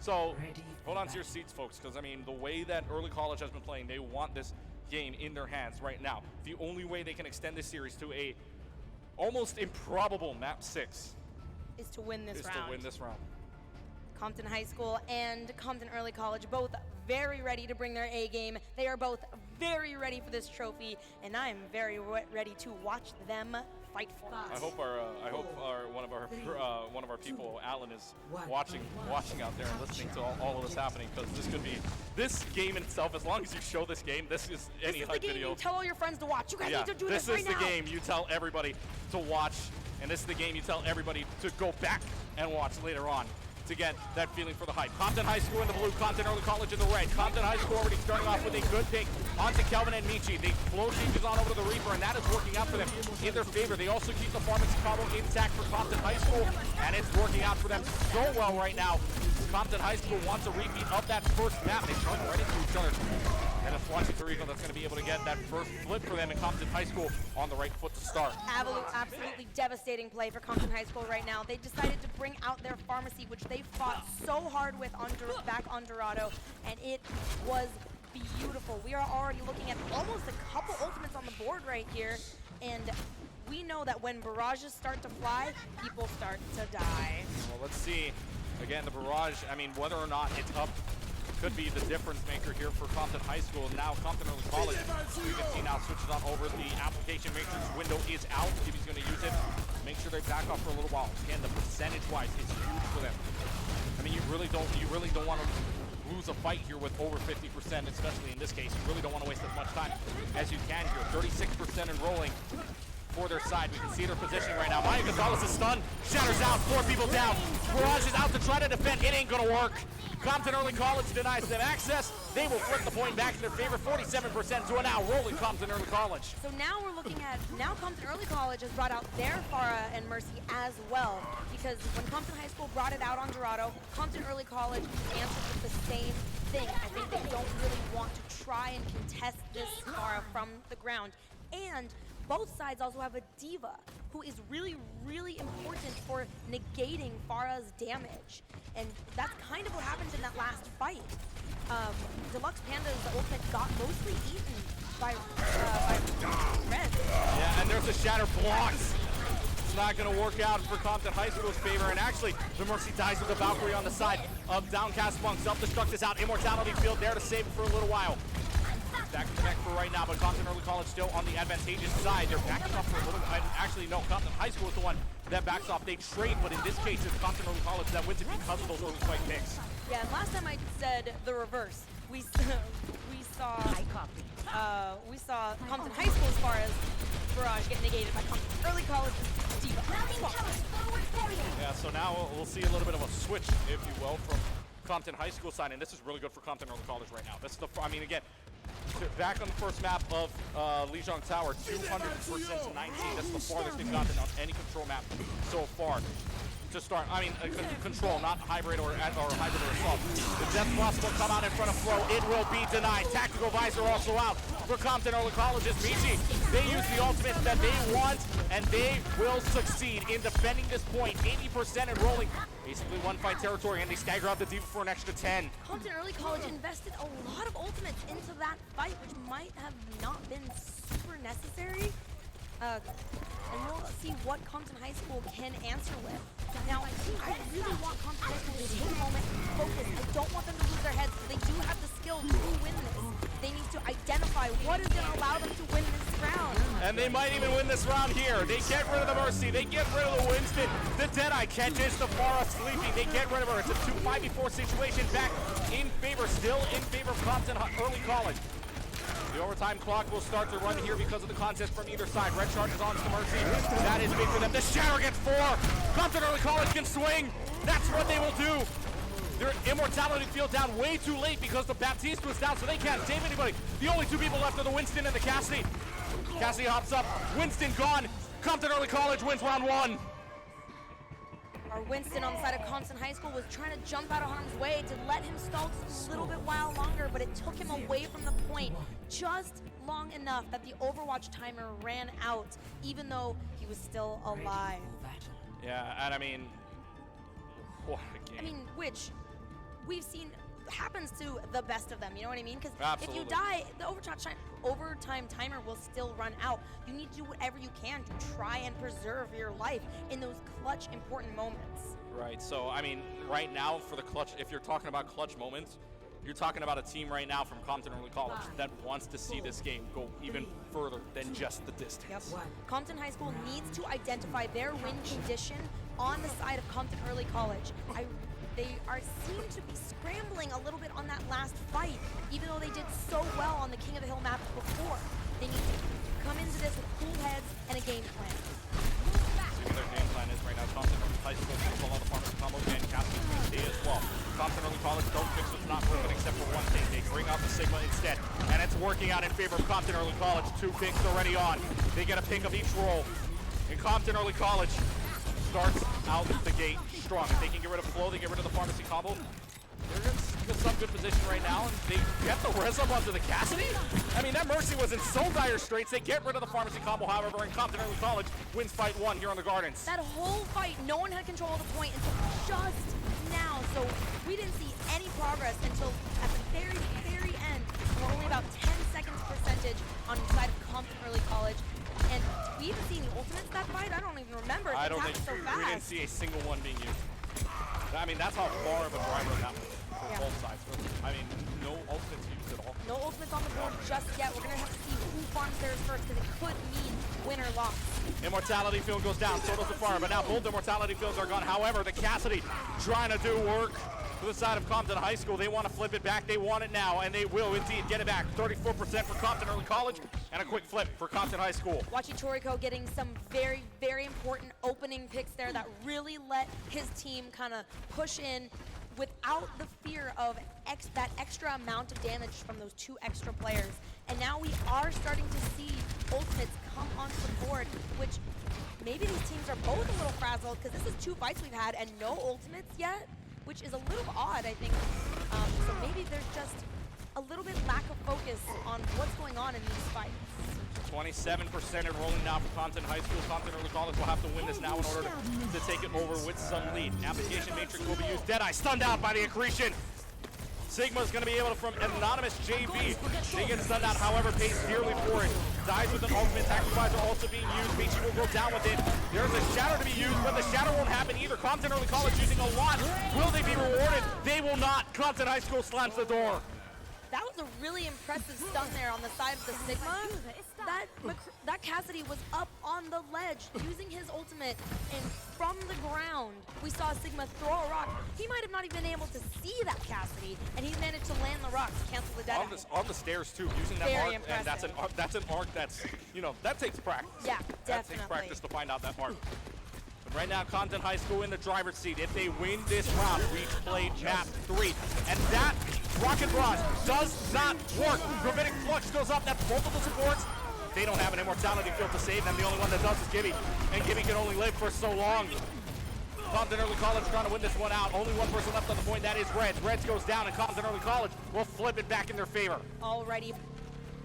So hold on to your seats, folks, because I mean, the way that early college has been playing, they want this game in their hands right now. The only way they can extend this series to a almost improbable map 6 is to win this round. Compton High School and Compton Early College, both very ready to bring their A game. They are both very ready for this trophy, and I am very ready to watch them fight for it. I hope one of our people, Alan, is watching out there and listening to all of this happening, because this game in itself. As long as you show this game, this is any HUD video. You tell all your friends to watch. You guys need to do this right now. This is the game you tell everybody to watch, and this is the game you tell everybody to go back and watch later on to get that feeling for the hype. Compton High School in the blue, Compton Early College in the red. Compton High School already starting off with a good pick onto Kelvin and Michi. The flow sheet is on over to the Reaper, and that is working out for them in their favor. They also keep the pharmacy combo intact for Compton High School, and it's working out for them so well right now. Compton High School wants a repeat of that first map. They run right into each other. And it's Watching Tarico that's going to be able to get that first flip for them in Compton High School on the right foot to start. Absolutely devastating play for Compton High School right now. They decided to bring out their pharmacy, which they fought so hard with back on Dorado, and it was beautiful. We are already looking at almost a couple ultimates on the board right here, and we know that when barrages start to fly, people start to die. Well, let's see. Again, the barrage, I mean, whether or not it's up could be the difference maker here for Compton High School. Now Compton Early College, you can see now switches on over. The application matrix window is out. If he's going to use it, make sure they back off for a little while. Again, the percentage-wise is huge for them. I mean, you really don't want to lose a fight here with over 50%, especially in this case. You really don't want to waste as much time as you can here. 36% enrolling for their side. We can see their positioning right now. Maya Gonzalez is stunned, shatters out, 4 people down. Barrage is out to try to defend. It ain't gonna work. Compton Early College denies them access. They will flip the point back in their favor, 47% to a now rolling Compton Early College. So now we're looking at, Compton Early College has brought out their Farah and Mercy as well, because when Compton High School brought it out on Dorado, Compton Early College answered with the same thing. I think they don't really want to try and contest this Farah from the ground. And both sides also have a diva who is really, really important for negating Farah's damage. And that's kind of what happened in that last fight. Deluxe Panda's ultimate got mostly eaten by Red. Yeah, and there's the shatter blocks. It's not going to work out for Compton High School's favor, and actually, the Mercy dies with the Valkyrie on the side of Downcast Monk. Self-destruct is out. Immortality Field there to save it for a little while. Back to the neck for right now, but Compton Early College still on the advantageous side. They're backing up for a little. Actually, no, Compton High School is the one that backs off. They trade, but in this case, it's Compton Early College that wins it because of those early fight picks. Yeah, and last time I said the reverse. We saw Compton High School as far as Barrage get negated by Compton Early College. Yeah, so now we'll see a little bit of a switch, if you will, from Compton High School side, and this is really good for Compton Early College right now. This is the, I mean, again, back on the first map of Lijiang Tower, 200% to 19. That's the farthest they've gotten on any control map so far. To start, I mean, control, not hybrid or hybrid or assault. If that's possible, come out in front of Flo. It will be denied. Tactical Visor also out for Compton Early College's BG. They use the ultimate that they want, and they will succeed in defending this point. 80% and rolling. Basically one fight territory, and they stagger out the D.Va for an extra 10. Compton Early College invested a lot of ultimates into that fight, which might have not been super necessary. And we'll see what Compton High School can answer with. Now, I really want Compton High School to take a moment, focus. I don't want them to lose their heads. They do have the skill to win this. They need to identify what is going to allow them to win this round. And they might even win this round here. They get rid of the Mercy. They get rid of the Winston. The Deadeye catches the Farah sleeping. They get rid of her. It's a 5v4 situation back in favor, still in favor of Compton Early College. The overtime clock will start to run here because of the contest from either side. Red charges on to Mercy. That is big for them. The Shatter gets 4. Compton Early College can swing. That's what they will do. Their Immortality Field down way too late because the Baptiste was down, so they can't save anybody. The only two people left are the Winston and the Cassidy. Cassidy hops up. Winston gone. Compton Early College wins round 1. Our Winston on the side of Compton High School was trying to jump out of harm's way to let him stall just a little bit while longer, but it took him away from the point just long enough that the Overwatch timer ran out, even though he was still alive. Yeah, and I mean, what a game. I mean, which we've seen happens to the best of them, you know what I mean? Because if you Absolutely. die, the overtime timer will still run out. You need to do whatever you can to try and preserve your life in those clutch, important moments. Right, so I mean, right now for the clutch, if you're talking about clutch moments, you're talking about a team right now from Compton Early College that wants to see this game go even further than just the distance. Yep. Compton High School needs to identify their win condition on the side of Compton Early College. They seem to be scrambling a little bit on that last fight, even though they did so well on the King of the Hill map before. They need to come into this with cool heads and a game plan. See what their game plan is right now. Compton Early High School control all the farmers combos and Cassidy D as well. Compton Early College don't fix what's not broken except for one thing. They bring out the Sigma instead, and it's working out in favor of Compton Early College. 2 picks already on. They get a pick of each roll. And Compton Early College starts out the gate strong. If they can get rid of Flow, they get rid of the pharmacy combo. They're in some good position right now, and they get the res up onto the Cassidy. I mean, that Mercy was in so dire straits. They get rid of the pharmacy combo, however, and Compton Early College wins fight 1 here on the Gardens. That whole fight, no one had control of the point until just now, so we didn't see any progress until at the very, very end. We're only about 10 seconds percentage on the side of Compton Early College. And we even seen the ultimates that fight? I don't even remember. I don't think so fast. we didn't see a single one being used. I mean, that's how far of a driver that was for both sides. I mean, no ultimates used at all. No ultimates on the board just yet. We're going to have to see who farms theirs first because it could mean win or loss. Immortality Field goes down, so does the farm, but now both Immortality Fields are gone. However, the Cassidy trying to do work to the side of Compton High School. They want to flip it back. They want it now, and they will indeed get it back. 34% for Compton Early College, and a quick flip for Compton High School. Watching Toriko getting some very, very important opening picks there that really let his team kind of push in without the fear of that extra amount of damage from those 2 extra players. And now we are starting to see ultimates come onto the board, which maybe these teams are both a little frazzled because this is 2 fights we've had and no ultimates yet, which is a little odd, I think. So maybe there's just a little bit lack of focus on what's going on in these fights. 27% enrolling now for Compton High School. Compton Early College will have to win this now in order to take it over with some lead. Application matrix will be used. Deadeye stunned out by the accretion. Sigma's going to be able to, from Anonymous JV, they get stunned out, however, pays dearly for it. Dies with an ultimate. Sacrificer also being used. Michi will go down with it. There's a shatter to be used, but the shatter won't happen either. Compton Early College using a lot. Will they be rewarded? They will not. Compton High School slams the door. That was a really impressive stun there on the side of the Sigma. That Cassidy was up on the ledge using his ultimate, and from the ground, we saw Sigma throw a rock. He might have not even been able to see that Cassidy, and he managed to land the rock to cancel the dead end. On the stairs too, using that Very arc, and that's an arc that's, you know, that takes practice. Yeah, That definitely. takes practice to find out that mark. Right now, Compton High School in the driver's seat. If they win this round, we play map 3. And that rocket barrage does not work. Gravitic Flux goes up. That's multiple supports. They don't have an immortality field to save them. The only one that does is Gibby. And Gibby can only live for so long. Compton Early College trying to win this one out. Only one person left on the point. That is Reds. Reds goes down, and Compton Early College will flip it back in their favor. Alrighty.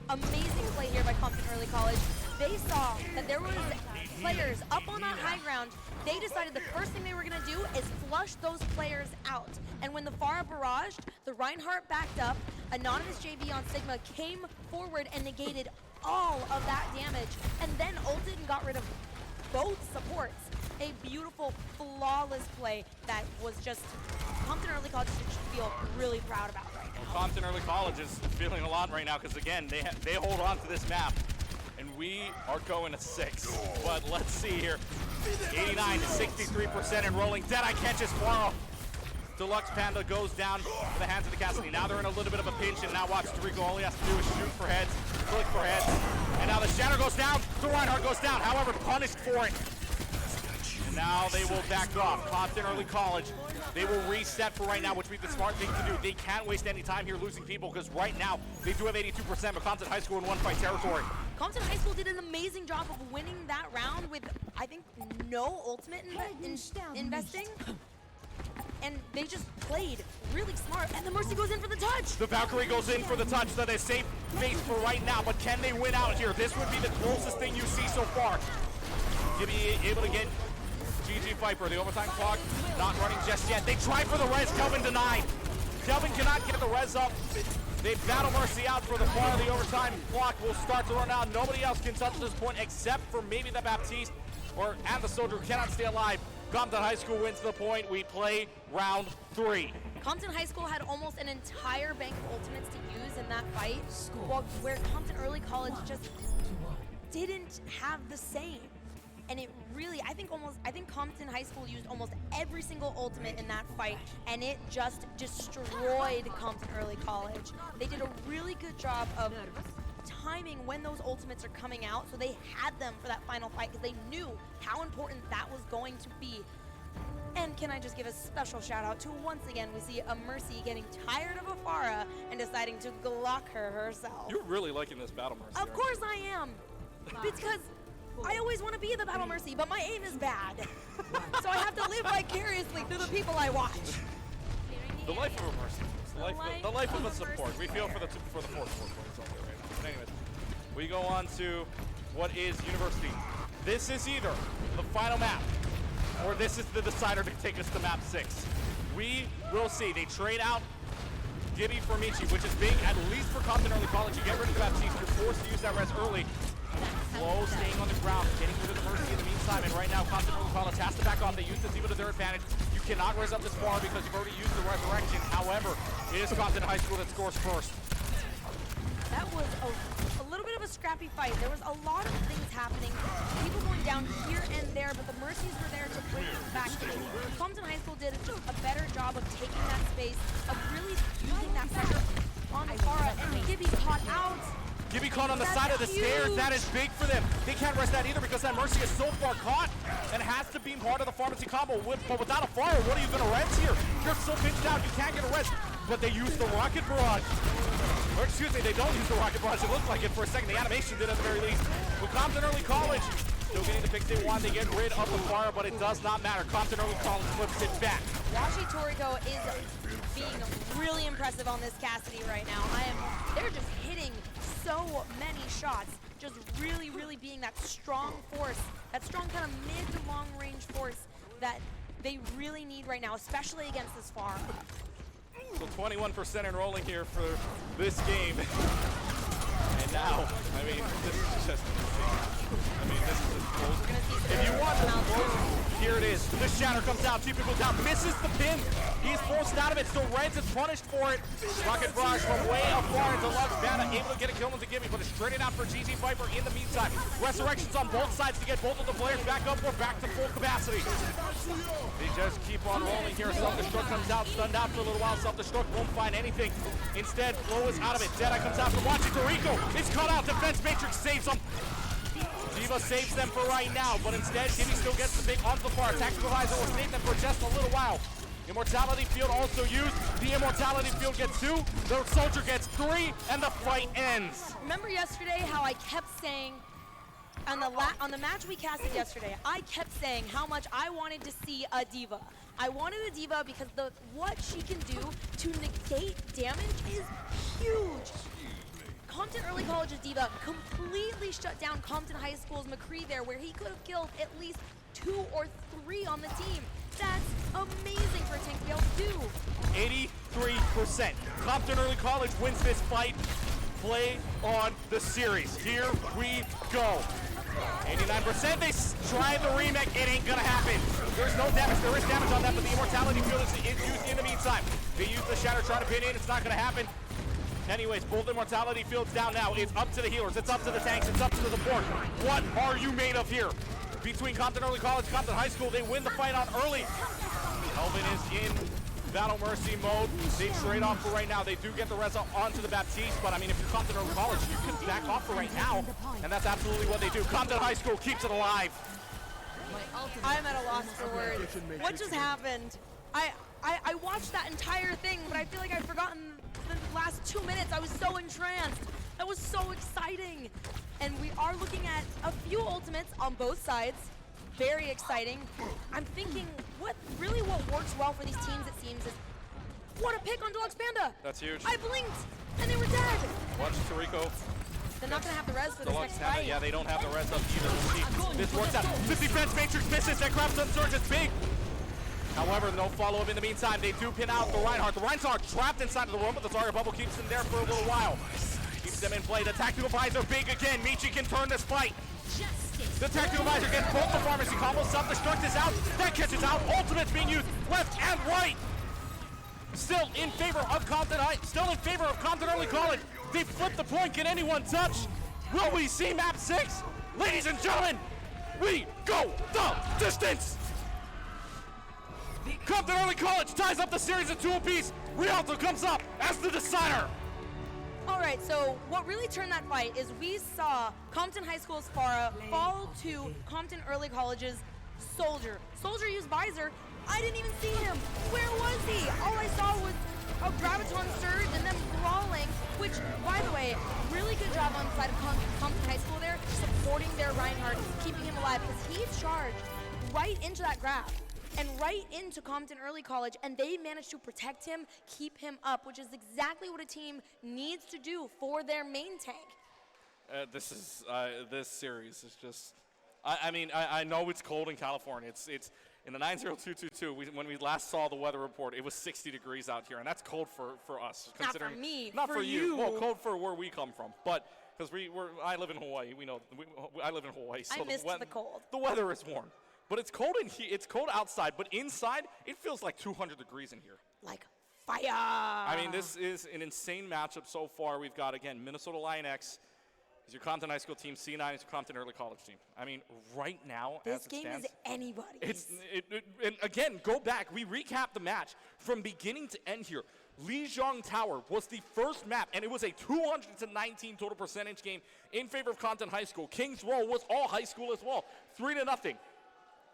Amazing play here by Compton Early College. They saw that there was players up on that high ground. They decided the first thing they were going to do is flush those players out. And when the Farah barraged, the Reinhardt backed up. Anonymous JV on Sigma came forward and negated all of that damage, and then ulted and got rid of both supports. A beautiful, flawless play that was just Compton Early College should feel really proud about right now. Well, Compton Early College is feeling a lot right now because, again, they hold on to this map. And we are going to 6. But let's see here. 89 to 63% and rolling. Deadeye catches Farah. Deluxe Panda goes down to the hands of the Cassidy. Now they're in a little bit of a pinch, and now watch Tarico. All he has to do is shoot for heads, click for heads. And now the Shatter goes down. The Reinhardt goes down, however, punished for it. And now they will back off. Compton Early College. They will reset for right now, which would be the smart thing to do. They can't waste any time here losing people because right now they do have 82%, but Compton High School in one fight territory. Compton High School did an amazing job of winning that round with, I think, no ultimate investing. And they just played really smart, and the Mercy goes in for the touch. The Valkyrie goes in for the touch, so they save face for right now, but can they win out here? This would be the closest thing you see so far. To be able to get GG Viper, the overtime clock not running just yet. They try for the res, Kelvin denied. Kelvin cannot get the res up. They battle Mercy out for the far. The overtime clock will start to run out. Nobody else can touch this point except for maybe the Baptiste and the Soldier who cannot stay alive. Compton High School wins the point. We play round 3. Compton High School had almost an entire bank of ultimates to use in that fight, where Compton Early College just didn't have the same. And it really, I think Compton High School used almost every single ultimate in that fight, and it just destroyed Compton Early College. They did a really good job of timing when those ultimates are coming out, so they had them for that final fight because they knew how important that was going to be. And can I just give a special shout out to, once again, we see a Mercy getting tired of a Farah and deciding to Glock her herself. You're really liking this battle, Mercy. Of course I am, because I always want to be the Battle Mercy, but my aim is bad. So I have to live vicariously through the people I watch. The life of a Mercy. The life of a support. We feel for the 4 support players out there right now. But anyways, we go on to what is University. This is either the final map, or this is the decider to take us to map 6. We will see. They trade out Gibby for Michi, which is big, at least for Compton Early College. You get rid of the Baptiste, you're forced to use that res early. Flow staying on the ground, getting rid of the Mercy in the meantime, and right now Compton Early College has to back off. They use the Ziva to their advantage. You cannot res up this far because you've already used the resurrection. However, it is Compton High School that scores first. That was a little bit of a scrappy fight. There was a lot of things happening. People going down here and there, but the Mercies were there to bring them back in. Compton High School did just a better job of taking that space, of really using that pressure on the Farah, and Gibby caught out. Gibby caught on the side of the stairs. That is big for them. They can't rest that either because that Mercy is so far caught and has to be part of the pharmacy combo. But without a Farah, what are you going to res here? You're so pinched out, you can't get a res. But they use the rocket barrage. Or excuse me, they don't use the rocket barrage. It looked like it for a second. The animation did at the very least. With Compton Early College still getting the picks they want. They get rid of the Farah, but it does not matter. Compton Early College flips it back. Washi Toriko is being really impressive on this Cassidy right now. They're just hitting so many shots, just really, really being that strong force, that strong kind of mid to long range force that they really need right now, especially against this Farah. So 21% enrolling here for this game. And now, I mean, this is just insane. I mean, this is just close. If you want to close, here it is. The shatter comes out, 2 people down, misses the pin. He's forced out of it, still Reds is punished for it. Rocket Barrage from way up far into Lux. Bana able to get a kill into Gimme, but it's straight it out for GG Viper in the meantime. Resurrections on both sides to get both of the players back up or back to full capacity. They just keep on rolling here. Self-destruct comes out, stunned out for a little while. Self-destruct won't find anything. Instead, Flo is out of it. Deadeye comes out from watching Rico. It's cut out. Defense Matrix saves him. Diva saves them for right now, but instead, Gimme still gets the big onto the far. Tactical Visor will save them for just a little while. Immortality Field also used. The Immortality Field gets 2, the Soldier gets 3, and the fight ends. Remember yesterday how I kept saying, on the match we casted yesterday, I kept saying how much I wanted to see a Diva. I wanted a Diva because what she can do to negate damage is huge. Compton Early College's Diva completely shut down Compton High School's McCree there, where he could have killed at least 2 or 3 on the team. That's amazing for a tank to be able to do. 83%. Compton Early College wins this fight. Play on the series. Here we go. 89%. They try the remake. It ain't gonna happen. There's no damage. There is damage on that, but the Immortality Field is used in the meantime. They use the Shatter, try to pin in. It's not gonna happen. Anyways, both Immortality Fields down now. It's up to the healers. It's up to the tanks. It's up to the support. What are you made of here? Between Compton Early College, Compton High School, they win the fight on early. Elvin is in Battle Mercy mode. They trade off for right now. They do get the res onto the Baptiste, but I mean, if you're Compton Early College, you can back off for right now, and that's absolutely what they do. Compton High School keeps it alive. I'm at a loss for words. What just happened? I watched that entire thing, but I feel like I've forgotten the last 2 minutes. I was so entranced. That was so exciting. And we are looking at a few ultimates on both sides. Very exciting. I'm thinking what works well for these teams, it seems, is what a pick on Deluxe Panda. That's huge. I blinked and they were dead. Watch Tariko. They're not gonna have the res for this Deluxe next Panda, fight. yeah, they don't have the res up either. We'll see. This works out. The defense matrix misses. That Craftstone Surge is big. However, no follow-up in the meantime. They do pin out the Reinhardt. The Reinhardt trapped inside of the room, but the Zarya bubble keeps them there for a little while. Keeps them in play. The Tactical Visor big again. Michi can turn this fight. The Tactical Visor gets both the pharmacy combos. Self-destruct is out. That catches out. Ultimate's being used left and right. Still in favor of Compton High. Still in favor of Compton Early College. They flip the point. Can anyone touch? Will we see map 6? Ladies and gentlemen, we go the distance. Compton Early College ties up the series at 2 apiece. Rialto comes up as the decider. All right, so what really turned that fight is we saw Compton High School's Farah fall to Compton Early College's Soldier. Soldier used Visor. I didn't even see him. Where was he? All I saw was a Graviton Surge and them brawling, which, by the way, really good job on the side of Compton High School there, supporting their Reinhardt, keeping him alive, because he charged right into that grab and right into Compton Early College, and they managed to protect him, keep him up, which is exactly what a team needs to do for their main tank. This series is just, I know it's cold in California. It's in the 90222, when we last saw the weather report, it was 60 degrees out here, and that's cold for us. Not for me, Not for you. Well, you. Cold for where we come from, but because I live in Hawaii. We know, I live in Hawaii. So I missed the cold. The weather is warm. But it's cold in here. It's cold outside, but inside it feels like 200 degrees in here. Like fire. I mean, this is an insane matchup so far. We've got again Minnesota Lion X is your Compton High School team. C9 is your Compton Early College team. I mean, right now this as it game stands, is anybody's. And again, go back. We recap the match from beginning to end here. Lijiang Tower was the first map, and it was a 200-19 total percentage game in favor of Compton High School. King's Row was all high school as well, 3-0.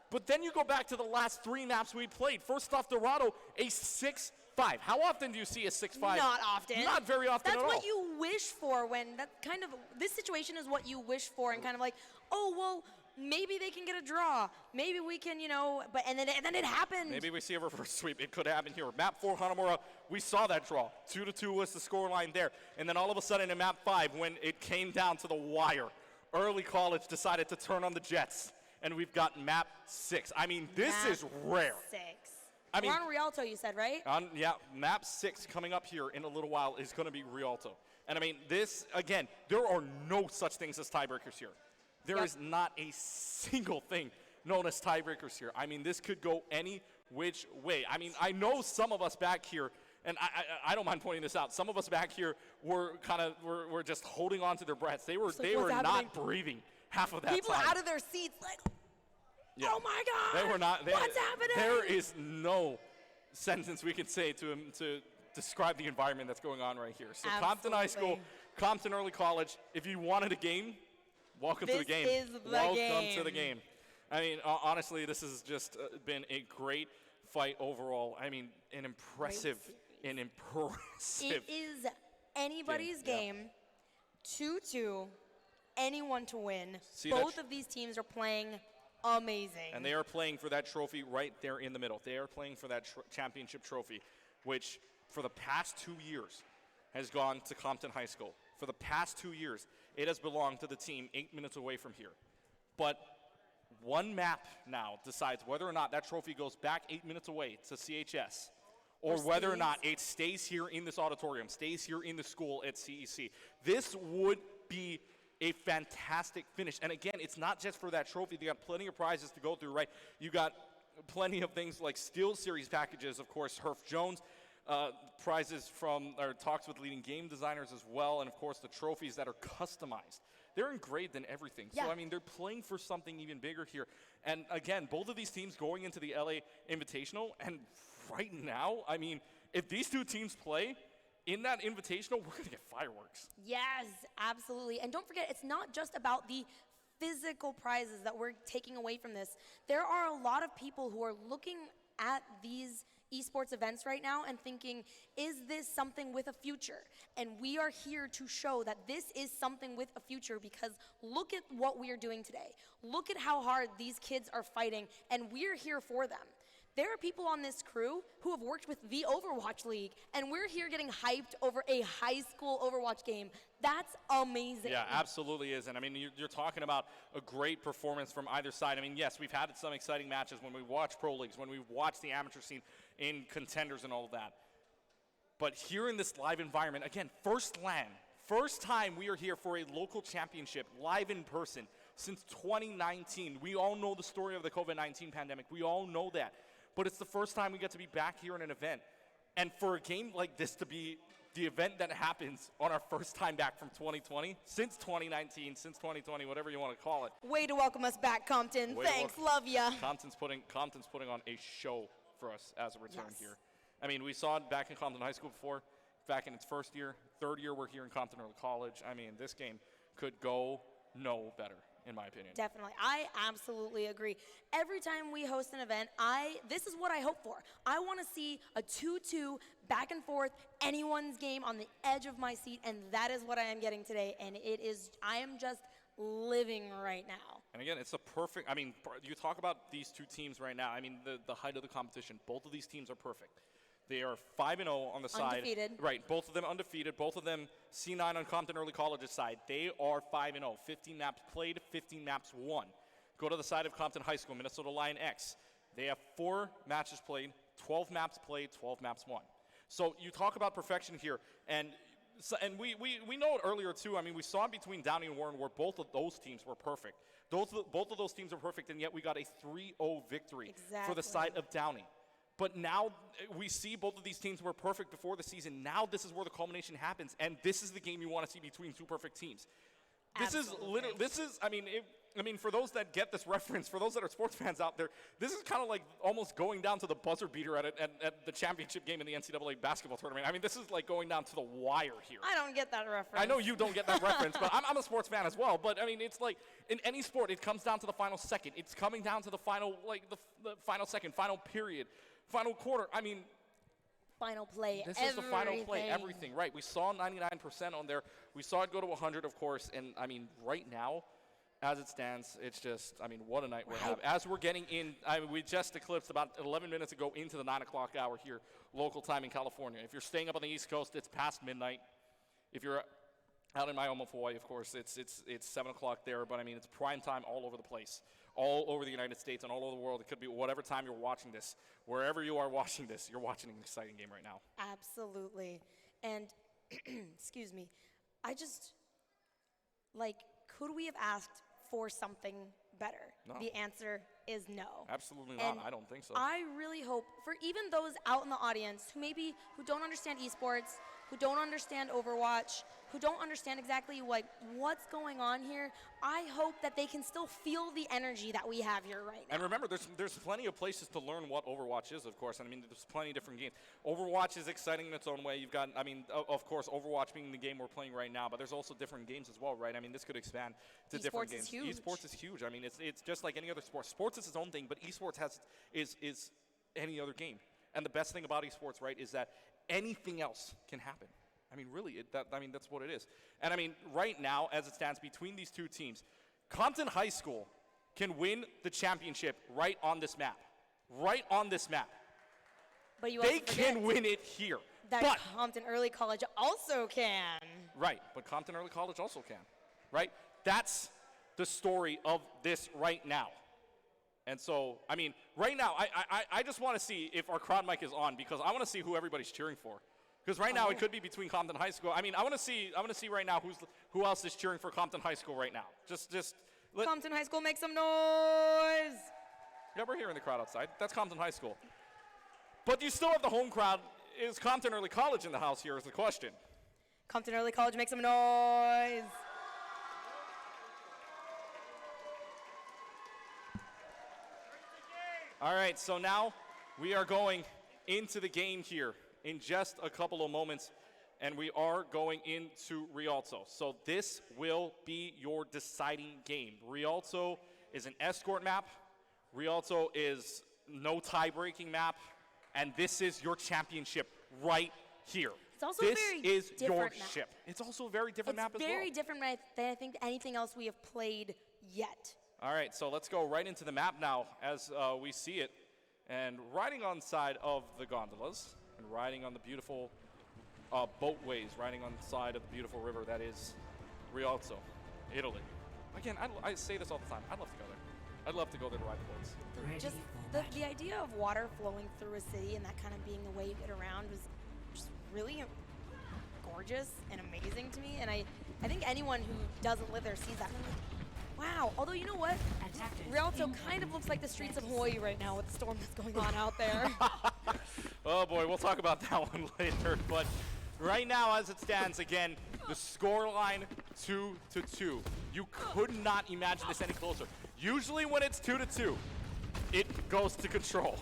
But then you go back to the last 3 maps we played. First off, Dorado, a 6-5. How often do you see a 6-5? Not often. Not very often at all. That's what you wish for when that kind of, this situation is what you wish for, and kind of like, oh, well, maybe they can get a draw. Maybe we can, but and then it happened. Maybe we see a reverse sweep. It could happen here. Map 4, Hanamura, we saw that draw. 2-2 was the scoreline there. And then all of a sudden in map 5, when it came down to the wire, Early College decided to turn on the Jets. And we've got map 6. I mean, this is rare. 6. I mean, we're on Rialto, you said, right? Yeah, map 6 coming up here in a little while is going to be Rialto. And I mean, this, again, there are no such things as tiebreakers here. There is not a single thing known as tiebreakers here. I mean, this could go any which way. I mean, I know some of us back here, and I don't mind pointing this out, some of us back here were were just holding on to their breaths. They were not breathing half of that People time. out of their seats like, oh my God, They were not. what's happening? There is no sentence we could say to describe the environment that's going on right here. So Compton High School, Compton Early College, if you wanted a game, welcome to the game. This is the welcome to the game. I mean, honestly, this has just been a great fight overall. I mean, an impressive. It is anybody's game. 2-2, anyone to win. Both of these teams are playing amazing. And they are playing for that trophy right there in the middle. They are playing for that championship trophy, which for the past 2 years has gone to Compton High School. For the past 2 years, it has belonged to the team 8 minutes away from here. But one map now decides whether or not that trophy goes back 8 minutes away to CHS, or whether or not it stays here in this auditorium, stays here in the school at CEC. This would be a fantastic finish. And again, it's not just for that trophy. They got plenty of prizes to go through, right? You got plenty of things like Steel Series packages, of course, Herf Jones, prizes from, or talks with leading game designers as well, and of course the trophies that are customized. They're engraved in everything. Yeah. So, I mean, they're playing for something even bigger here. And again, both of these teams going into the LA Invitational, and right now, I mean, if these two teams play in that Invitational, we're going to get fireworks. Yes, absolutely. And don't forget, it's not just about the physical prizes that we're taking away from this. There are a lot of people who are looking at these esports events right now and thinking, is this something with a future? And we are here to show that this is something with a future, because look at what we are doing today. Look at how hard these kids are fighting, and we're here for them. There are people on this crew who have worked with the Overwatch League, and we're here getting hyped over a high school Overwatch game. That's amazing. Yeah, absolutely is. And I mean, you're talking about a great performance from either side. I mean, yes, we've had some exciting matches when we watch pro leagues, when we've watched the amateur scene in contenders and all of that. But here in this live environment, again, first LAN, first time we are here for a local championship live in person since 2019. We all know the story of the COVID-19 pandemic. We all know that. But it's the first time we get to be back here in an event. And for a game like this to be the event that happens on our first time back from 2020, since 2019, since 2020, whatever you want to call it. Way to welcome us back, Compton. Thanks, love ya. Compton's putting on a show for us as a return here. I mean, we saw it back in Compton High School before, back in its first year. Third year, we're here in Compton Early College. I mean, this game could go no better, in my opinion. Definitely. I absolutely agree. Every time we host an event, this is what I hope for. I want to see a 2-2 back and forth, anyone's game on the edge of my seat, and that is what I am getting today. And I am just living right now. And again, it's a perfect, I mean, you talk about these two teams right now. I mean, the height of the competition, both of these teams are perfect. They are 5-0 on the side. Undefeated. Right, both of them undefeated. Both of them C9 on Compton Early College's side. They are 5-0. 15 maps played, 15 maps won. Go to the side of Compton High School, Minnesota Lion X. They have 4 matches played, 12 maps played, 12 maps won. So you talk about perfection here, and we know it earlier too. I mean, we saw it between Downey and Warren where both of those teams were perfect. Both of those teams are perfect, and yet we got a 3-0 victory for the side of Downey. But now we see both of these teams were perfect before the season. Now this is where the culmination happens, and this is the game you want to see between two perfect teams. This is literally, I mean, for those that get this reference, for those that are sports fans out there, this is kind of like almost going down to the buzzer beater at the championship game in the NCAA basketball tournament. I mean, this is like going down to the wire here. I don't get that reference. I know you don't get that reference, but I'm a sports fan as well. But I mean, it's like in any sport, it comes down to the final second. It's coming down to the final, like the final second, final period, final quarter. I mean, final play, this is the final play, everything, right? We saw 99% on there. We saw it go to 100, of course, and I mean, right now, as it stands, it's just, I mean, what a night we're having. As we're getting in, we just eclipsed about 11 minutes ago into the 9 o'clock hour here, local time in California. If you're staying up on the East Coast, it's past midnight. If you're out in my home of Hawaii, of course, it's 7 o'clock there, but I mean, it's prime time all over the place all over the United States and all over the world. It could be whatever time you're watching this. Wherever you are watching this, you're watching an exciting game right now. Absolutely. And, excuse me, I just, like, could we have asked for something better? No. The answer is no. Absolutely not. And I don't think so. I really hope for even those out in the audience who don't understand esports, who don't understand Overwatch, who don't understand exactly like what's going on here, I hope that they can still feel the energy that we have here right now. And remember, there's plenty of places to learn what Overwatch is, of course. And I mean, there's plenty of different games. Overwatch is exciting in its own way. You've got, I mean, of course, Overwatch being the game we're playing right now, but there's also different games as well, right? I mean, this could expand to different games. Esports is huge. Esports is huge. I mean, it's just like any other sport. Sports is its own thing, but esports is any other game. And the best thing about esports, right, is that anything else can happen. I mean, really, that's what it is. And I mean, right now, as it stands between these two teams, Compton High School can win the championship right on this map. Right on this map. But you they also forget can win it here. that but, Compton Early College also can. right, but Compton Early College also can. Right? That's the story of this right now. And so, I mean, right now, I just want to see if our crowd mic is on because I want to see who everybody's cheering for. Because right now it could be between Compton High School. I mean, I want to see right now who else is cheering for Compton High School right now. Compton High School, make some noise. Yeah, we're hearing the crowd outside. That's Compton High School. But you still have the home crowd. Is Compton Early College in the house here is the question. Compton Early College, make some noise. All right, so now we are going into the game here in just a couple of moments, and we are going into Rialto. So this will be your deciding game. Rialto is an escort map. Rialto is no tie-breaking map, and this is your championship right here. It's also this a very is different your map. ship. It's also a very different map as well. It's very different than I think anything else we have played yet. All right, so let's go right into the map now as we see it. And riding on side of the gondolas and riding on the beautiful boatways, riding on the side of the beautiful river that is Rialto, Italy. Again, I say this all the time. I'd love to go there. I'd love to go there to ride the boats. Just the idea of water flowing through a city and that kind of being the way you get around was just really gorgeous and amazing to me. And I think anyone who doesn't live there sees that. Wow, although you know what? Rialto kind of looks like the streets of Hawaii right now with the storm that's going on out there. Oh boy, we'll talk about that one later. But right now, as it stands, again, the score line 2-2. You could not imagine this any closer. Usually when it's 2-2, it goes to control.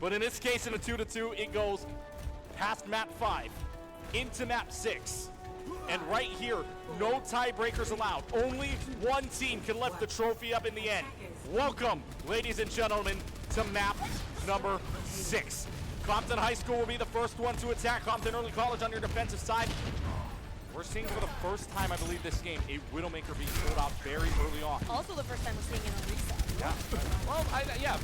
But in this case, in a 2-2, it goes past map 5, into map 6. And right here, no tiebreakers allowed. Only one team can lift the trophy up in the end. Welcome, ladies and gentlemen, to map number 6. Compton High School will be the first one to attack Compton Early College on your defensive side. We're seeing for the first time, I believe, this game, a Widowmaker being pulled out very early on. Also the first time we're seeing it on reset. Yeah. Well,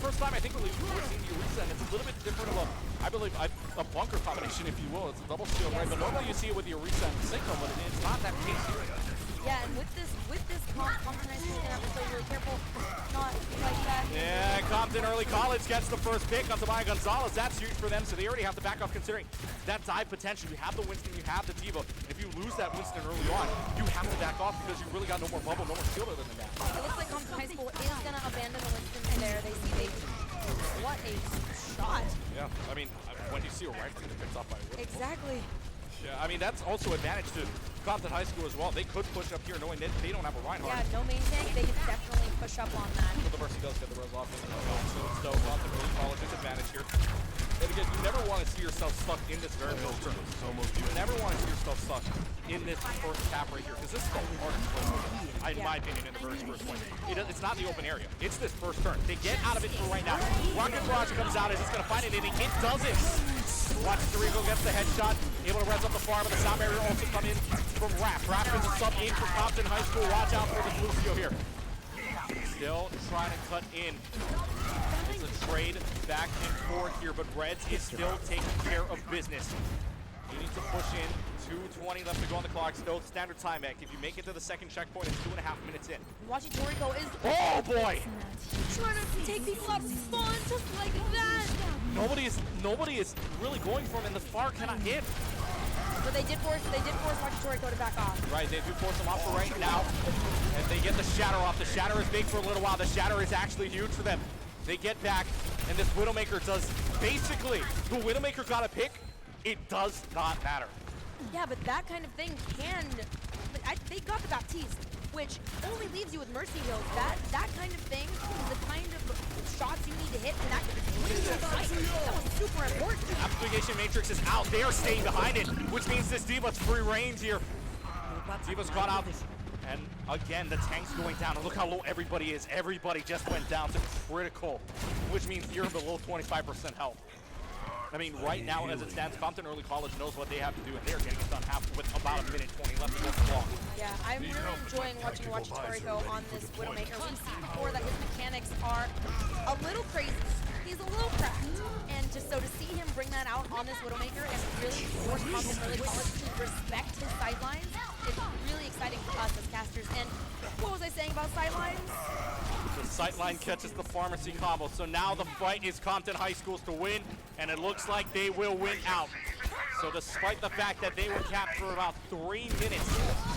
first time I think we're seeing the Orisa, and it's a little bit different of I believe, a bunker combination, if you will. It's a double shield, right? But normally you see it with the Orisa and the Synchro, but it's not that case here. Yeah, and with this Compton High School, gonna have to play really careful, not like that. Yeah, Compton Early College gets the first pick on Tobias Gonzalez. That's huge for them, so they already have to back off considering that dive potential. You have the Winston, you have the Diva. If you lose that Winston early on, you have to back off because you really got no more bubble, no more shield other than that. It looks like Compton High School is gonna abandon the Winston there. They see what a shot. Yeah, I mean, when you see a rifle that picks up by a Winston. Exactly. Yeah, I mean, that's also advantage to Compton High School as well. They could push up here knowing that they don't have a Reinhardt. Yeah, no main tank. They can definitely push up on that. But the Mercy does get the res off. So Compton Early College disadvantage here. And again, you never want to see yourself stuck in this very first turn. You never want to see yourself stuck in this first cap right here, because this is the hardest place, in my opinion, in the very first point. It's not the open area. It's this first turn. They get out of it for right now. Rocket Barrage comes out as it's going to find an inning. It doesn't. Watch Dorigo gets the headshot. Able to res up the farm, but the sound barrier also come in from Raph. Raph is a sub in for Compton High School. Watch out for the Lucio here. Still trying to cut in. It's a trade back and forth here, but Reds is still taking care of business. You need to push in. 2:20 left to go on the clock. Still standard time back. If you make it to the second checkpoint, it's 2.5 minutes in. Washi Toriko is Oh boy! trying to take people out fun just like that. Nobody is really going for him, and the far cannot hit. But they did force Washi Toriko to back off. Right, they do force him off for right now. And they get the shatter off. The shatter is big for a little while. The shatter is actually huge for them. They get back, and this Widowmaker does basically, the Widowmaker got a pick. It does not matter. Yeah, but that kind of thing can, they got the Baptiste, which only leaves you with Mercy Heals. That kind of thing is the kind of shots you need to hit, and that could win you a fight. That was super important. Application Matrix is out. They are staying behind it, which means this D.Va's free range here. D.Va's caught out. And again, the tank's going down. And look how low everybody is. Everybody just went down to critical, which means you're below 25% health. I mean, right now, as it stands, Compton Early College knows what they have to do, and they're getting it done with about 1:20 left to go the clock. Yeah, I'm really enjoying watching Washi Toriko on this Widowmaker. We've seen before that his mechanics are a little crazy. He's a little cracked. And so to see him bring that out on this Widowmaker and really force Compton Early College to respect his sidelines, it's really exciting for us as casters. And what was I saying about sidelines? The sightline catches the pharmacy combo. So now the fight is Compton High School's to win, and it looks like they will win out. So despite the fact that they were capped for about 3 minutes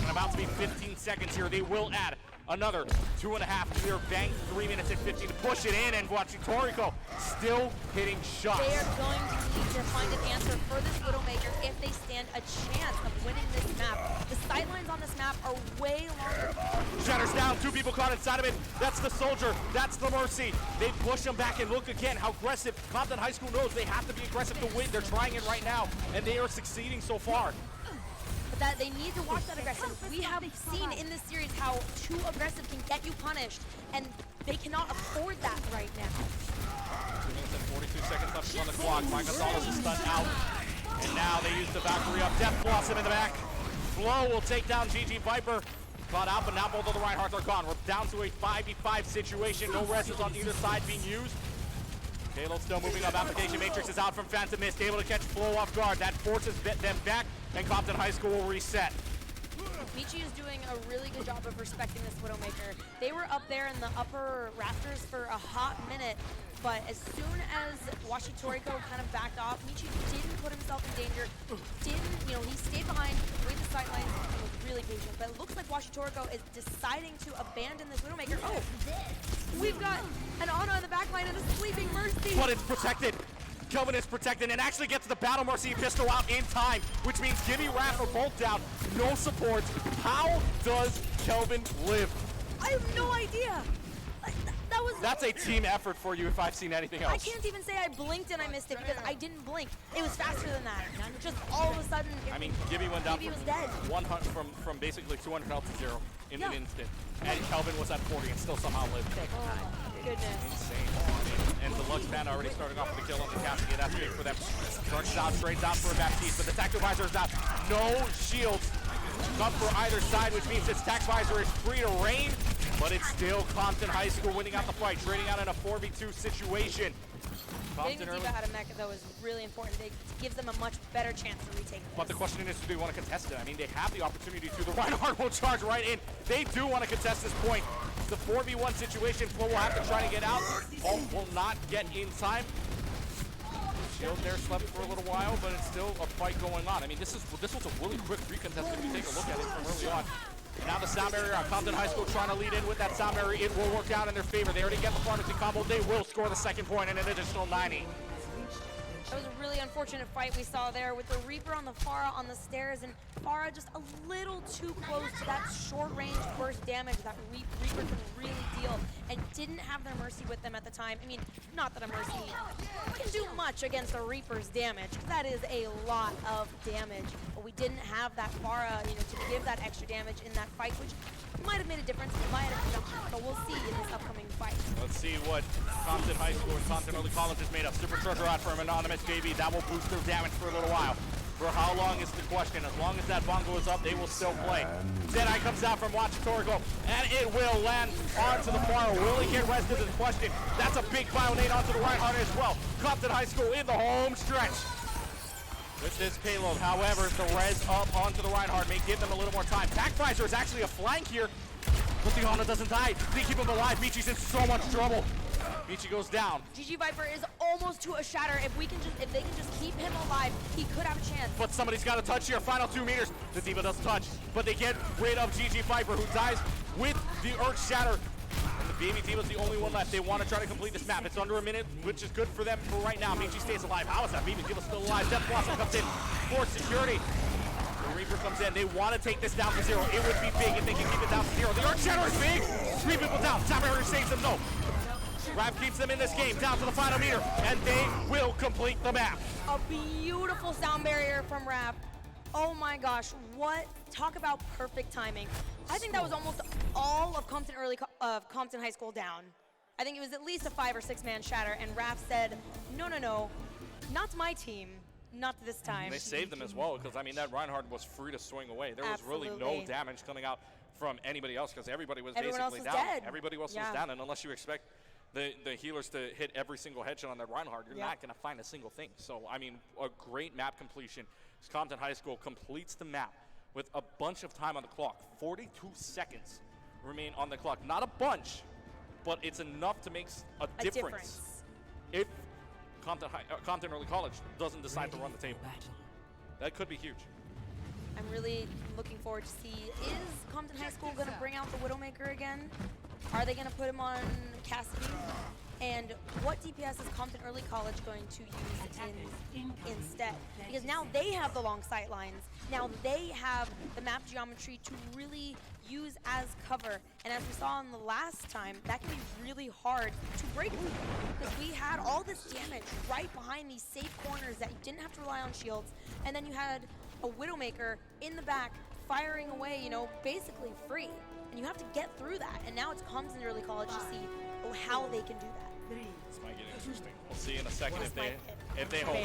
and about to be 15 seconds here, they will add another 2.5 to their bank, 3 minutes and 15 to push it in, and watching Toriko still hitting shots. They are going to need to find an answer for this Widowmaker if they stand a chance of winning this map. The sightlines on this map are way longer. Shatters down, 2 people caught inside of it. That's the Soldier, that's the Mercy. They push them back and look again how aggressive. Compton High School knows they have to be aggressive to win. They're trying it right now, and they are succeeding so far. But that they need to watch that aggression. We have seen in this series how too aggressive can get you punished, and they cannot afford that right now. 2 minutes and 42 seconds left on the clock. Mike Gonzalez is stunned out, and now they use the Valkyrie up. Death Blossom in the back. Flow will take down GG Viper. Caught out, but now both of the Reinhardts are gone. We're down to a 5v5 situation. No rests on either side being used. Halo still moving up. Application Matrix is out from Phantom Mist, able to catch Flow off guard. That forces them back, and Compton High School will reset. Michi is doing a really good job of respecting this Widowmaker. They were up there in the upper rafters for a hot minute, but as soon as Washi Toriko kind of backed off, Michi didn't put himself in danger, he stayed behind, played the sidelines, and was really patient. But it looks like Washi Toriko is deciding to abandon this Widowmaker. Oh, we've got an Ana in the backline and a sleeping Mercy. But it's protected. Kelvin is protected and actually gets the Battle Mercy pistol out in time, which means Gibby, Raph are both down. No support. How does Kelvin live? I have no idea. That's a team effort for you if I've seen anything else. I can't even say I blinked and I missed it because I didn't blink. It was faster than that. Just all of a sudden, I mean, Gibby went down Gibby was dead. from basically 200 health to 0 in an instant. And Kelvin was at 40 and still somehow lived. Oh, goodness. Insane. And the Lux Panda already starting off with a kill on the Cassidy. That's big for them. Starts out straight down for a Baptiste, but the Tactical Visor is down. No shields up for either side, which means this Tac Visor is free to rain, but it's still Compton High School winning out the fight, trading out in a 4v2 situation. Getting the D.Va out of Mecha, though, is really important. It gives them a much better chance to retake this. But the question is, do they want to contest it? I mean, they have the opportunity to. The Reinhardt will charge right in. They do want to contest this point. The 4v1 situation, Flo will have to try to get out. All will not get in time. Shield there slept for a little while, but it's still a fight going on. I mean, this was a really quick recontest if you take a look at it from early on. Now the sound barrier on Compton High School trying to lead in with that sound barrier. It will work out in their favor. They already get the pharmacy combo. They will score the second point and an additional 90. That was a really unfortunate fight we saw there with the Reaper on the Pharah on the stairs, and Pharah just a little too close to that short-range burst damage that Reaper can really deal, and didn't have their Mercy with them at the time. I mean, not that a Mercy can do much against a Reaper's damage. That is a lot of damage, but we didn't have that Pharah, to give that extra damage in that fight, which might have made a difference. It might have been, but we'll see in this upcoming fight. Let's see what Compton High School and Compton Early College is made of. Super Treasure out from Anonymous JV. That will boost their damage for a little while. For how long is the question? As long as that bongo is up, they will still play. Deadeye comes out from Washi Toriko, and it will land onto the far. Will he get rested is the question. That's a big bio nade onto the Reinhardt as well. Compton High School in the home stretch. with this payload. However, the res up onto the Reinhardt may give them a little more time. Packvisor is actually a flank here, but the Honda doesn't die. They keep him alive. Michi's in so much trouble. Michi goes down. GG Viper is almost to a shatter. If they can just keep him alive, he could have a chance. But somebody's got to touch here. Final 2 meters. The D.Va does touch, but they get rid of GG Viper, who dies with the Earth Shatter. And the baby D.Va's the only one left. They want to try to complete this map. It's under a minute, which is good for them for right now. Michi stays alive. How is that? Baby D.Va's still alive. Death Blossom comes in for security. The Reaper comes in. They want to take this down to 0. It would be big if they can keep it down to 0. The Earth Shatter is big. 3 people down. Top Barrier saves them. No. Rav keeps them in this game, down to the final meter, and they will complete the map. A beautiful sound barrier from Rav. Oh my gosh, talk about perfect timing. I think that was almost all of Compton High School down. I think it was at least a 5 or 6 man shatter, and Rav said, no, not my team, not this time. And they saved them as well, because I mean, that Reinhardt was free to swing away. There was really no damage coming out from anybody else, because everybody was basically down. Dead. Everybody else was down, and unless you expect the healers to hit every single headshot on that Reinhardt, you're not going to find a single thing. So, I mean, a great map completion. Compton High School completes the map with a bunch of time on the clock. 42 seconds remain on the clock. Not a bunch, but it's enough to make a difference. If Compton Early College doesn't decide to run the table. That could be huge. I'm really looking forward to see, is Compton High School going to bring out the Widowmaker again? Are they going to put him on Cassidy? And what DPS is Compton Early College going to use instead? Because now they have the long sight lines. Now they have the map geometry to really use as cover. And as we saw in the last time, that can be really hard to break through. Because we had all this damage right behind these safe corners that you didn't have to rely on shields. And then you had a Widowmaker in the back firing away, you know, basically free. And you have to get through that. And now it's Compton Early College to see how they can do that. This might get interesting. We'll see in a second if they hold.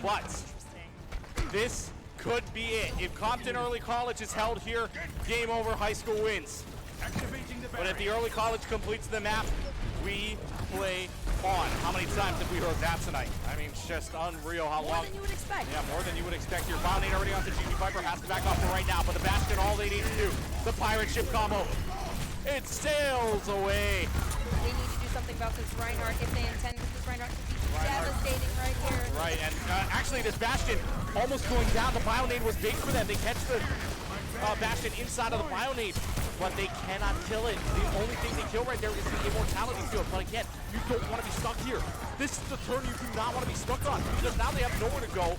But this could be it. If Compton Early College is held here, game over, high school wins. But if the Early College completes the map, we play on. How many times have we heard that tonight? I mean, it's just unreal how long. More than you would expect. Yeah, more than you would expect. Your Founding already onto GG Viper, has to back off for right now, but the Bastion, all they need to do, the pirate ship combo, it sails away. They need to do something about this Reinhardt if they intend this Reinhardt to be devastating right here. Right, and actually this Bastion almost going down. The Bionade was big for them. They catch the Bastion inside of the Bionade, but they cannot kill it. The only thing they kill right there is the Immortality Field. But again, you don't want to be stuck here. This is the turn you do not want to be stuck on, because now they have nowhere to go.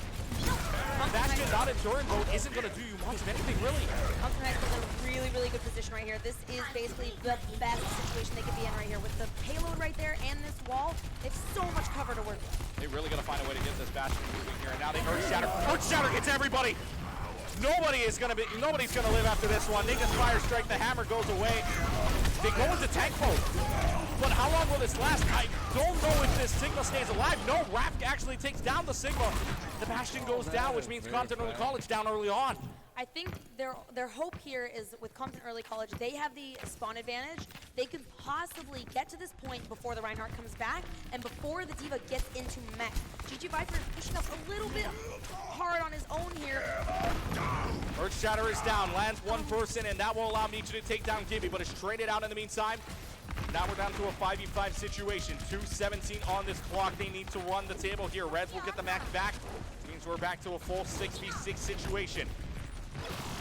Bastion not in turn mode isn't going to do you much of anything, really. Compton High School is in a really, really good position right here. This is basically the best situation they could be in right here. With the payload right there and this wall, it's so much cover to work with. They really got to find a way to get this Bastion moving here. And now they Earth Shatter. Earth Shatter hits everybody. Nobody's gonna live after this one. They just fire strike. The hammer goes away. They go into tank mode. But how long will this last? I don't know if this Sigma stays alive. No, Raph actually takes down the Sigma. The Bastion goes down, which means Compton Early College down early on. I think their hope here is with Compton Early College, they have the spawn advantage. They could possibly get to this point before the Reinhardt comes back and before the D.Va gets into mech. GG Viper is pushing up a little bit hard on his own here. Earth Shatter is down, lands one person, and that will allow Michi to take down Gibby, but it's traded out in the meantime. Now we're down to a 5v5 situation. 2:17 on this clock. They need to run the table here. Reds will get the mech back. This means we're back to a full 6v6 situation.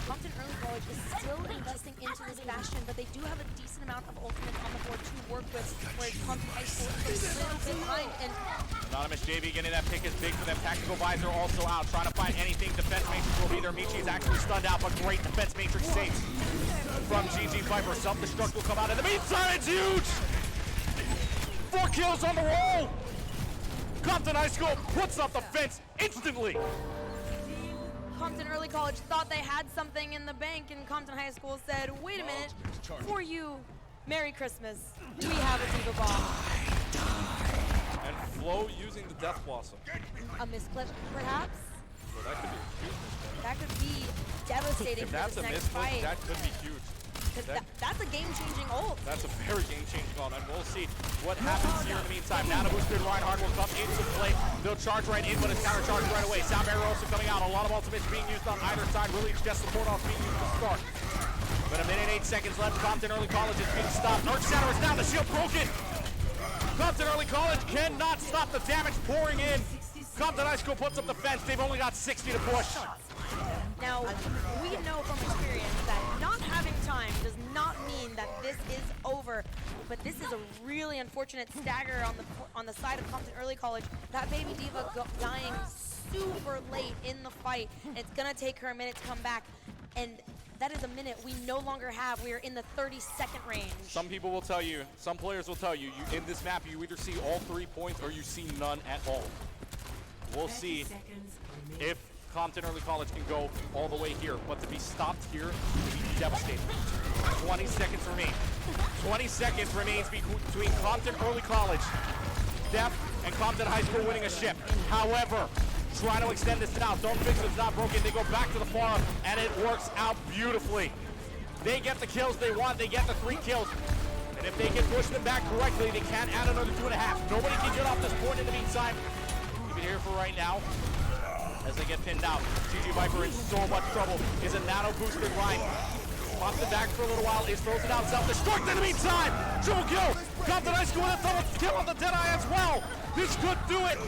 Compton Early College is still investing into this Bastion, but they do have a decent amount of ultimate on the board to work with, whereas Compton High School is a little bit behind. And Anonymous JV getting that pick is big for them. Tactical Visor also out, trying to find anything. Defense Matrix will be there. Michi is actually stunned out, but great Defense Matrix saves from GG Viper. Self-destruct will come out in the meantime. It's huge! 4 kills on the roll! Compton High School puts up the fence instantly. Compton Early College thought they had something in the bank, and Compton High School said, wait a minute, for you, Merry Christmas, we have a D.Va bomb. And Flo using the Death Blossom. A misclick, perhaps? So that could be a huge misclick. That could be devastating If for that's this a next misclick, fight. that could be huge. Because that's a game-changing ult. That's a very game-changing ult, and we'll see what happens here in the meantime. Nano boosted Reinhardt will come into play. They'll charge right in, but it's counter-charged right away. Sound barrier also coming out. A lot of ultimates being used on either side. Really just support off being used to start. But a minute, 8 seconds left. Compton Early College is being stopped. North Center is down. The shield broken. Compton Early College cannot stop the damage pouring in. Compton High School puts up the fence. They've only got 60 to push. Now, we know from experience that not having time does not mean that this is over, but this is a really unfortunate stagger on the side of Compton Early College. That baby diva dying super late in the fight. It's gonna take her a minute to come back, and that is a minute we no longer have. We are in the 30-second range. Some people will tell you, some players will tell you, in this map you either see all 3 points or you see none at all. We'll see if Compton Early College can go all the way here, but to be stopped here would be devastating. 20 seconds remain. 20 seconds remains between Compton Early College, Def, and Compton High School winning a ship. However, trying to extend this out. Don't fix it's not broken. They go back to the farm, and it works out beautifully. They get the kills they want. They get the 3 kills. And if they can push them back correctly, they can add another 2.5. Nobody can get off this point in the meantime. Keep it here for right now. As they get pinned out, GG Viper in so much trouble. Is a nano boosted line. Pops it back for a little while. Is throws it out. Self-destruct in the meantime. Triple kill. Compton High School with a double kill on the Deadeye as well. This could do it.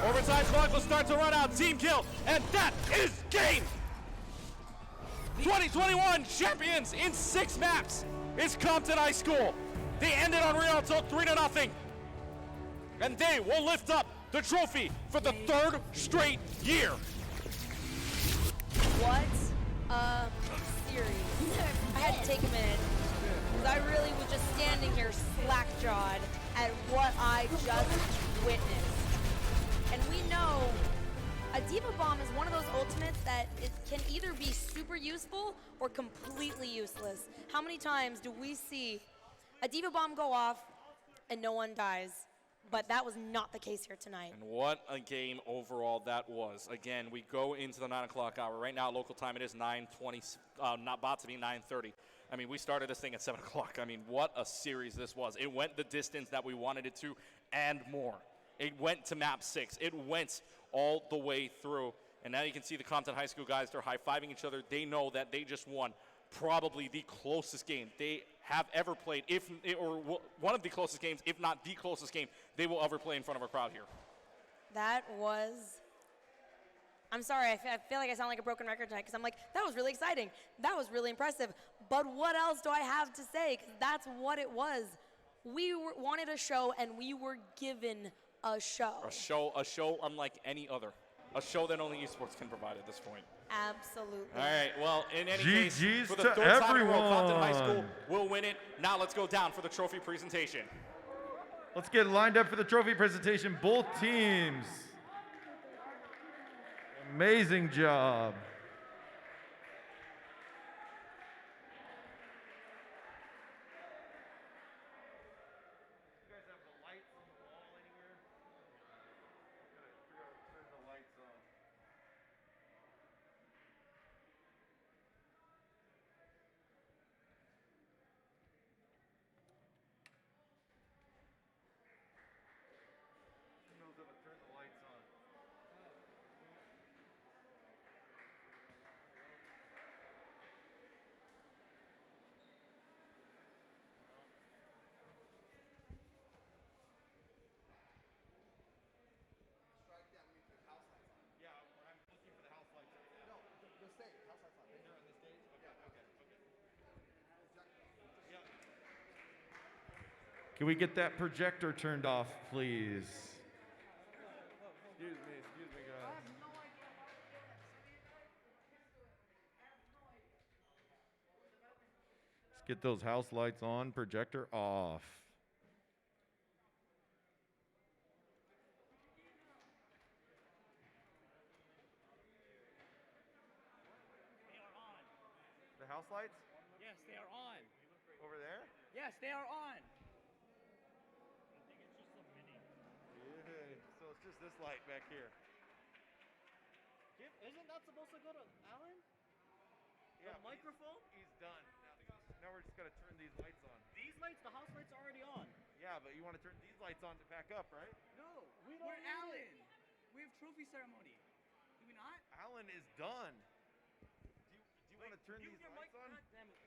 Overtime clock will start to run out. Team kill. And that is game. 2021 champions in 6 maps. It's Compton High School. They ended on Rialto 3-0. And they will lift up the trophy for the 3rd straight year. What a series. I had to take a minute, because I really was just standing here slack-jawed at what I just witnessed. And we know a Diva Bomb is one of those ultimates that it can either be super useful or completely useless. How many times do we see a Diva Bomb go off and no one dies? But that was not the case here tonight. And what a game overall that was. Again, we go into the 9 o'clock hour. Right now, local time, it is 9:20, not about to be 9:30. I mean, we started this thing at 7 o'clock. I mean, what a series this was. It went the distance that we wanted it to and more. It went to map 6. It went all the way through. And now you can see the Compton High School guys, they're high-fiving each other. They know that they just won probably the closest game they have ever played, or one of the closest games, if not the closest game they will ever play in front of a crowd here. That was, I'm sorry, I feel like I sound like a broken record tonight, because I'm like, that was really exciting. That was really impressive. But what else do I have to say? Because that's what it was. We wanted a show, and we were given a show. A show unlike any other. A show that only esports can provide at this point. Absolutely. All right, well, in any GG's case, for the to 3rd time in a row, everyone. Compton High School will win it. Now let's go down for the trophy presentation. Let's get lined up for the trophy presentation. Both teams. Amazing job. Can we get that projector turned off, please? Excuse me, guys. Let's get those house lights on, projector off. The house lights? Yes, they are on. Over there? Yes, they are on. So it's just this light back here. Isn't that supposed to go to Alan? Yeah, the microphone? He's done. Now now we're just gonna turn these lights on. These lights, the house lights are already on. Yeah, but you want to turn these lights on to pack up, right? No, we're Allen. We have trophy ceremony. Do we not? Alan is done. Do you want to turn these lights on? God damn it.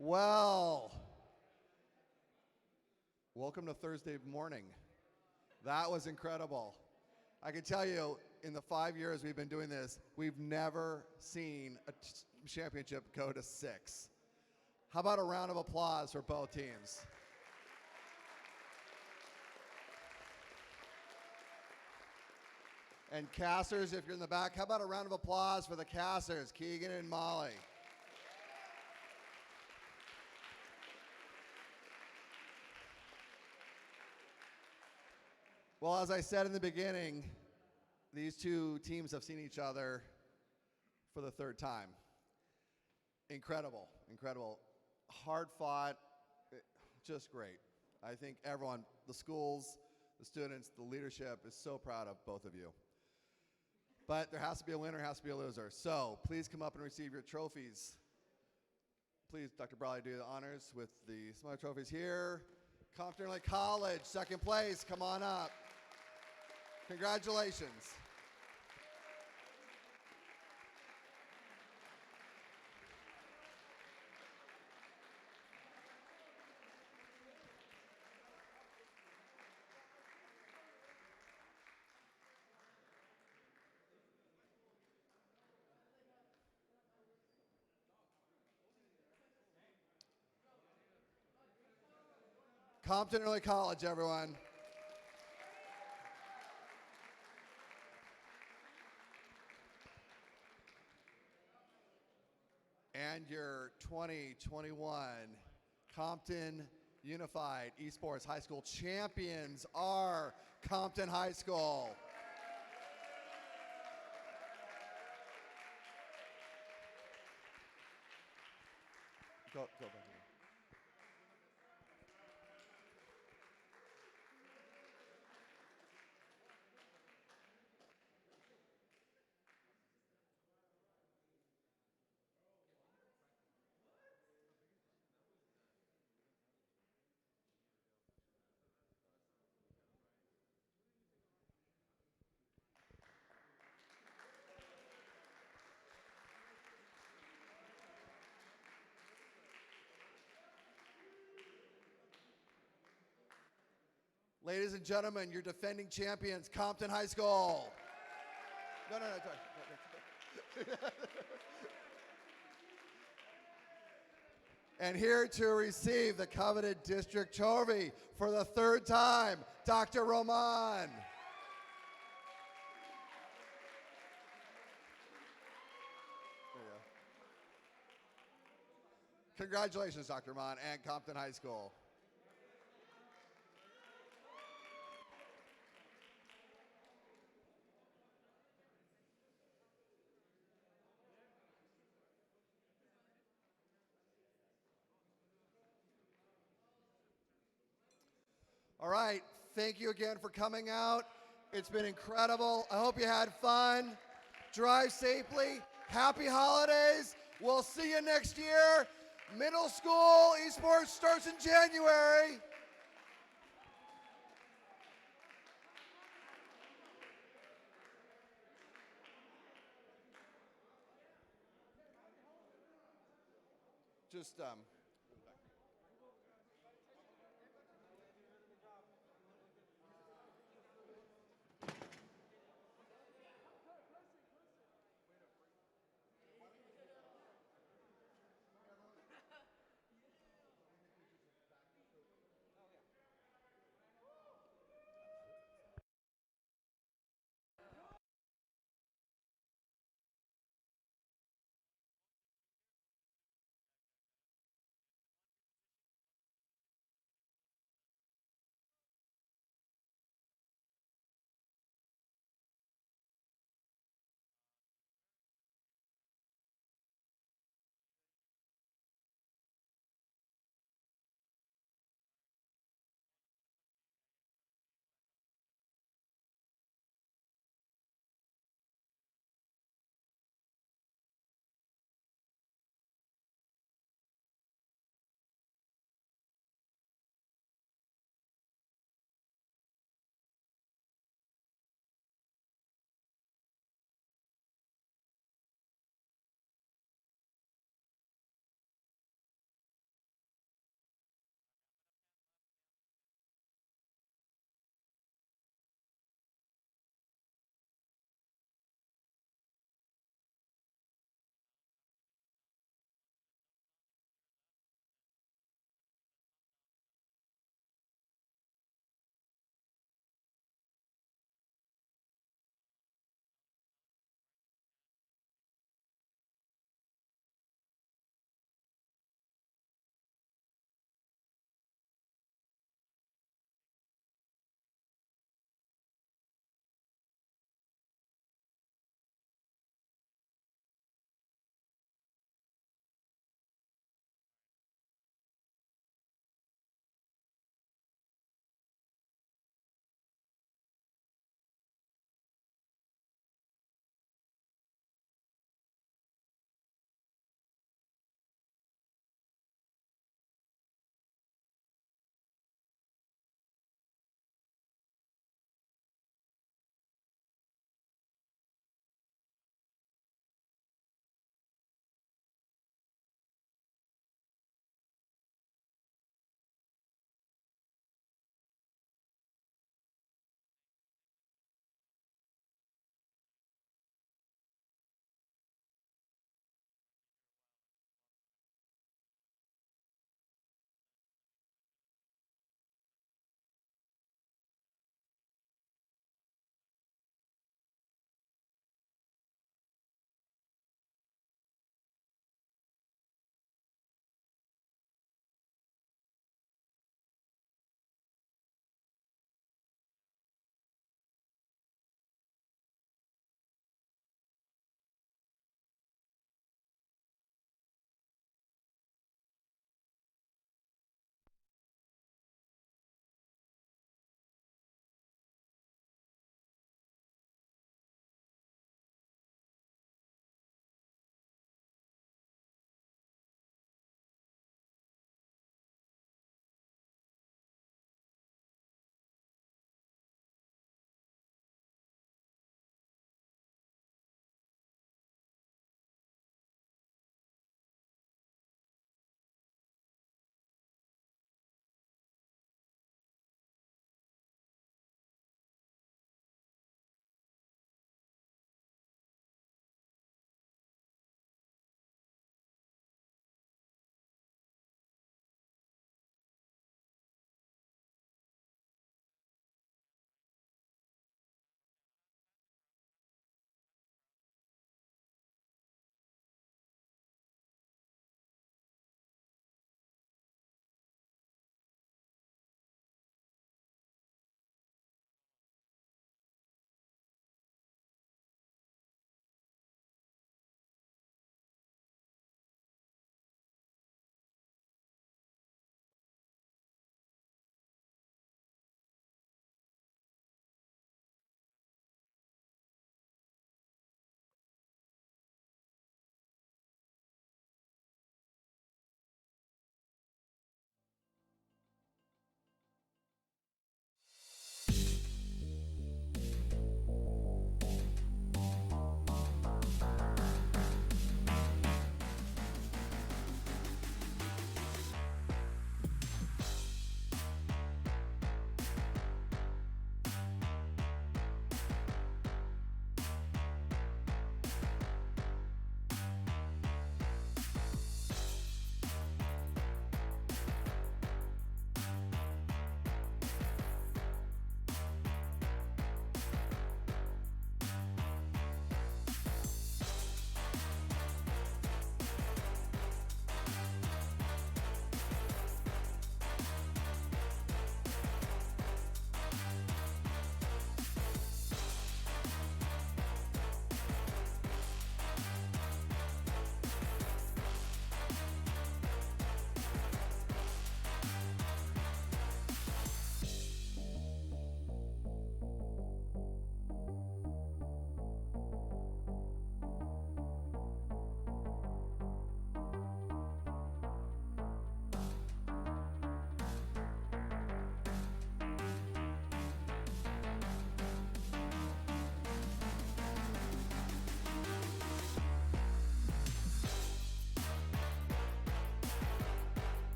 Well, welcome to Thursday morning. That was incredible. I can tell you, in the 5 years we've been doing this, we've never seen a championship go to 6. How about a round of applause for both teams? And casters, if you're in the back, how about a round of applause for the casters, Keegan and Molly? Well, as I said in the beginning, these two teams have seen each other for the 3rd time. Incredible, incredible. Hard fought, just great. I think everyone, the schools, the students, the leadership is so proud of both of you. But there has to be a winner, has to be a loser. So please come up and receive your trophies. Please, Dr. Brawley, do the honors with the smaller trophies here. Compton Early College, 2nd place, come on up. Congratulations. Compton Early College, everyone. And your 2021 Compton Unified Esports High School champions are Compton High School. Go back. Ladies and gentlemen, your defending champions, Compton High School. No, sorry. And here to receive the coveted district trophy for the 3rd time, Dr. Roman. There you go. Congratulations, Dr. Roman and Compton High School. All right, thank you again for coming out. It's been incredible. I hope you had fun. Drive safely. Happy holidays. We'll see you next year. Middle school esports starts in January. Just